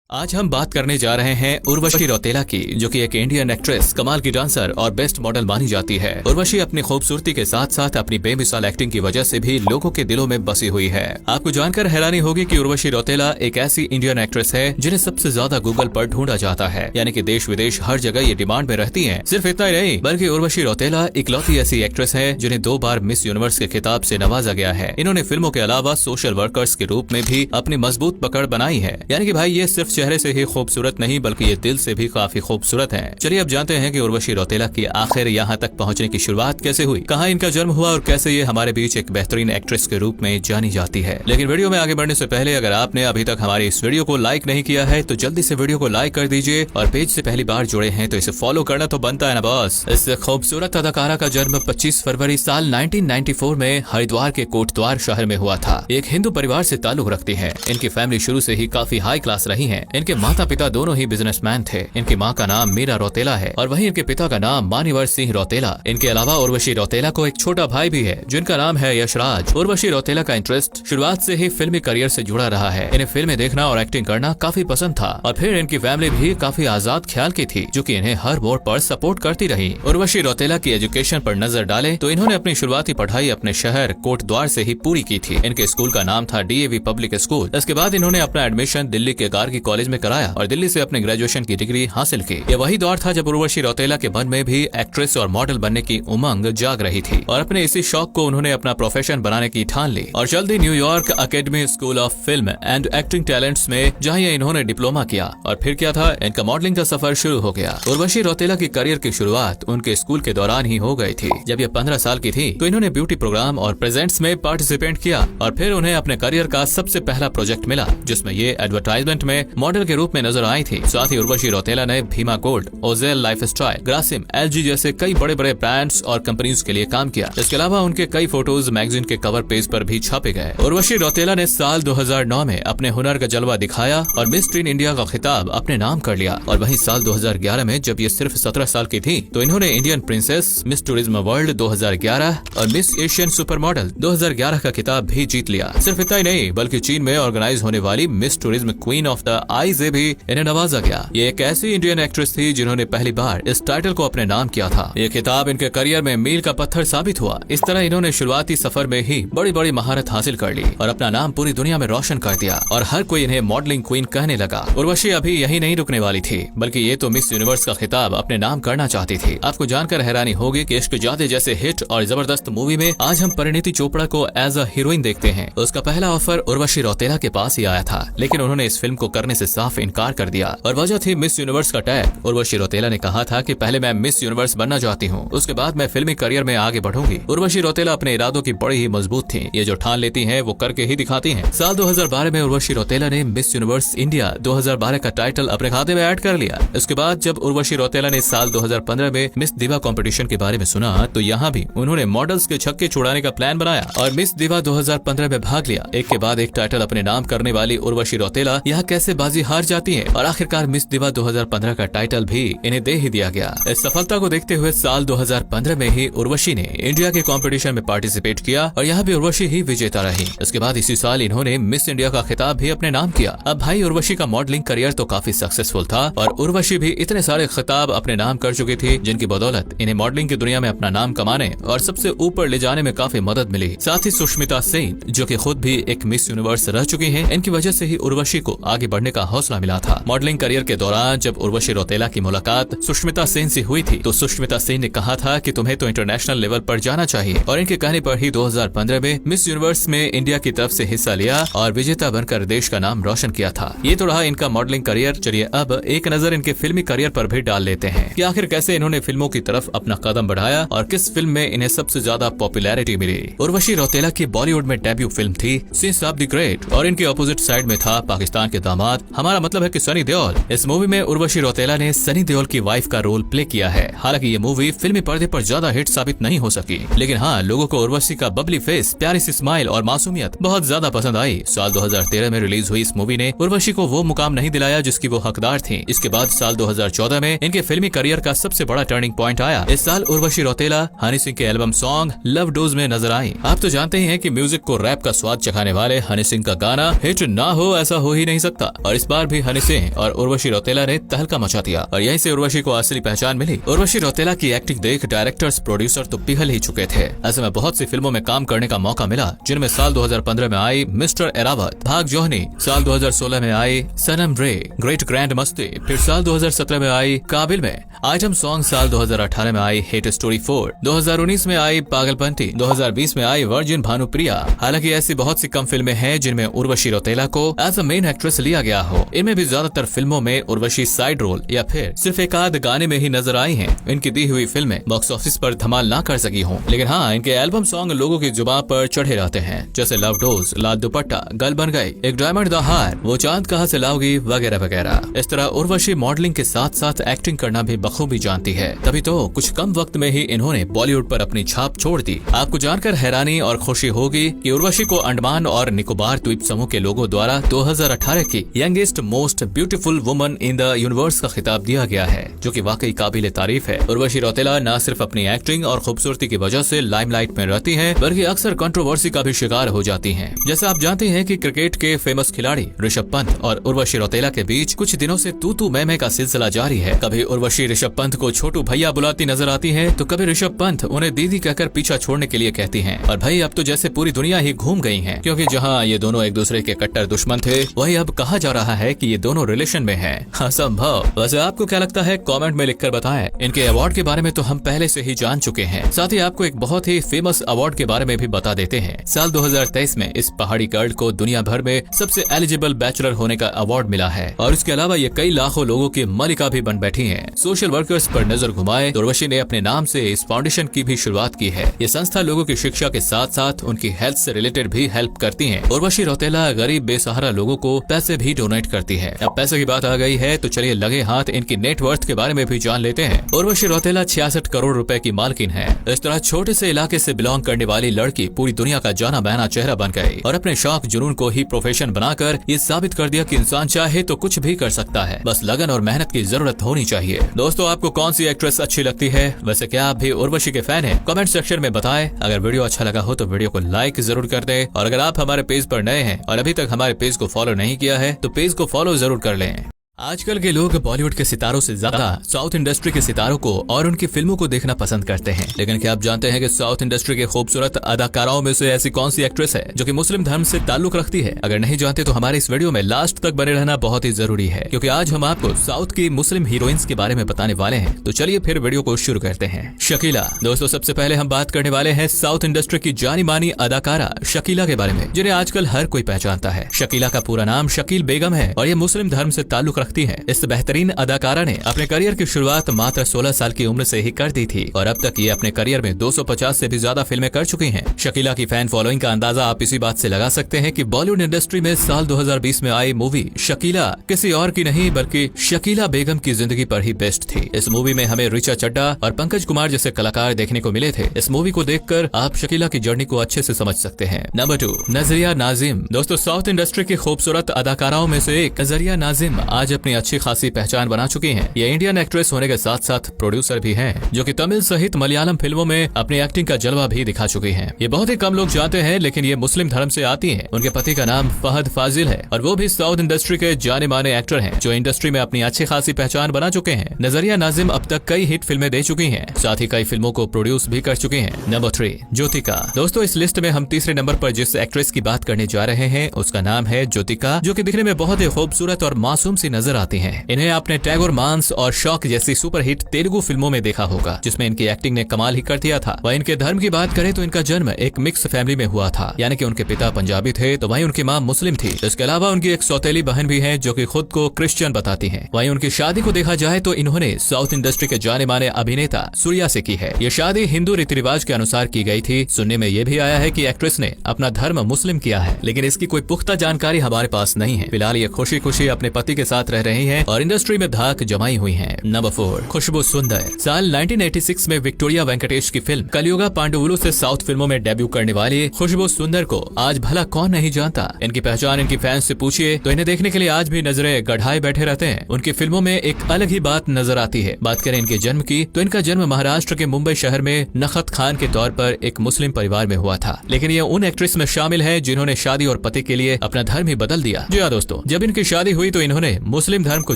आज हम बात करने जा रहे हैं उर्वशी रौतेला की, जो कि एक इंडियन एक्ट्रेस, कमाल की डांसर और बेस्ट मॉडल मानी जाती है। उर्वशी अपनी खूबसूरती के साथ साथ अपनी बेमिसाल एक्टिंग की वजह से भी लोगों के दिलों में बसी हुई है। आपको जानकर हैरानी होगी कि उर्वशी रौतेला एक ऐसी इंडियन एक्ट्रेस है जिन्हें सबसे ज्यादा गूगल पर ढूंढा जाता है, यानी कि देश विदेश हर जगह ये डिमांड में रहती है। सिर्फ इतना ही नहीं, बल्कि उर्वशी रौतेला इकलौती ऐसी एक्ट्रेस है जिन्हें 2 बार मिस यूनिवर्स के खिताब से नवाजा गया है। इन्होंने फिल्मों के अलावा सोशल वर्कर्स के रूप में भी अपनी मजबूत पकड़ बनाई है, यानी कि भाई ये सिर्फ चेहरे से ही खूबसूरत नहीं बल्कि ये दिल से भी काफी खूबसूरत हैं। चलिए अब जानते हैं कि उर्वशी रौतेला की आखिर यहाँ तक पहुँचने की शुरुआत कैसे हुई, कहाँ इनका जन्म हुआ और कैसे ये हमारे बीच एक बेहतरीन एक्ट्रेस के रूप में जानी जाती है। लेकिन वीडियो में आगे बढ़ने से पहले अगर आपने अभी तक हमारी इस वीडियो को लाइक नहीं किया है तो जल्दी से वीडियो को लाइक कर दीजिए और पेज से पहली बार जुड़े हैं तो इसे फॉलो करना तो बनता है ना बॉस। इस खूबसूरत अदाकारा का जन्म 25 फरवरी साल 1994 में हरिद्वार के कोटद्वार शहर में हुआ था। एक हिंदू परिवार से ताल्लुक रखती है। इनकी फैमिली शुरू से ही काफी हाई क्लास रही है। इनके माता पिता दोनों ही बिजनेसमैन थे। इनकी माँ का नाम मीरा रौतेला है और वहीं इनके पिता का नाम मानिवर सिंह रौतेला। इनके अलावा उर्वशी रौतेला को एक छोटा भाई भी है जिनका नाम है यशराज। उर्वशी रौतेला का इंटरेस्ट शुरुआत से ही फिल्मी करियर से जुड़ा रहा है। इन्हें फिल्में देखना और एक्टिंग करना काफी पसंद था और फिर इनकी फैमिली भी काफी आजाद ख्याल की थी जो कि इन्हें हर मोड़ पर सपोर्ट करती रही। उर्वशी रौतेला की एजुकेशन पर नजर डाले तो इन्होंने अपनी शुरुआती पढ़ाई अपने शहर कोटद्वार से ही पूरी की थी। इनके स्कूल का नाम था DAV पब्लिक स्कूल। इसके बाद इन्होंने अपना एडमिशन दिल्ली के गार्गी कॉलेज में कराया और दिल्ली से अपने ग्रेजुएशन की डिग्री हासिल की। ये वही दौर था जब उर्वशी रौतेला के मन में भी एक्ट्रेस और मॉडल बनने की उमंग जाग रही थी और अपने इसी शौक को उन्होंने अपना प्रोफेशन बनाने की ठान ली और जल्दी New York academy school of film and acting talents में जहाँ इन्होंने डिप्लोमा किया और फिर क्या था, इनका मॉडलिंग का सफर शुरू हो गया। उर्वशी रौतेला की करियर की शुरुआत उनके स्कूल के दौरान ही हो गई थी। जब ये 15 साल की थी तो इन्होंने ब्यूटी प्रोग्राम और प्रेजेंट्स में पार्टिसिपेट किया और फिर उन्हें अपने करियर का सबसे पहला प्रोजेक्ट मिला जिसमें ये एडवर्टाइजमेंट में मॉडल के रूप में नजर आई थी। साथ ही उर्वशी रौतेला ने Bhima gold, ओजेल lifestyle, Grasim, LG जैसे कई बड़े बड़े ब्रांड्स और कंपनीज के लिए काम किया। इसके अलावा उनके कई फोटोज मैगजीन के कवर पेज पर भी छापे गए। उर्वशी रौतेला ने साल 2009 में अपने हुनर का जलवा दिखाया और मिस टीन इंडिया का खिताब अपने नाम कर लिया और वहीं साल 2011 में जब ये सिर्फ 17 साल की थी तो इन्होंने Indian princess, miss tourism world 2011 और मिस एशियन सुपर मॉडल 2011 का खिताब भी जीत लिया। सिर्फ इतना ही नहीं बल्कि चीन में ऑर्गेनाइज होने वाली Miss Tourism Queen of the आई से भी इन्हें नवाजा गया। ये एक ऐसी इंडियन एक्ट्रेस थी जिन्होंने पहली बार इस टाइटल को अपने नाम किया था। ये खिताब इनके करियर में मील का पत्थर साबित हुआ। इस तरह इन्होंने शुरुआती सफर में ही बड़ी बड़ी महारत हासिल कर ली और अपना नाम पूरी दुनिया में रोशन कर दिया और हर कोई इन्हें मॉडलिंग क्वीन कहने लगा। उर्वशी अभी यही नहीं रुकने वाली थी बल्कि ये तो मिस यूनिवर्स का खिताब अपने नाम करना चाहती थी। आपको जानकर हैरानी होगी कि इश्क जाते जैसे हिट और जबरदस्त मूवी में आज हम परिणीति चोपड़ा को एज अ हीरोइन देखते हैं। उसका पहला ऑफर उर्वशी रौतेला के पास ही आया था, लेकिन उन्होंने इस फिल्म को करने से से साफ इनकार कर दिया और वजह थी मिस यूनिवर्स का टैग। उर्वशी रौतेला ने कहा था कि पहले मैं मिस यूनिवर्स बनना चाहती हूँ, उसके बाद मैं फिल्मी करियर में आगे बढ़ूंगी। उर्वशी रौतेला अपने इरादों की बड़ी ही मजबूत थी। ये जो ठान लेती हैं वो करके ही दिखाती हैं। साल 2012 में उर्वशी रौतेला ने मिस यूनिवर्स इंडिया 2012 का टाइटल अपने खाते में ऐड कर लिया। इसके बाद जब उर्वशी रौतेला ने साल 2015 में मिस दिवा कंपटीशन के बारे में सुना तो यहाँ भी उन्होंने मॉडल्स के छक्के छुड़ाने का प्लान बनाया और मिस दिवा 2015 में भाग लिया। एक के बाद एक टाइटल अपने नाम करने वाली उर्वशी रौतेला यहाँ कैसे बाजी हार जाती है और आखिरकार मिस दिवा 2015 का टाइटल भी इन्हें दे ही दिया गया। इस सफलता को देखते हुए साल 2015 में ही उर्वशी ने इंडिया के कंपटीशन में पार्टिसिपेट किया और यहाँ भी उर्वशी ही विजेता रही। इसके बाद इसी साल इन्होंने मिस इंडिया का खिताब भी अपने नाम किया। अब भाई उर्वशी का मॉडलिंग करियर तो काफी सक्सेसफुल था और उर्वशी भी इतने सारे खिताब अपने नाम कर चुकी थी जिनकी बदौलत इन्हें मॉडलिंग की दुनिया में अपना नाम कमाने और सबसे ऊपर ले जाने में काफी मदद मिली। साथ ही सुष्मिता सेन जो कि खुद भी एक मिस यूनिवर्स रह चुकी हैं, इनकी वजह से ही उर्वशी को आगे बढ़ने का हौसला मिला था। मॉडलिंग करियर के दौरान जब उर्वशी रौतेला की मुलाकात सुष्मिता सेन से हुई थी तो सुष्मिता सेन ने कहा था कि तुम्हें तो इंटरनेशनल लेवल पर जाना चाहिए और इनके कहने पर ही 2015 में मिस यूनिवर्स में इंडिया की तरफ से हिस्सा लिया और विजेता बनकर देश का नाम रोशन किया था। ये तो रहा इनका मॉडलिंग करियर। चलिए अब एक नजर इनके फिल्मी करियर पर भी डाल लेते हैं कि आखिर कैसे इन्होंने फिल्मों की तरफ अपना कदम बढ़ाया और किस फिल्म में इन्हें सबसे ज्यादा पॉपुलैरिटी मिली। उर्वशी रौतेला की बॉलीवुड में डेब्यू फिल्म थी सिंस ऑफ द ग्रेट और इनके ऑपोजिट साइड में था पाकिस्तान के दामाद, हमारा मतलब है कि सनी देओल। इस मूवी में उर्वशी रौतेला ने सनी देओल की वाइफ का रोल प्ले किया है। हालांकि ये मूवी फिल्मी पर्दे पर ज्यादा हिट साबित नहीं हो सकी, लेकिन हाँ लोगों को उर्वशी का बबली फेस, प्यारी सी स्माइल और मासूमियत बहुत ज्यादा पसंद आई। साल 2013 में रिलीज हुई इस मूवी ने उर्वशी को वो मुकाम नहीं दिलाया जिसकी वो हकदार थी। इसके बाद साल 2014 में इनके फिल्मी करियर का सबसे बड़ा टर्निंग पॉइंट आया। इस साल उर्वशी रौतेला हनी सिंह के एल्बम सॉन्ग लव डोज में नजर आई। आप तो जानते ही हैं कि म्यूजिक को रैप का स्वाद चखाने वाले हनी सिंह का गाना हिट ना हो ऐसा हो ही नहीं सकता और इस बार भी हनी सिंह और उर्वशी रौतेला ने तहलका मचा दिया और यहीं से उर्वशी को असली पहचान मिली। उर्वशी रौतेला की एक्टिंग देख डायरेक्टर्स प्रोड्यूसर तो पिघल ही चुके थे। ऐसे में बहुत सी फिल्मों में काम करने का मौका मिला जिनमें साल 2015 में आई मिस्टर एरावत, भाग जोहनी, साल 2016 में आई सनम रे, ग्रेट ग्रैंड मस्ती, फिर साल 2017 में आई काबिल में आइटम सॉन्ग, साल 2018 में आई हिट स्टोरी 4, 2019 में आई पागलपंती, 2020 में आई वर्जिन भानुप्रिया। हालांकि ऐसी बहुत सी कम फिल्में हैं जिनमें उर्वशी रौतेला को एज अ मेन एक्ट्रेस लिया गया हो। इनमें भी ज्यादातर फिल्मों में उर्वशी साइड रोल या फिर सिर्फ एक आध गाने में ही नजर आई हैं। इनकी दी हुई फिल्में बॉक्स ऑफिस पर धमाल ना कर सकी हों, लेकिन हाँ इनके एल्बम सॉन्ग लोगों की जुबान पर चढ़े रहते हैं, जैसे लव डोज, लाल दुपट्टा, गल बन गई, एक डायमंड द हार, वो चांद कहाँ से लाओगी वगैरह वगैरह। इस तरह उर्वशी मॉडलिंग के साथ साथ एक्टिंग करना भी बखूबी जानती है, तभी तो कुछ कम वक्त में ही इन्होंने बॉलीवुड पर अपनी छाप छोड़ दी। आपको जानकर हैरानी और खुशी होगी कि उर्वशी को अंडमान और निकोबार द्वीप समूह के लोगों द्वारा 2018 की youngest most beautiful woman in the universe का खिताब दिया गया है, जो कि वाकई काबिल तारीफ है। उर्वशी रौतेला न सिर्फ अपनी एक्टिंग और खूबसूरती की वजह से लाइमलाइट में रहती हैं, बल्कि अक्सर कंट्रोवर्सी का भी शिकार हो जाती हैं। जैसे आप जानते हैं कि क्रिकेट के फेमस खिलाड़ी ऋषभ पंत और उर्वशी रौतेला के बीच कुछ दिनों से तू मैं का सिलसिला जारी है। कभी उर्वशी ऋषभ पंत को छोटू भैया बुलाती नजर आती है तो कभी ऋषभ पंत उन्हें दीदी कहकर पीछा छोड़ने के लिए कहती हैं। और भाई अब तो जैसे पूरी दुनिया ही घूम गई है, क्योंकि जहाँ ये दोनों एक दूसरे के कट्टर दुश्मन थे वही अब कहा जा रहा है कि ये दोनों रिलेशन में हैं। असंभव। वैसे आपको क्या लगता है कमेंट में लिखकर बताएं। इनके अवार्ड के बारे में तो हम पहले से ही जान चुके हैं, साथ ही आपको एक बहुत ही फेमस अवार्ड के बारे में भी बता देते हैं। साल 2023 में इस पहाड़ी गर्ल को दुनिया भर में सबसे एलिजिबल बैचलर होने का अवार्ड मिला है और इसके अलावा ये कई लाखों लोगों की मलिका भी बन बैठी है। सोशल वर्कर्स पर नजर घुमाए तो उर्वशी ने अपने नाम से इस फाउंडेशन की भी शुरुआत की है। ये संस्था लोगों की शिक्षा के साथ साथ उनकी हेल्थ से रिलेटेड भी हेल्प करती है। उर्वशी रौतेला गरीब बेसहारा लोगों को पैसे भी डोनेट करती है। अब पैसे की बात आ गई है तो चलिए लगे हाथ इनकी नेटवर्थ के बारे में भी जान लेते हैं। उर्वशी रौतेला 66 करोड़ रुपए की मालकिन है। इस तरह छोटे से इलाके से बिलोंग करने वाली लड़की पूरी दुनिया का जाना माना चेहरा बन गई और अपने शौक जुनून को ही प्रोफेशन बनाकर ये साबित कर दिया कि इंसान चाहे तो कुछ भी कर सकता है, बस लगन और मेहनत की जरूरत होनी चाहिए। दोस्तों आपको कौन सी एक्ट्रेस अच्छी लगती है? वैसे क्या आप भी उर्वशी के फैन हैं? कमेंट सेक्शन में बताएं। अगर वीडियो अच्छा लगा हो तो वीडियो को लाइक जरूर कर दें और अगर आप हमारे पेज पर नए हैं और अभी तक हमारे पेज को फॉलो नहीं किया है तो पेज को फॉलो जरूर कर लें। आजकल के लोग बॉलीवुड के सितारों से ज्यादा साउथ इंडस्ट्री के सितारों को और उनकी फिल्मों को देखना पसंद करते हैं। लेकिन क्या आप जानते हैं कि साउथ इंडस्ट्री के खूबसूरत अदाकाराओं में से ऐसी कौन सी एक्ट्रेस है जो कि मुस्लिम धर्म से ताल्लुक रखती है? अगर नहीं जानते तो हमारे इस वीडियो में लास्ट तक बने रहना बहुत ही जरूरी है, क्योंकि आज हम आपको साउथ की मुस्लिम हीरोइंस के बारे में बताने वाले हैं। तो चलिए फिर वीडियो को शुरू करते हैं। शकीला। दोस्तों, सबसे पहले हम बात करने वाले हैं साउथ इंडस्ट्री की जानी मानी अदाकारा शकीला के बारे में, जिन्हें आजकल हर कोई पहचानता है। शकीला का पूरा नाम शकील बेगम है और ये मुस्लिम धर्म से ताल्लुक रखती है। इस बेहतरीन अदाकारा ने अपने करियर की शुरुआत मात्र 16 साल की उम्र से ही कर दी थी और अब तक ये अपने करियर में 250 से भी ज्यादा फिल्में कर चुकी हैं। शकीला की फैन फॉलोइंग का अंदाजा आप इसी बात से लगा सकते हैं कि बॉलीवुड इंडस्ट्री में साल 2020 में आई मूवी शकीला किसी और की नहीं बल्कि शकीला बेगम की जिंदगी पर ही बेस्ड थी। इस मूवी में हमें ऋचा चड्ढा और पंकज कुमार जैसे कलाकार देखने को मिले थे। इस मूवी को देखकर आप शकीला की जर्नी को अच्छे से समझ सकते हैं। नंबर 2, नजरिया नाजिम। दोस्तों, साउथ इंडस्ट्री की खूबसूरत अदाकाराओं में से एक नजरिया नाजिम आज अपनी अच्छी खासी पहचान बना चुकी हैं। ये इंडियन एक्ट्रेस होने के साथ साथ प्रोड्यूसर भी हैं, जो कि तमिल सहित मलयालम फिल्मों में अपनी एक्टिंग का जलवा भी दिखा चुकी हैं। ये बहुत ही कम लोग जानते हैं, लेकिन ये मुस्लिम धर्म से आती हैं। उनके पति का नाम फहद फाजिल है और वो भी साउथ इंडस्ट्री के जाने माने एक्टर हैं, जो इंडस्ट्री में अपनी अच्छी खासी पहचान बना चुके हैं। नजरिया नाजिम अब तक कई हिट फिल्में दे चुकी हैं, साथ ही कई फिल्मों को प्रोड्यूस भी कर चुकी हैं। नंबर 3, ज्योतिका। दोस्तों, इस लिस्ट में हम तीसरे नंबर पर जिस एक्ट्रेस की बात करने जा रहे हैं उसका नाम है ज्योतिका, जो कि दिखने में बहुत ही खूबसूरत और मासूम सी नजर आती है। इन्हें आपने टैगोर मांस और शौक जैसी सुपरहिट तेलुगु फिल्मों में देखा होगा, जिसमें इनकी एक्टिंग ने कमाल ही कर दिया था। वहीं इनके धर्म की बात करें तो इनका जन्म एक मिक्स फैमिली में हुआ था, यानी कि उनके पिता पंजाबी थे तो वहीं उनकी मां मुस्लिम थी। इसके अलावा उनकी एक सौतेली बहन भी है जो कि खुद को क्रिश्चियन बताती है। वहीं उनकी शादी को देखा जाए तो इन्होंने साउथ इंडस्ट्री के जाने माने अभिनेता सूर्या से की है। ये शादी हिंदू रीति रिवाज के अनुसार की गई थी। सुनने में ये भी आया है कि एक्ट्रेस ने अपना धर्म मुस्लिम किया है, लेकिन इसकी कोई पुख्ता जानकारी हमारे पास नहीं है। फिलहाल ये खुशी खुशी अपने पति के साथ रह रही है और इंडस्ट्री में धाक जमाई हुई है। नंबर 4, खुशबू सुंदर। साल 1986 में विक्टोरिया वेंकटेश की फिल्म कलियुगा पांडुवुलु से साउथ फिल्मों में डेब्यू करने वाली खुशबू सुंदर को आज भला कौन नहीं जानता। इनकी पहचान इनकी फैंस से पूछिए तो इन्हें देखने के लिए आज भी नजरें गढ़ाए बैठे रहते हैं। उनकी फिल्मों में एक अलग ही बात नजर आती है। बात करें इनके जन्म की तो इनका जन्म महाराष्ट्र के मुंबई शहर में नखत खान के तौर पर एक मुस्लिम परिवार में हुआ था, लेकिन ये उन एक्ट्रेस में शामिल है जिन्होंने शादी और पति के लिए अपना धर्म ही बदल दिया। जी हाँ दोस्तों, जब इनकी शादी हुई तो इन्होंने मुस्लिम धर्म को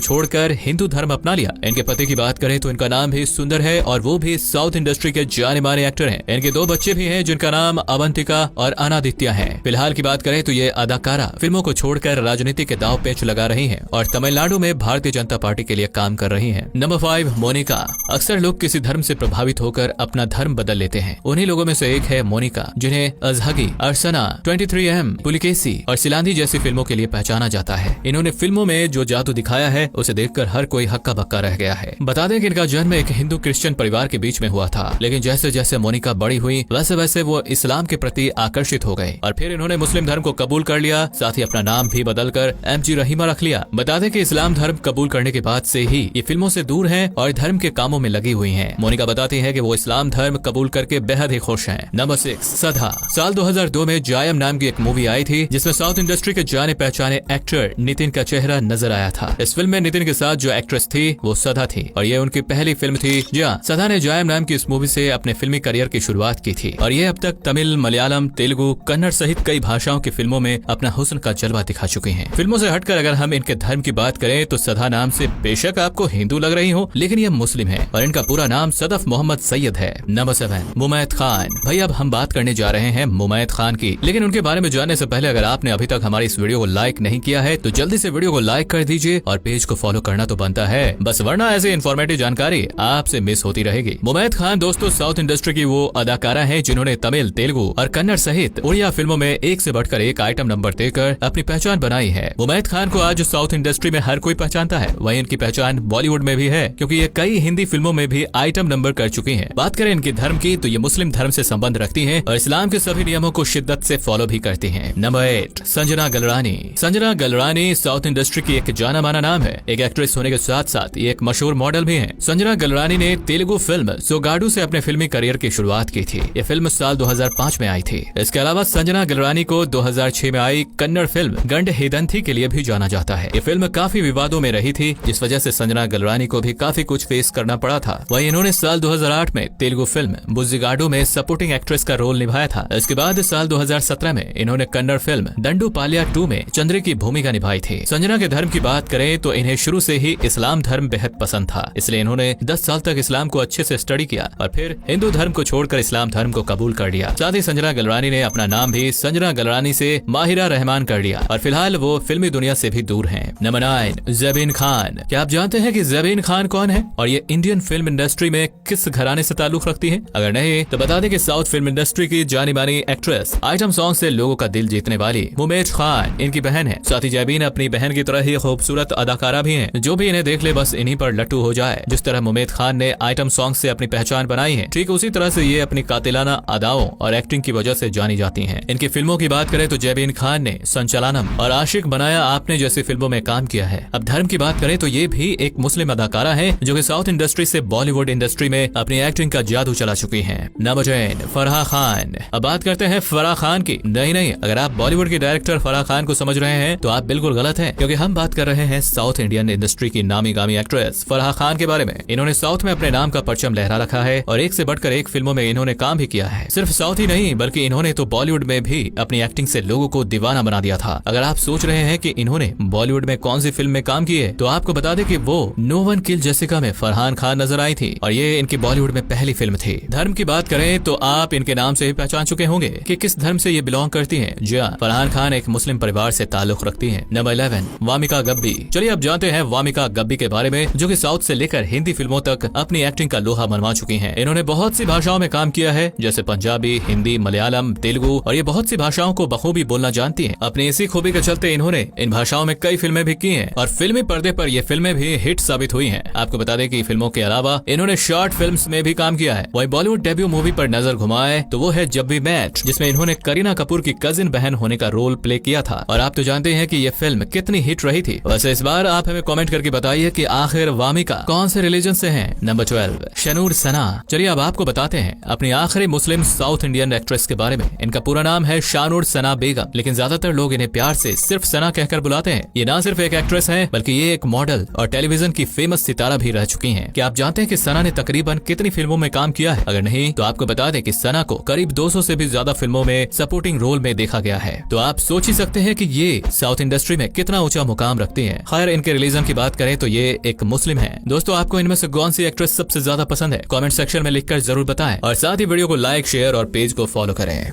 छोड़कर हिंदू धर्म अपना लिया। इनके पति की बात करें तो इनका नाम भी सुंदर है और वो भी साउथ इंडस्ट्री के जाने माने एक्टर हैं। इनके 2 बच्चे भी हैं जिनका नाम अवंतिका और अनादित्य है। फिलहाल की बात करें तो ये अदाकारा फिल्मों को छोड़कर राजनीति के दांव पेच लगा रही हैं और तमिलनाडु में भारतीय जनता पार्टी के लिए काम कर रही हैं। नंबर 5, मोनिका। अक्सर लोग किसी धर्म से प्रभावित होकर अपना धर्म बदल लेते हैं। उन्हीं लोगों में से एक है मोनिका, जिन्हें अजहगी, अरसना, 23M, पुलिकेसी और सिलांदी जैसी फिल्मों के लिए पहचाना जाता है। इन्होंने फिल्मों में जो जादू दिखाया है उसे देखकर हर कोई हक्का बक्का रह गया है। बता दें कि इनका जन्म एक हिंदू क्रिश्चियन परिवार के बीच में हुआ था, लेकिन जैसे जैसे मोनिका बड़ी हुई वैसे वैसे वो इस्लाम के प्रति आकर्षित हो गए और फिर इन्होंने मुस्लिम धर्म को कबूल कर लिया। साथ ही अपना नाम भी बदलकर MG रहीमा रख लिया। बता दें कि इस्लाम धर्म कबूल करने के बाद से ही ये फिल्मों से दूर हैं और धर्म के कामों में लगी हुई हैं। मोनिका बताती है कि वो इस्लाम धर्म कबूल करके बेहद ही खुश हैं। नंबर 6, सधा। साल 2002 में जायम नाम की एक मूवी आई थी जिसमें साउथ इंडस्ट्री के जाने पहचाने एक्टर नितिन का चेहरा नजर आया था। इस फिल्म में नितिन के साथ जो एक्ट्रेस थी वो सधा थी और ये उनकी पहली फिल्म थी। जी हाँ, सधा ने जायम नाम की इस मूवी से अपने फिल्मी करियर की शुरुआत की थी और ये अब तक तमिल, मलयालम, तेलुगु, कन्नड़ सहित कई भाषाओं की फिल्मों में अपना हुस्न का जलवा दिखा चुकी हैं। फिल्मों से हटकर अगर हम इनके धर्म की बात करें तो सधा नाम से बेशक आपको हिंदू लग रही हो, लेकिन ये मुस्लिम है और इनका पूरा नाम सदफ मोहम्मद सैयद है। नंबर 7, मुमैत खान। भाई अब हम बात करने जा रहे हैं मुमैत खान की, लेकिन उनके बारे में जानने से पहले अगर आपने अभी तक हमारी इस वीडियो को लाइक नहीं किया है तो जल्दी से वीडियो को लाइक कर दीजिए और पेज को फॉलो करना तो बनता है बस, वरना ऐसी इन्फॉर्मेटिव जानकारी आपसे मिस होती रहेगी। मुमैत खान दोस्तों साउथ इंडस्ट्री की वो अदाकारा है जिन्होंने तमिल, तेलुगु और कन्नड़ सहित उड़िया फिल्मों में एक से बढ़कर एक आइटम नंबर देकर अपनी पहचान बनाई है। मुमैत खान को आज साउथ इंडस्ट्री में हर कोई पहचानता है, वहीं इनकी पहचान बॉलीवुड में भी है क्योंकि ये कई हिंदी फिल्मों में भी आइटम नंबर कर चुकी हैं। बात करें इनके धर्म की तो ये मुस्लिम धर्म से संबंध रखती हैं और इस्लाम के सभी नियमों को शिद्दत से फॉलो भी करती हैं। Number 8, Sanjana Galrani. Sanjana Galrani south industry की एक जाना माना नाम है। एक एक्ट्रेस होने के साथ साथ ये एक मशहूर मॉडल भी है। संजना गलरानी ने तेलुगु फिल्म सोगाडू से अपने फिल्मी करियर की शुरुआत की थी। ये फिल्म साल 2005 में आई थी। इसके अलावा संजना गलरानी को 2006 में आई कन्नड़ फिल्म गंड हेदंथी के लिए भी जाना जाता है। ये फिल्म काफी विवादों में रही थी, जिस वजह से संजना गलरानी को भी काफी कुछ फेस करना पड़ा था। वहीं इन्होंने साल 2008 में तेलुगु फिल्म बुज्जिगाडू में सपोर्टिंग एक्ट्रेस का रोल निभाया था। इसके बाद साल 2017 में इन्होंने कन्नड़ फिल्म दंडू पालिया 2 में चंद्रे की भूमिका निभाई थी। संजना के धर्म की बात करें तो इन्हें शुरू से ही इस्लाम धर्म बेहद पसंद था, इसलिए इन्होंने 10 साल तक इस्लाम को अच्छे से स्टडी किया और फिर हिंदू धर्म को छोड़कर इस्लाम धर्म को कबूल कर लिया। साथ ही संजना गलरानी ने अपना नाम भी संजना गलरानी से माहिरा रहमान कर लिया और फिलहाल वो फिल्मी दुनिया से भी दूर हैं। नंबर 9, ज़बीन खान। क्या आप जानते हैं कि ज़बीन खान कौन है और ये इंडियन फिल्म इंडस्ट्री में किस घराने से ताल्लुक रखती है? अगर नहीं तो बता दें कि साउथ फिल्म इंडस्ट्री की जानी मानी एक्ट्रेस, आइटम सॉन्ग से लोगों का दिल जीतने वाली मुमेश खान इनकी बहन है। साथ ही ज़बीन अपनी बहन की तरह ही खूबसूरत अदाकारा भी है। जो भी इन्हें देख ले बस इन्हीं पर लट्टू हो जाए। जिस तरह मुमेश खान ने आइटम सॉन्ग से अपनी पहचान बनाई है, ठीक उसी तरह से ये अपनी कातिलाना अदाओं और एक्टिंग की वजह से जानी जाती हैं। इनकी फिल्मों की बात करें तो ज़बीन खान ने संचलनम और आशिक बनाया आपने जैसी फिल्मों में काम किया है। अब धर्म की बात करें तो ये भी एक मुस्लिम अदाकारा है जो कि साउथ इंडस्ट्री से बॉलीवुड इंडस्ट्री में अपनी एक्टिंग का जादू चला चुकी हैं। नंबर 10, फराह खान। अब बात करते हैं फराह खान की। नहीं, अगर आप बॉलीवुड के डायरेक्टर फराह खान को समझ रहे हैं तो आप बिल्कुल गलत हैं, क्योंकि हम बात कर रहे हैं साउथ इंडियन इंडस्ट्री की नामी गामी एक्ट्रेस फराह खान के बारे में। इन्होंने साउथ में अपने नाम का परचम लहरा रखा है और एक से बढ़कर एक फिल्मों में इन्होंने काम भी किया है। सिर्फ साउथ ही नहीं बल्कि इन्होंने तो बॉलीवुड में भी अपनी एक्टिंग से लोगों को दीवाना बना दिया था। अगर आप सोच रहे हैं कि इन्होंने बॉलीवुड में कौन सी फिल्म में काम की है तो आपको बता दें कि वो नो वन किल जेसिका में फरहान खान नजर आई थी और ये इनकी बॉलीवुड में पहली फिल्म थी। धर्म की बात करें तो आप इनके नाम से ही पहचान चुके होंगे कि किस धर्म से ये बिलोंग करती हैं। जी हां, फरहान खान एक मुस्लिम परिवार से ताल्लुक रखती हैं। नंबर 11, वामिका गब्बी। चलिए अब जानते हैं वामिका गब्बी के बारे में, जो कि साउथ से लेकर हिंदी फिल्मों तक अपनी एक्टिंग का लोहा मनवा चुकी हैं। इन्होंने बहुत सी भाषाओं में काम किया है, जैसे पंजाबी, हिंदी, मलयालम, तेलुगु, और ये बहुत सी भाषाओं को बखूबी बोलना जानती हैं। अपनी इसी खूबी के चलते इन्होंने इन भाषाओं में कई फिल्में भी की हैं और फिल्मी पर्दे पर ये फिल्में भी हिट साबित हुई हैं। आपको बता दें कि फिल्मों के अलावा इन्होंने शॉर्ट फिल्म्स में भी काम किया है। वही बॉलीवुड डेब्यू मूवी पर नजर घुमाए तो वो है जब वी मेट, जिसमें इन्होंने करीना कपूर की कजिन बहन होने का रोल प्ले किया था। और आप तो जानते हैं कि ये फिल्म कितनी हिट रही थी। वैसे इस बार आप हमें कमेंट करके बताइए कि आखिर वामिका कौन से रिलीजन से हैं। नंबर 12, शनूर सना। चलिए अब आपको बताते हैं अपनी आखिरी मुस्लिम साउथ इंडियन एक्ट्रेस के बारे में। इनका पूरा नाम है शानूर सना बेगम, लेकिन ज्यादातर लोग इन्हें प्यार से सिर्फ सना कहकर बुलाते हैं। ये ना सिर्फ एक एक्ट्रेस है बल्कि ये एक मॉडल और टेलीविजन की फेमस सितारा भी रह चुकी हैं। क्या आप जानते हैं कि सना ने तकरीबन कितनी फिल्मों में काम किया है? अगर नहीं तो आपको बता दें कि सना को करीब 200 से भी ज्यादा फिल्मों में सपोर्टिंग रोल में देखा गया है। तो आप सोच ही सकते हैं कि ये साउथ इंडस्ट्री में कितना ऊंचा मुकाम रखती हैं। खैर, इनके रिलीजन की बात करें तो ये एक मुस्लिम है। दोस्तों, आपको इनमें से कौन सी एक्ट्रेस सबसे ज्यादा पसंद है? कमेंट सेक्शन में लिखकर जरूर बताएं और साथ ही वीडियो को लाइक, शेयर और पेज को फॉलो करें।